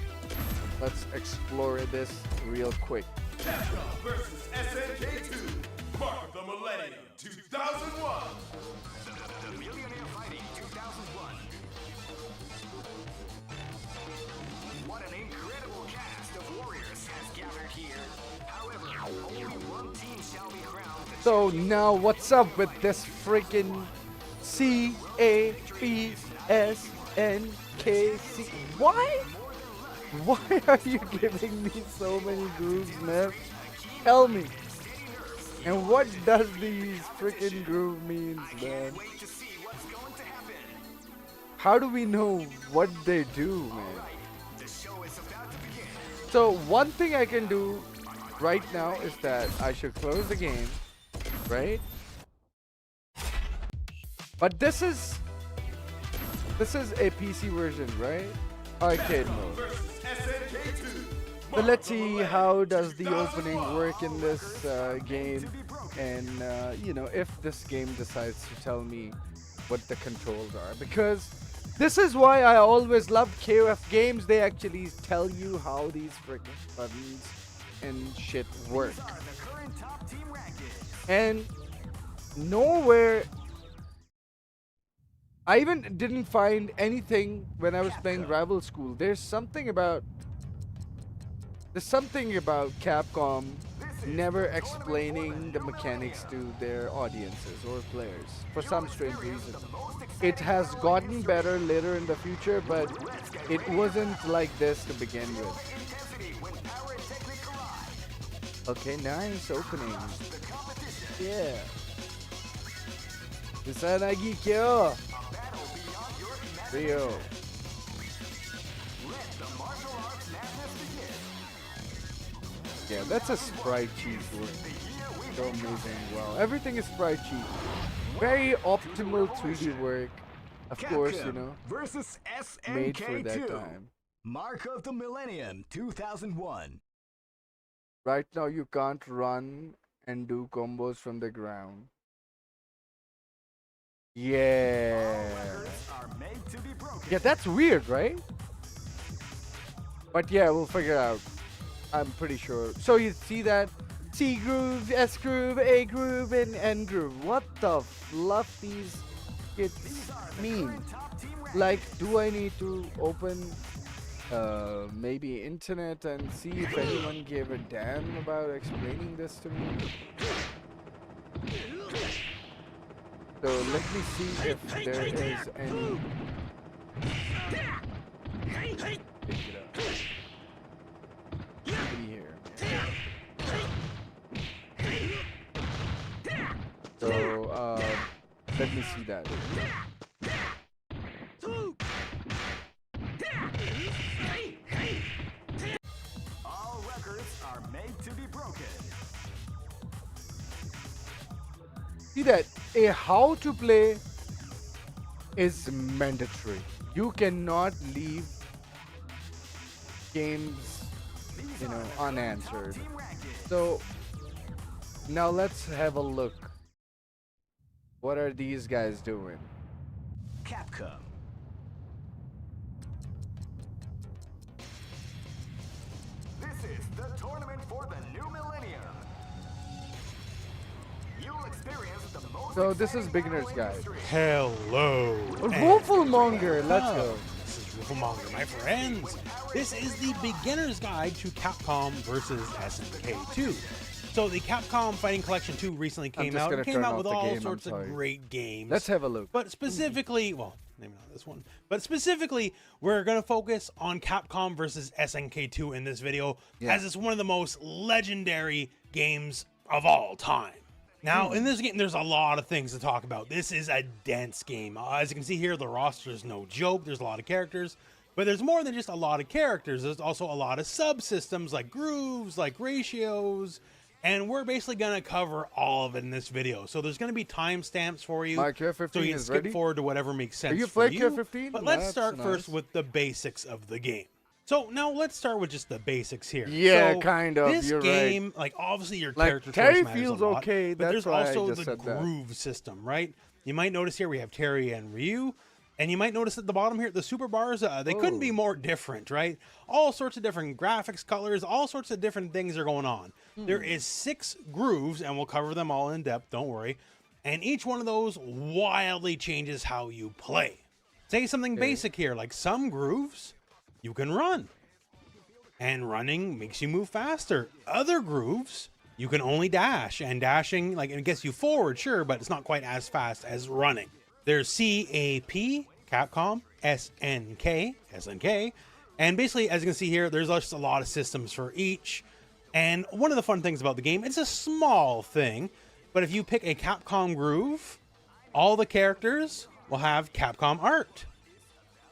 let's explore this real quick. Capcom versus SNK 2. Mark of the Millennium 2001. The Millionaire Fighting 2001. What an incredible cast of warriors has gathered here. However, only one team shall be crowned. So now what's up with this freaking CAPSNKC? Why? Why are you giving me so many grooves, man? Tell me. And what does these freaking groove means, man? How do we know what they do, man? So one thing I can do right now is that I should close the game, right? But this is a PC version, right? Arcade mode. So let's see how does the opening work in this game, and you know, if this game decides to tell me what the controls are, because this is why I always love KOF games. They actually tell you how these freaking buttons and shit work. And nowhere, I even didn't find anything when I was playing Rival School. There's something about Capcom never explaining the mechanics to their audiences or players for some strange reason. It has gotten better later in the future, but it wasn't like this to begin with. Okay, nice opening. Yeah. Kusanagi Kyo. Rio. Yeah, that's a sprite cheat work. So amazing. Wow, everything is sprite cheat. Very optimal 3D work. Of course, you know. Versus SNK made for that 2. time. Mark of the Millennium 2001. Right now, you can't run and do combos from the ground. Yeah. Yeah, that's weird, right? But yeah, we'll figure it out. I'm pretty sure. So you see that C groove, S groove, A groove, and N groove. What the fluff these kids mean? Like, do I need to open maybe internet and see if anyone gave a damn about explaining this to me? So let me see if there is any. Pick it up. Here. So let me see that. All records are made to be broken. See that a how to play is mandatory. You cannot leave games, you know, unanswered. So now let's have a look. What are these guys doing? Capcom. This is the tournament for the new millennium. You'll experience the most. So this is beginner's guide. Hello. Wolfmonger, let's go. This is Wolfmonger, my friends. This is the beginner's guide to Capcom versus SNK 2. So the Capcom Fighting Collection 2 recently came out. It came out with all sorts of great games. Let's have a look. But specifically, well, maybe not this one, but specifically, we're going to focus on Capcom versus SNK 2 in this video, as it's one of the most legendary games of all time. Now, in this game, there's a lot of things to talk about. This is a dense game. As you can see here, the roster is no joke. There's a lot of characters, but there's more than just a lot of characters. There's also a lot of subsystems like grooves, like ratios, and we're basically going to cover all of it in this video. So there's going to be timestamps for you, My Q15 so you can is skip ready? forward to whatever makes sense Are you for playing you. Q15? But let's That's start nice. first with the basics of the game. So now let's start with just the basics here. Yeah, So kind of. This You're game, like obviously your Like, character Terry choice matters feels a lot, okay, but that's there's why I also just the said that. groove system, right? You might notice here we have Terry and Ryu, and you might notice at the bottom here the super bars. They couldn't be more different, right? All sorts of different graphics, colors, all sorts of different things are going on. There is 6 grooves, and we'll cover them all in depth. Don't worry. And each one of those wildly changes how you play. Say something basic here, like some grooves you can run. And running makes you move faster. Other grooves, you can only dash, and dashing, like, it gets you forward, sure, but it's not quite as fast as running. There's CAP, Capcom, SNK, and basically, as you can see here, there's just a lot of systems for each. And one of the fun things about the game, it's a small thing, but if you pick a Capcom groove, all the characters will have Capcom art.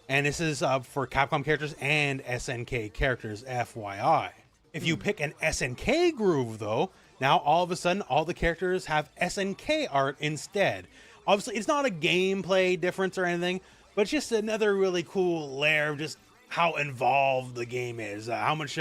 And this is for Capcom characters and SNK characters, FYI. If you pick an SNK groove, though, now all of a sudden, all the characters have SNK art instead. Obviously, it's not a gameplay difference or anything, but it's just another really cool layer of just how involved the game is, how much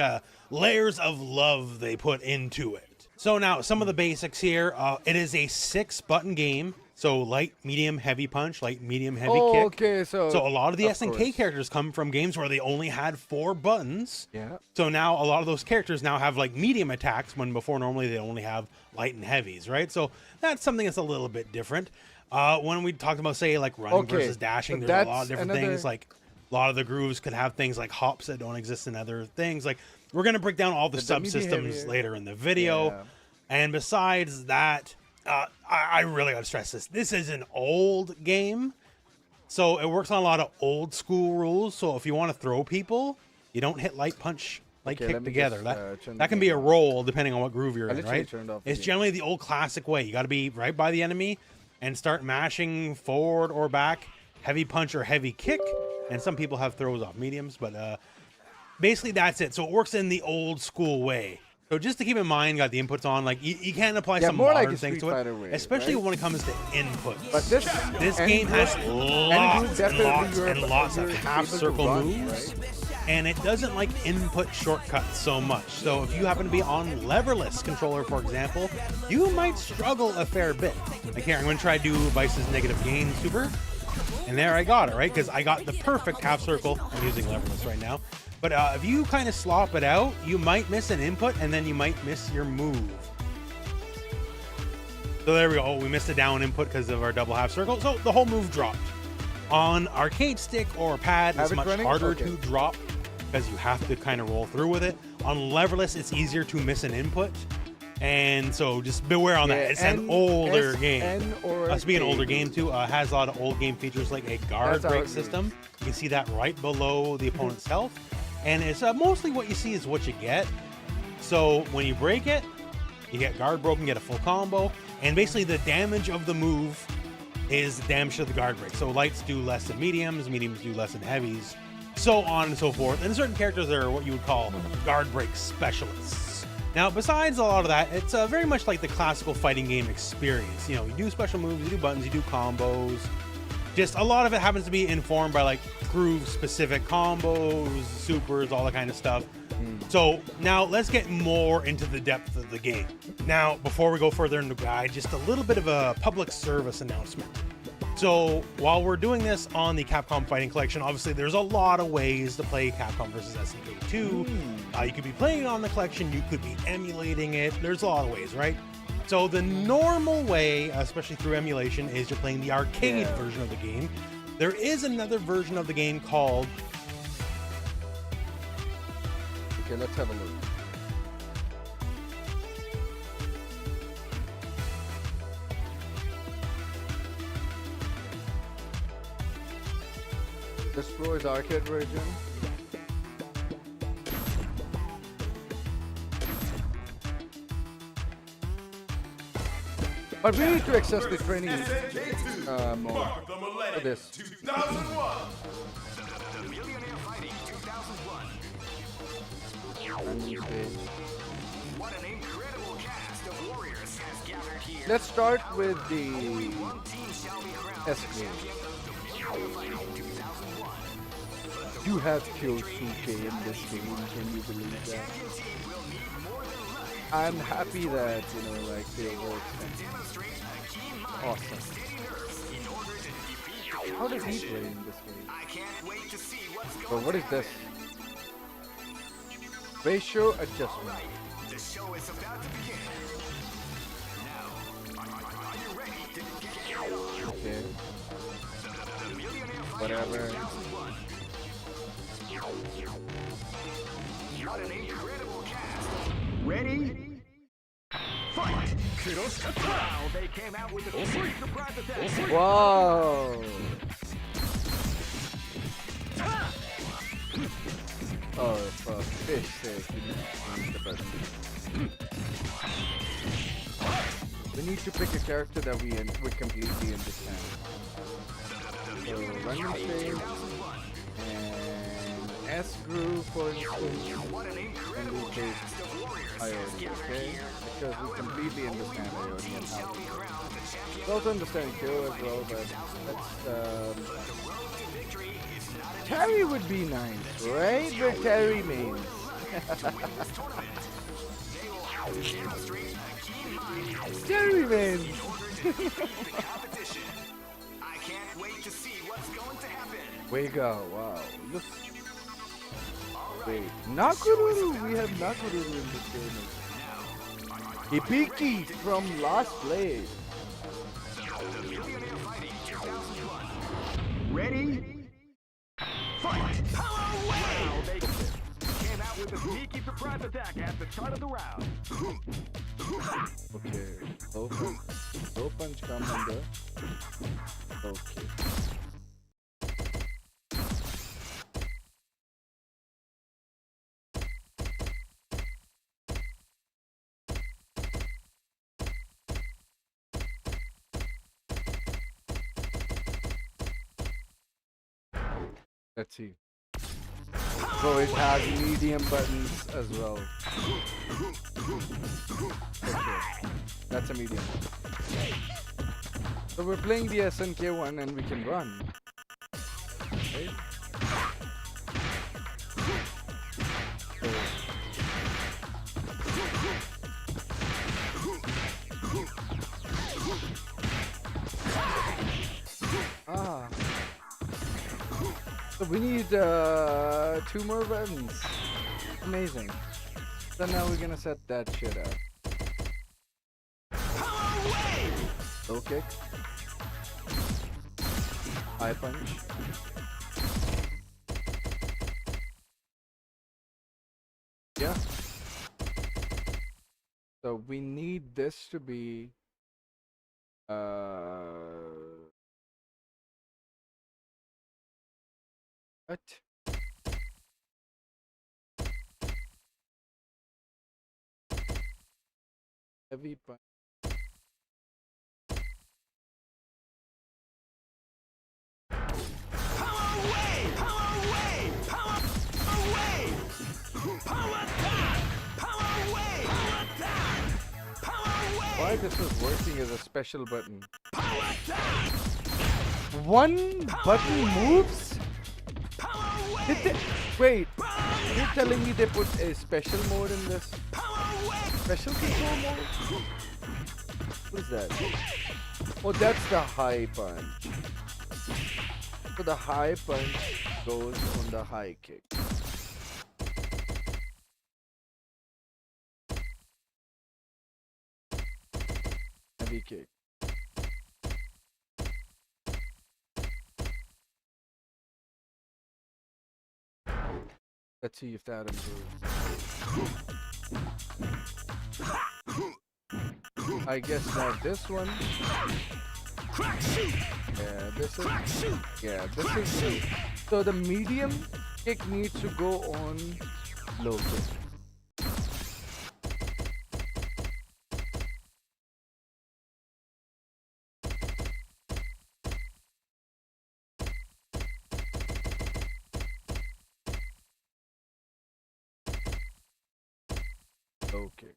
layers of love they put into it. So now, some of the basics here. It is a 6-button game. So light, medium, heavy punch, light, medium, heavy kick. Okay, so a lot of the SNK course. characters come from games where they only had 4 buttons. Yeah. So now a lot of those characters now have like medium attacks when before normally they only have light and heavies, right? So that's something that's a little bit different. When we talked about, say, like running versus dashing, so there's a lot of that's different things. Like a lot of the grooves could have things like hops that don't exist in other things. Like we're going to break down all the subsystems later in the video. Yeah. And besides that, I really got to stress this. This is an old game, so it works on a lot of old school rules. So if you want to throw people, you don't hit light punch, light kick together. That can be a roll depending on what groove you're in, right? It's generally the old classic way. You got to be right by the enemy and start mashing forward or back, heavy punch or heavy kick. And some people have throws off mediums, but basically that's it. So it works in the old school way. So just to keep in mind, got the inputs on, like you can apply some more modern like a things to Street it, Fighter way, especially right? when it comes to inputs. But this game has lots and definitely lots and lots of you're half able to circle run, moves. right? and it doesn't like input shortcuts so much. So if you happen to be on leverless controller, for example, you might struggle a fair bit. Like here, I'm going to try to do Vice's negative gain super, and there I got it, right? Because I got the perfect half circle. I'm using leverless right now. But if you kind of slop it out, you might miss an input, and then you might miss your move. So there we go. Oh, we missed a down input because of our double half circle. So the whole move dropped. On arcade stick or pad, it's much harder to drop because you have to kind of roll through with it. On leverless, it's easier to miss an input. And so just beware on that. It's an older game. Us being an older game too, has a lot of old game features like a guard break system. You can see that right below the opponent's health. And it's mostly what you see is what you get. So when you break it, you get guard broken, get a full combo. And basically the damage of the move is the damage to the guard break. So lights do less than mediums, mediums do less than heavies, so on and so forth. And certain characters are what you would call guard break specialists. Now, besides a lot of that, it's very much like the classical fighting game experience. You know, you do special moves, you do buttons, you do combos. Just a lot of it happens to be informed by like groove-specific combos, supers, all that kind of stuff. So now let's get more into the depth of the game. Now, before we go further into the guide, just a little bit of a public service announcement. So while we're doing this on the Capcom Fighting Collection, obviously there's a lot of ways to play Capcom vs. SNK 2. You could be playing it on the collection, you could be emulating it. There's a lot of ways, right? So the normal way, especially through emulation, is you're playing the arcade version of the game. There is another version of the game called... Okay, let's have a look. This Pro is arcade version. But we need to access the training mode for this. 2001. What an incredible cast of warriors has gathered here. Let's start with the S-Grade. You have Kyosuke in this game, can you believe that? I'm happy that, you know, like, they overextended. Awesome. How does he play in this game? But what is this? Ratio adjustment. The show is about to begin. Now, are you ready to get okay. Whatever. What an incredible cast. Ready? Fight! Wow, they came out with a sweet surprise attack. Wow. Oh, for fish sake, you need the button. We need to pick a character that we completely understand. So, random stage, and S groove for instance, and we take Iori, okay? Because we completely understand Iori and how to play. We also understand Kyo as well, but let's, Terry would be nice, right? But Terry means. Terry means. I can't wait to see what's going to happen. Wega, wow. Look. Wait, Nakururu. We have Nakururu in this game. Hibiki from Last Blade. Ready? Fight! Hello, wow! They came out with a sneaky surprise attack at the start of the round. Okay, low punch comes under. Okay. Let's see. So it has medium buttons as well. Okay, that's a medium. So we're playing the SNK one and we can run. Right? So we need 2 more buttons. Amazing. So now we're gonna set that shit up. Low kick. High punch. Yeah. So we need this to be what? Heavy punch. Why this is working as a special button? One button moves? Did they, wait, you're telling me they put a special mode in this? Special control mode? What is that? Oh, that's the high punch. So the high punch goes on the high kick. Heavy kick. Let's see if that improves. I guess not this one. Yeah, this is. Yeah, this is. So the medium kick needs to go on low kick. Okay.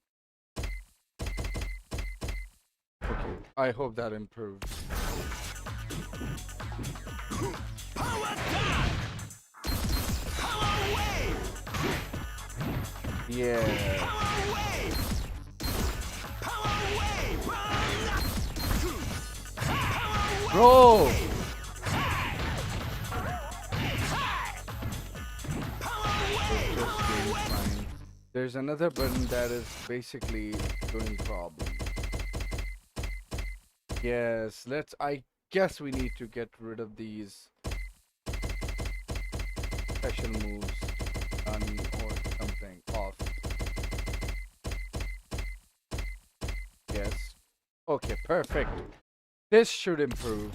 Okay, I hope that improves. Yeah. Bro! There's another button that is basically doing problem. Yes, I guess we need to get rid of these special moves on or something off. Yes. Okay, perfect. This should improve.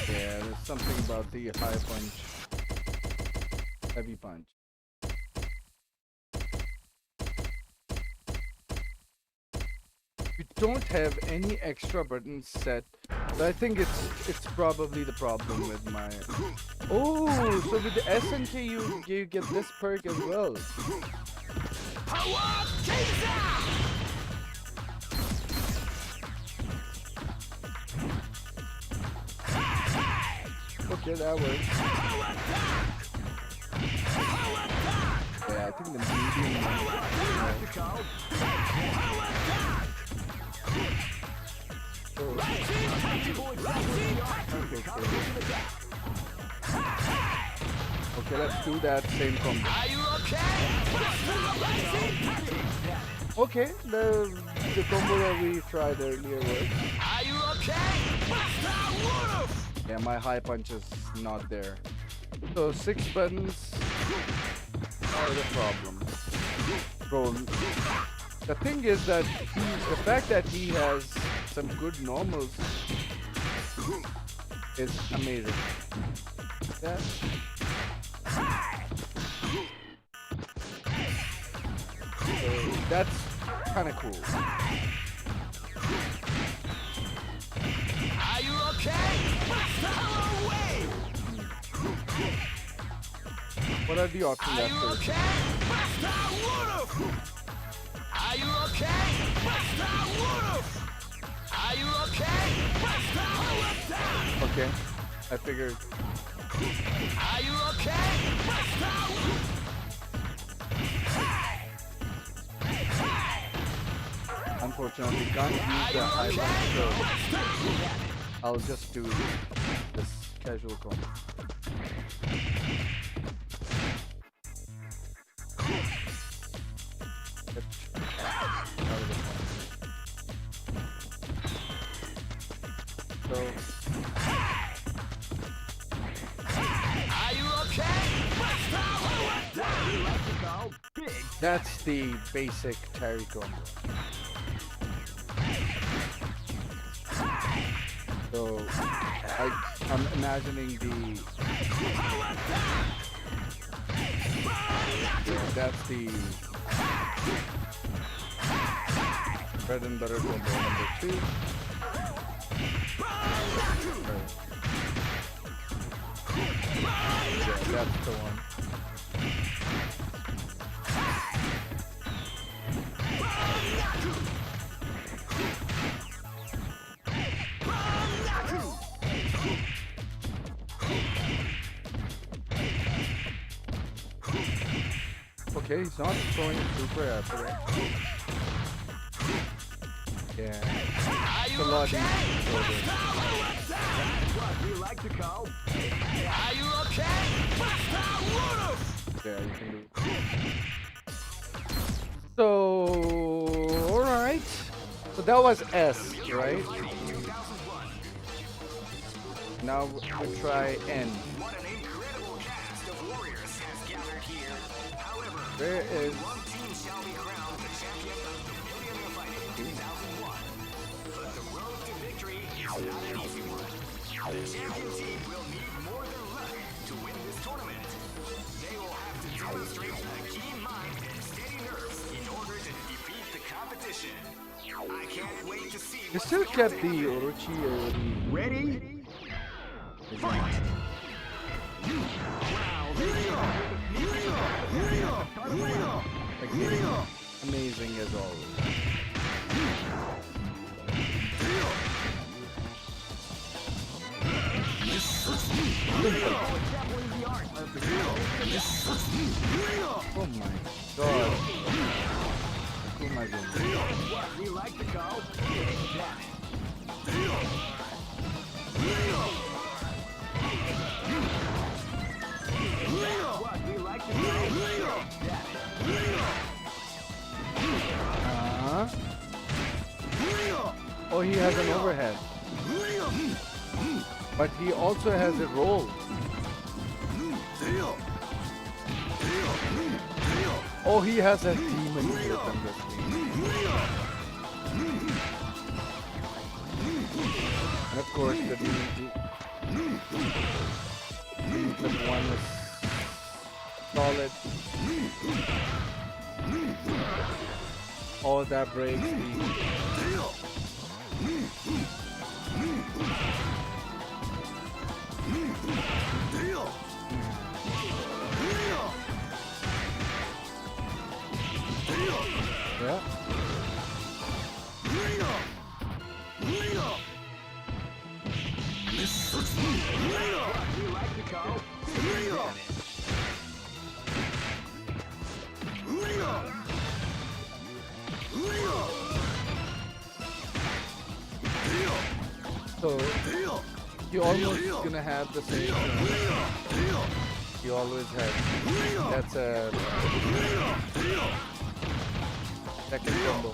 Yeah, there's something about the high punch, heavy punch. We don't have any extra buttons set, but I think it's probably the problem with my. Oh, so with the SNK you get this perk as well. Okay, that works. Yeah, I think the medium Okay, let's do that same combo. Okay, the combo that we tried earlier worked. Yeah, my high punch is not there. So 6 buttons are the problem. Bro, the thing is that the fact that he has some good normals is amazing. Yeah. So that's kind of cool. Are you okay? What are the options after this? Are you okay? Okay, I figured. Are you okay? Unfortunately, can't use the high punch, so I'll just do this casual combo. So, Are you okay? that's the basic Terry combo. So I'm imagining that's the bread and butter combo number 2. Yeah, that's the one. Okay, he's not throwing super after that. Yeah, it's a lot easier to throw this. What we like to call. Are you okay? Yeah, you can do. So, alright. So that was S, right? Now we try N. Where is... The champion team will need more than luck to win this tournament. They will have to demonstrate a keen mind and steady nerves in order to defeat the competition. I can't wait to see. You still kept the Orochi Ready? Amazing as always. Oh my god. Oh my goodness. What we like to call what we like to Oh, he has an overhead. But he also has a roll. Oh, he has a demon grip on this game. And of course, the demon clip 1 was solid. Oh, that breaks the... Yeah. So you almost gonna have the same thing. You always have. That's a second combo.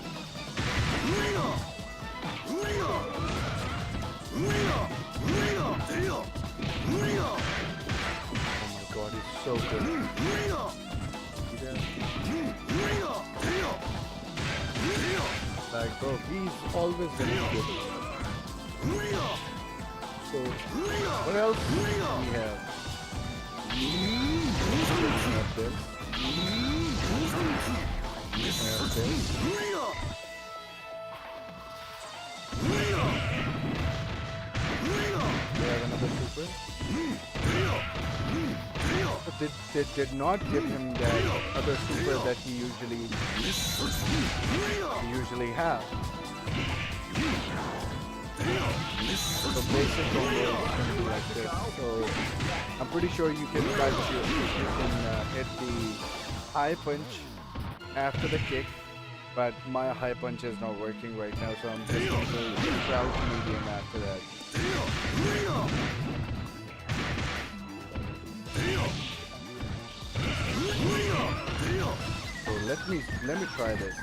Oh my god, he's so good. Like, bro, he's always gonna be good. So, what else do we have? We have this. We have this. We have another super. But they did not give him that other super that he usually have. So basic combo is going to be like this. So I'm pretty sure you can hit the high punch after the kick, but my high punch is not working right now, so I'm just going to crouch medium after that. So let me try this.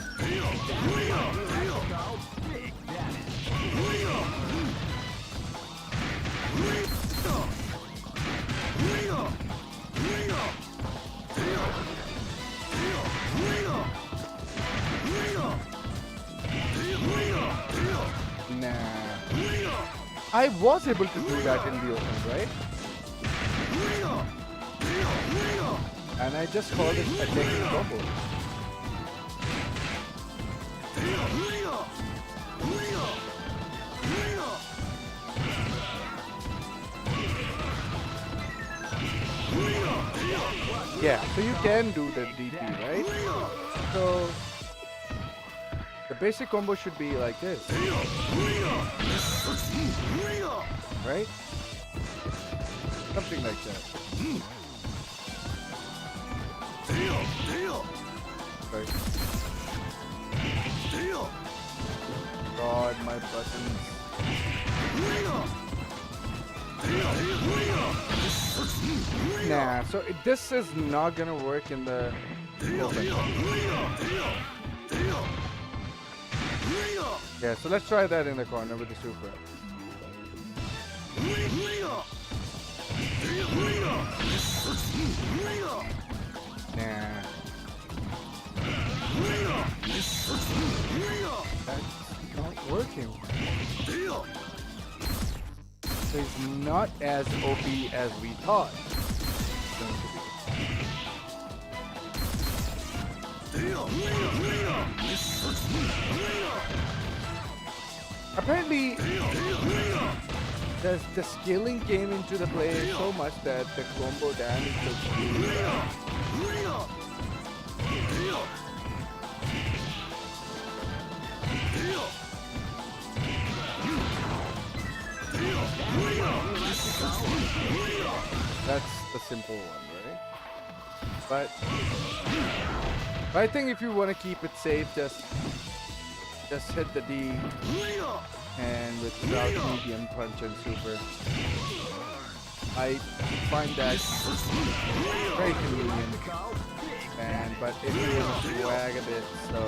Nah. I was able to do that in the open, right? And I just called it a technical combo. Yeah, so you can do the DP, right? So the basic combo should be like this. Right? Something like that. Right. God, my buttons. Nah, so this is not gonna work in the open. Yeah, so let's try that in the corner with the super. Nah. That's not working. So it's not as OP as we thought. Apparently, the scaling came into the play so much that the combo damage was really bad. That's the simple one, right? But I think if you want to keep it safe, just hit the D and with crouch, medium, punch, and super. I find that very convenient, but it will swag a bit, so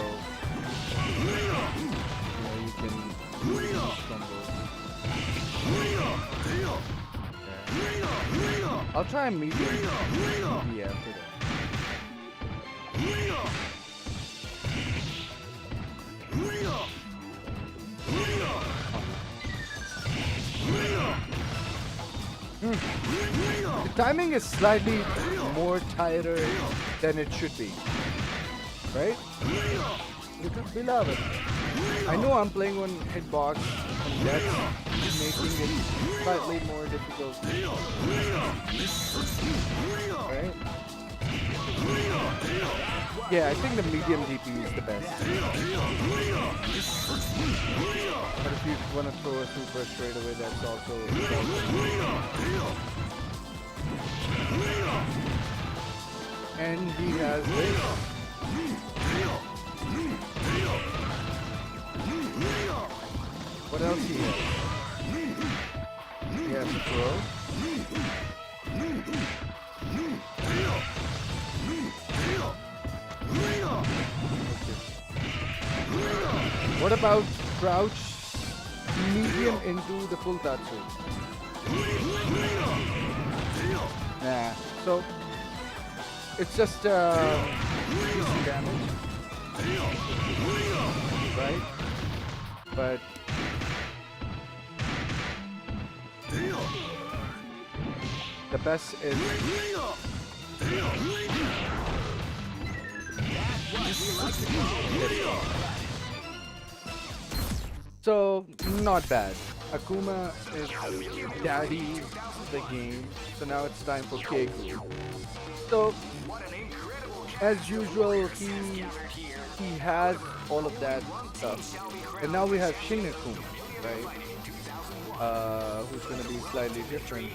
you can use these combos. Yeah. I'll try medium DP after that. The timing is slightly more tighter than it should be, right? Because beloved, I know I'm playing on hitbox, and that's making it slightly more difficult, right? Yeah, I think the medium DP is the best. But if you want to throw a super straight away, that's also... And he has this. What else he has? He has throw. What about crouch medium into the full tatsu? Nah, so it's just easy damage, right? But the best is so not bad. Akuma is daddy the game, so now it's time for Keiko. So as usual, he has all of that stuff, and now we have Shin Akuma. right? Who's going to be slightly different.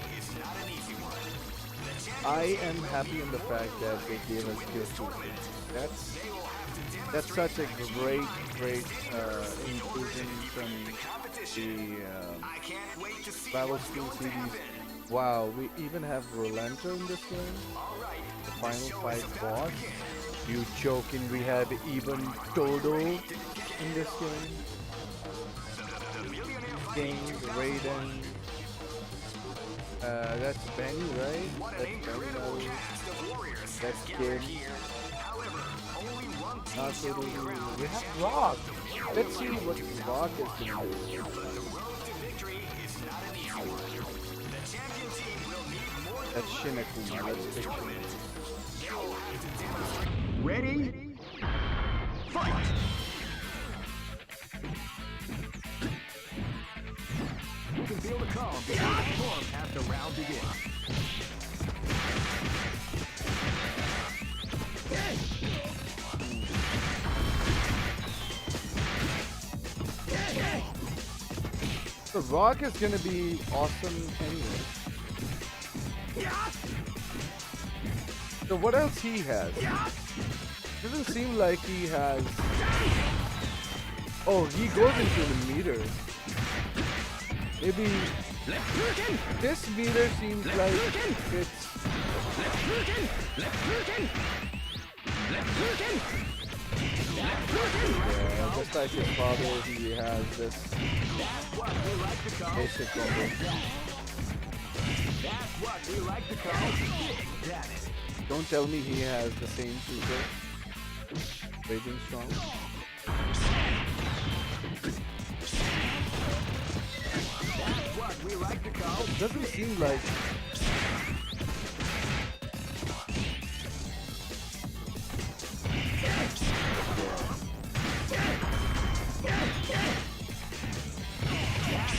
I am happy in the fact that they gave us Kyoto. That's such a great inclusion from the Battle School series. Wow, we even have Rolando in this game. The final fight boss. You joking? We had even Todo in this game. Raiden. That's Benny, right? That's Benny. That's Kid. Not Todo. We have Rock. Let's see what Rock is doing. That's Shinakuma. Let's pick Shinakuma. Ready? Fight! You can feel the calm before the storm as the round begins. The Rock is gonna be awesome anyway. So what else he has? Doesn't seem like he has. Oh, he goes into the meter. Maybe this meter seems like it's. Yeah, just like his father, he has this basic combo. That's what we like to call Big Damage. Don't tell me he has the same super. Raging Strong. That's what we like to call. Doesn't seem like. That's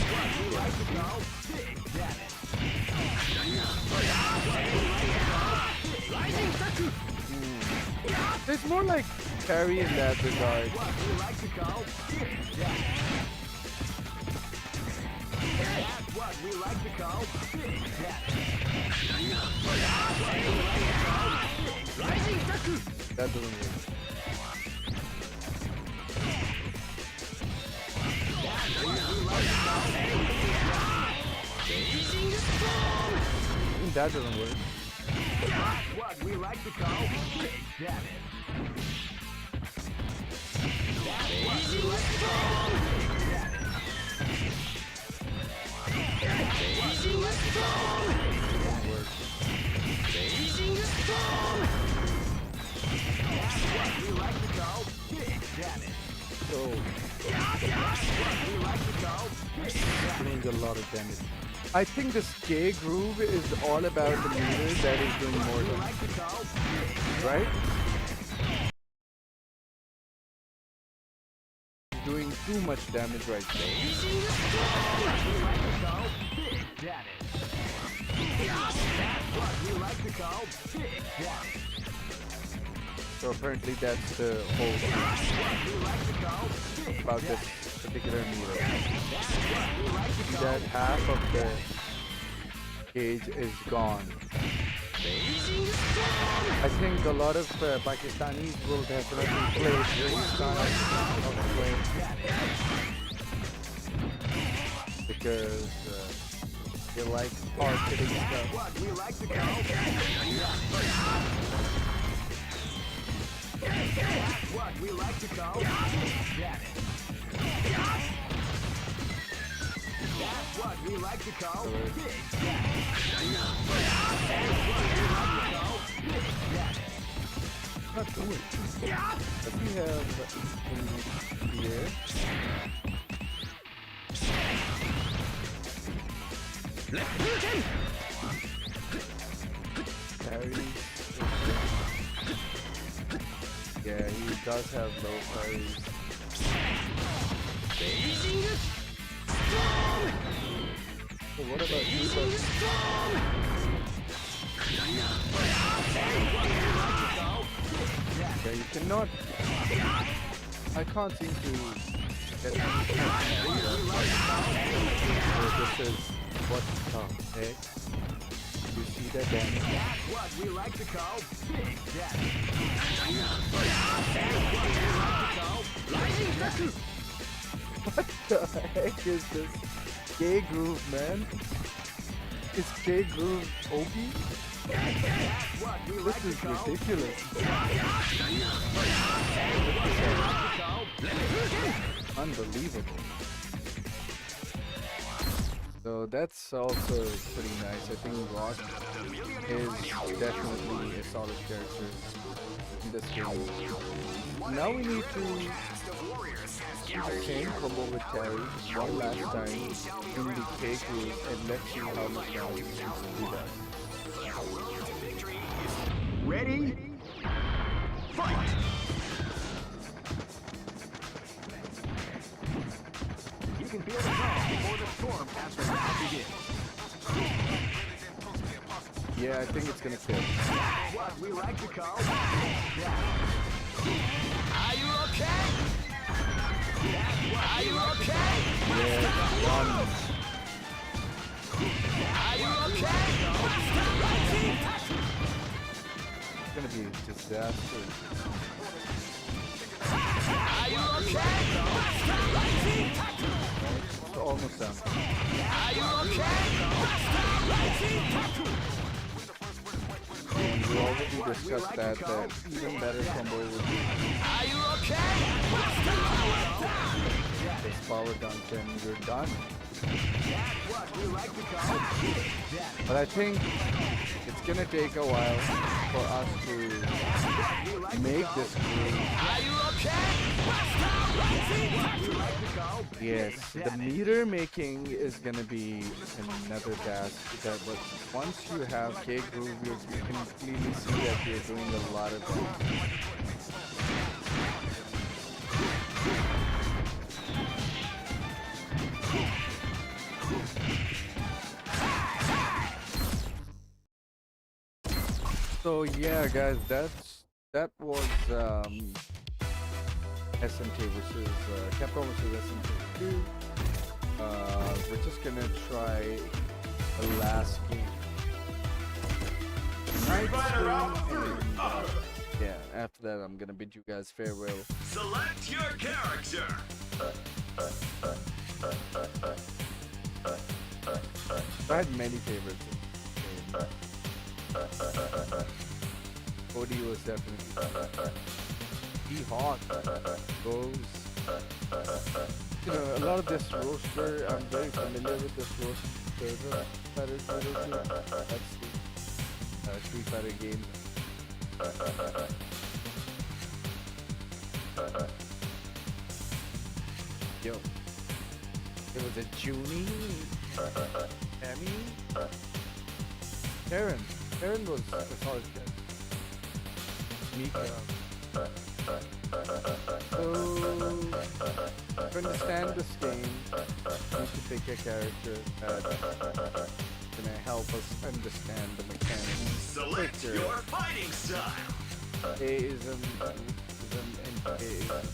what we like to call Big Damage. It's more like parry in that regard. What we like to call Big Damage. That's what we like to call Big Damage. That doesn't work. That's what we like to call That doesn't work. That's what we like to call Big Damage. That's what we like to call Big Damage. That's what we like to call That's what we like to call Big Damage. So, That's what we like to call Big Damage. doing a lot of damage. I think this K groove is all about the meter that is doing more damage. Right? Doing too much damage right there. So apparently that's the whole thing about this particular meter. That half of the cage is gone. I think a lot of Pakistanis will definitely play this style of play because they like hard-hitting stuff. That's what we like to call Big Damage. That's what we like to call Big Damage. That's what we like to call Big Damage. Not doing. What we have in here? Parry. Yeah, he does have low parries. So what about you? Yeah, you cannot. I can't seem to get this is what the heck? You see that damage? That's what we like to call Big Daddy. What the heck is this? K Groove, man. Is K Groove OP? This is ridiculous. Unbelievable. So that's also pretty nice. I think Rock is definitely a solid character in this game. Now we need to do the same combo with Terry one last time in the K group and let's see how much damage he does. Ready? Fight! You can feel the calm before the storm after that begins. Yeah, I think it's gonna kill. What we like to call Are you okay? Are you okay? Yeah, done. Are you okay? It's gonna be a disaster. Are you okay? It's almost done. Are you okay? And we already discussed that even better combo would be Are you okay? this power dunk and you're done. But I think it's gonna take a while for us to make this move. Yes, the meter making is gonna be another task. But once you have K Groove, you can clearly see that you're doing a lot of damage. So yeah, guys, that was SNK versus Capcom versus SNK 2. We're just gonna try the last game. Yeah, after that I'm gonna bid you guys farewell. Select your character. I had many favorites. Cody was definitely Hawk goes. You know, a lot of this roster, I'm very familiar with this roster. That's the Street Fighter game. Yo, it was a Junie, Emmy, Karen was a solid character. Mika. So, to understand this game, you need to pick a character that's gonna help us understand the mechanics. Select your fighting style. Aism, and K-ism.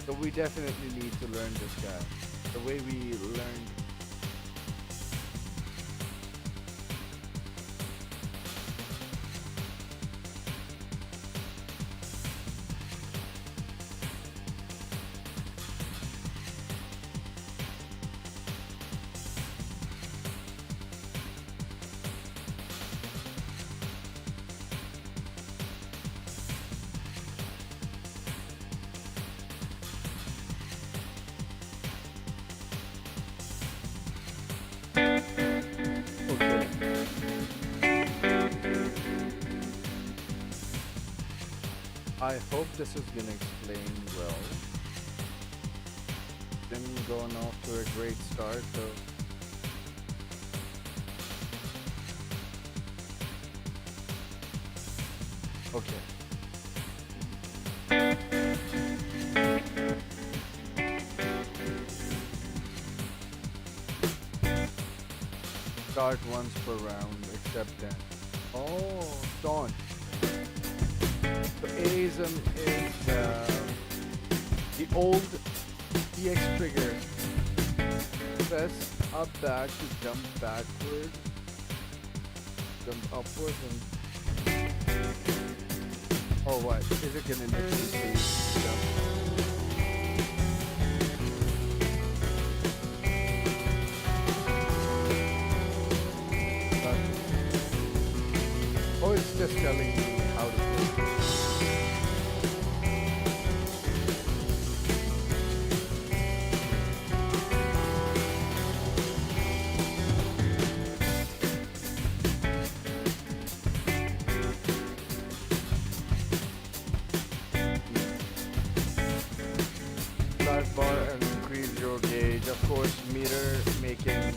So we definitely need to learn this guy. The way we learned. I hope this is gonna explain well. Didn't going off to a great start though. Okay. Start once per round, except then. Oh, taunt. So Aism is the old EX trigger. Press up back to jump backward, jump upward, and oh what? Is it gonna literally say jump? Oh, it's just telling me how to play. Start bar and increase your gauge. Of course, meter making.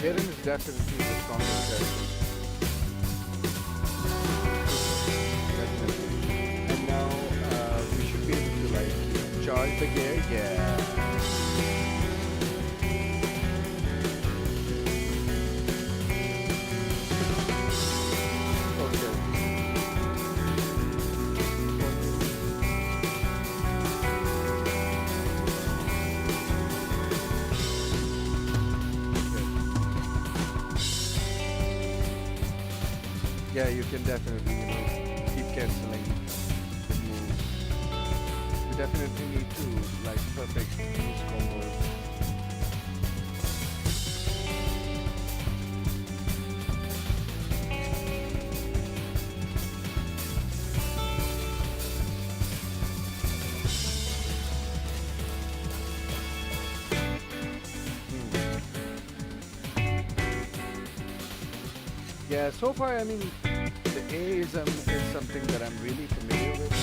Aaron is definitely the strongest character. Definitely. And now we should be able to like charge the gear. Yeah. Yeah, you can definitely, keep canceling the moves. You definitely need to, like, perfect these combos. Yeah, so far, I mean, the Aism is something that I'm really familiar with.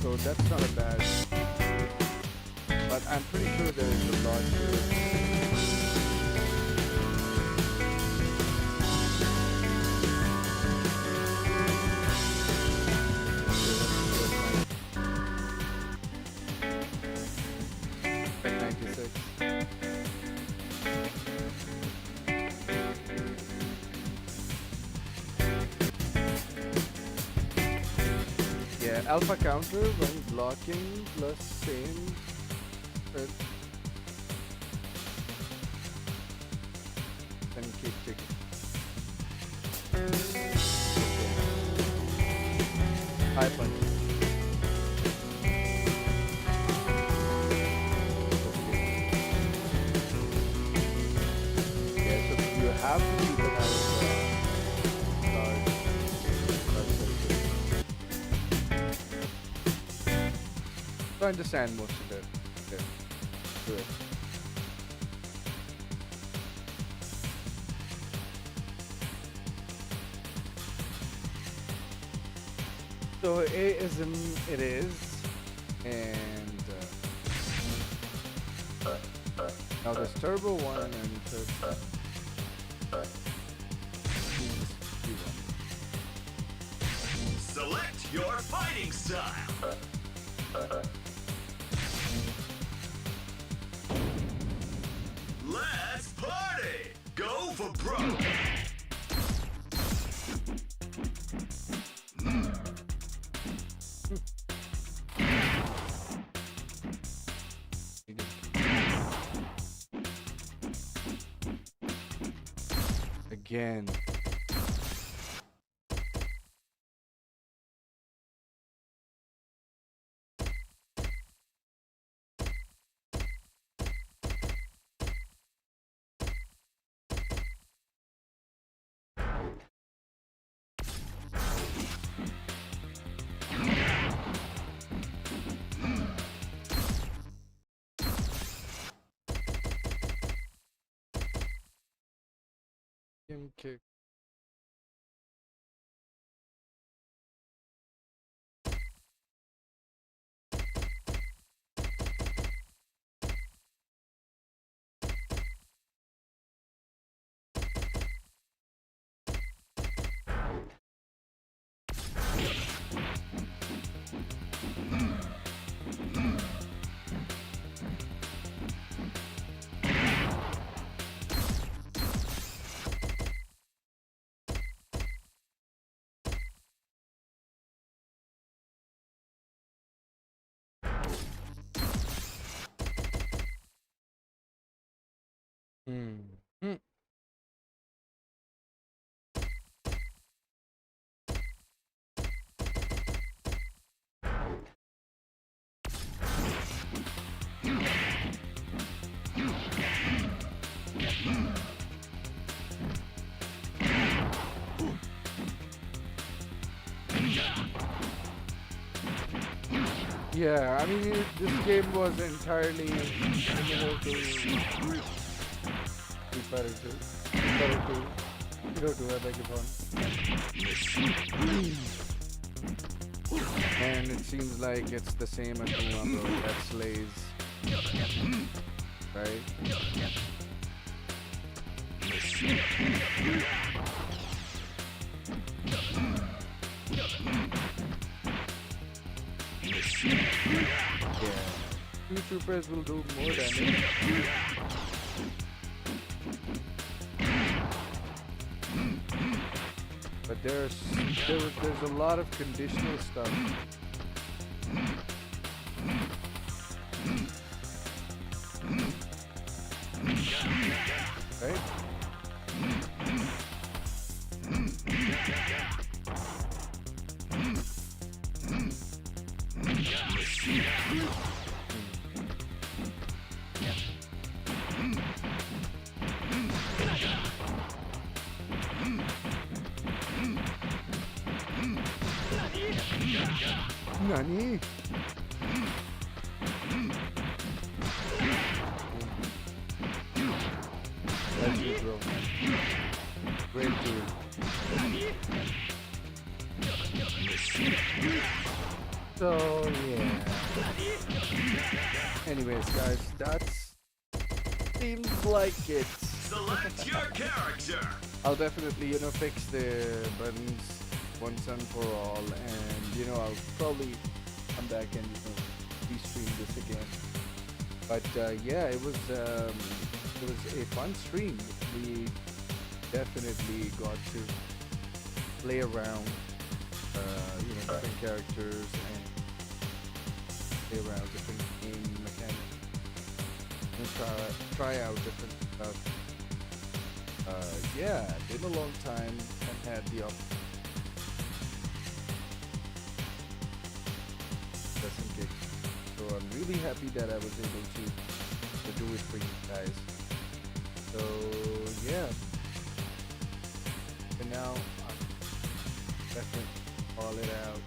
So that's not a bad. But I'm pretty sure there is a lot to it. Like 96. Yeah, alpha counter when blocking plus same. Then keep ticking. High punch. Yeah, so you have to keep an eye on guard. So I understand most of it. Okay. Good. So Aism it is, and now there's Turbo 1 and Turbo. Select your fighting style. Let's party! Go for broke! Again. Kick. Hmm. Hmm. Yeah, I mean, this game was entirely similar to Street Fighter 2. Street Fighter 2. Hero 2, I beg your pardon. And it seems like it's the same Akuma bro that slays. Right? Yeah. Two troopers will do more damage. But there's a lot of conditional stuff. Right? Nani? That's you, bro. Great dude. So yeah. Anyways, guys, that's seems like it. Select your character. I'll definitely, fix the buttons once and for all, and I'll probably come back and restream this again. But yeah, it was a fun stream. We definitely got to play around, different characters and play around different game mechanics and try out different stuff. Yeah, been a long time and had the opportunity. SNK. So I'm really happy that I was able to do it for you guys. So yeah. For now, I'll definitely call it out.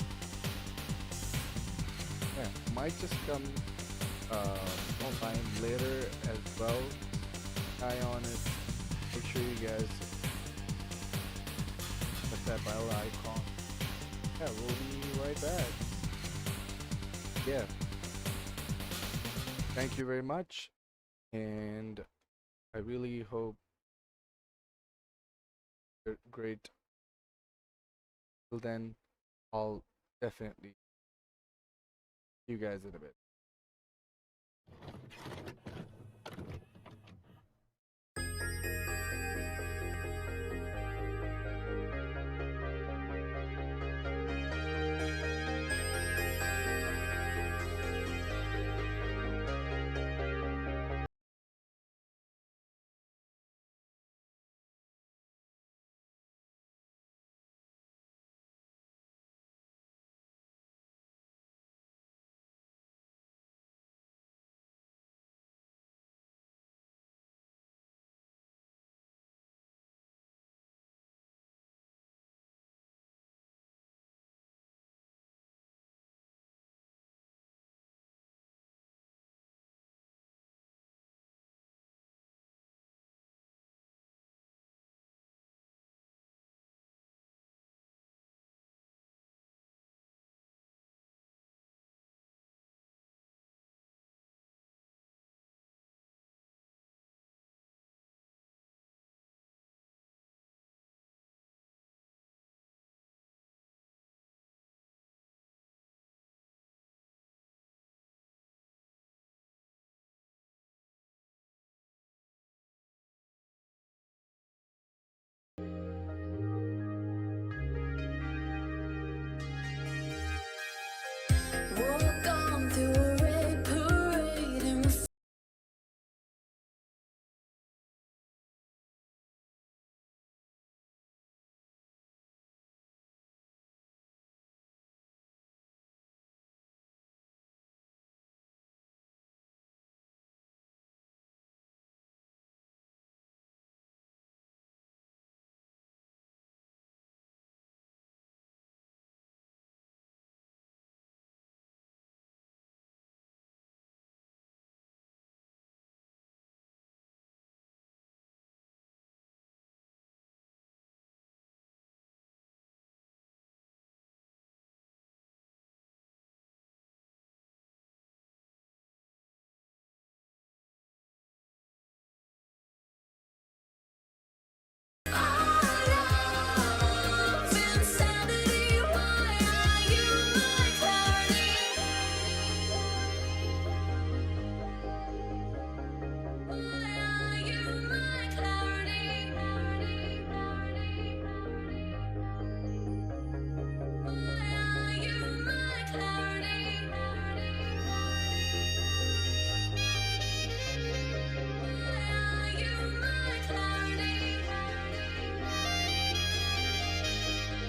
Yeah, might just come online later as well. Eye on it. Make sure you guys hit that bell icon. Yeah, we'll be right back. Yeah. Thank you very much, and I really hope you're great. Till then, I'll definitely see you guys in a bit. Whoa.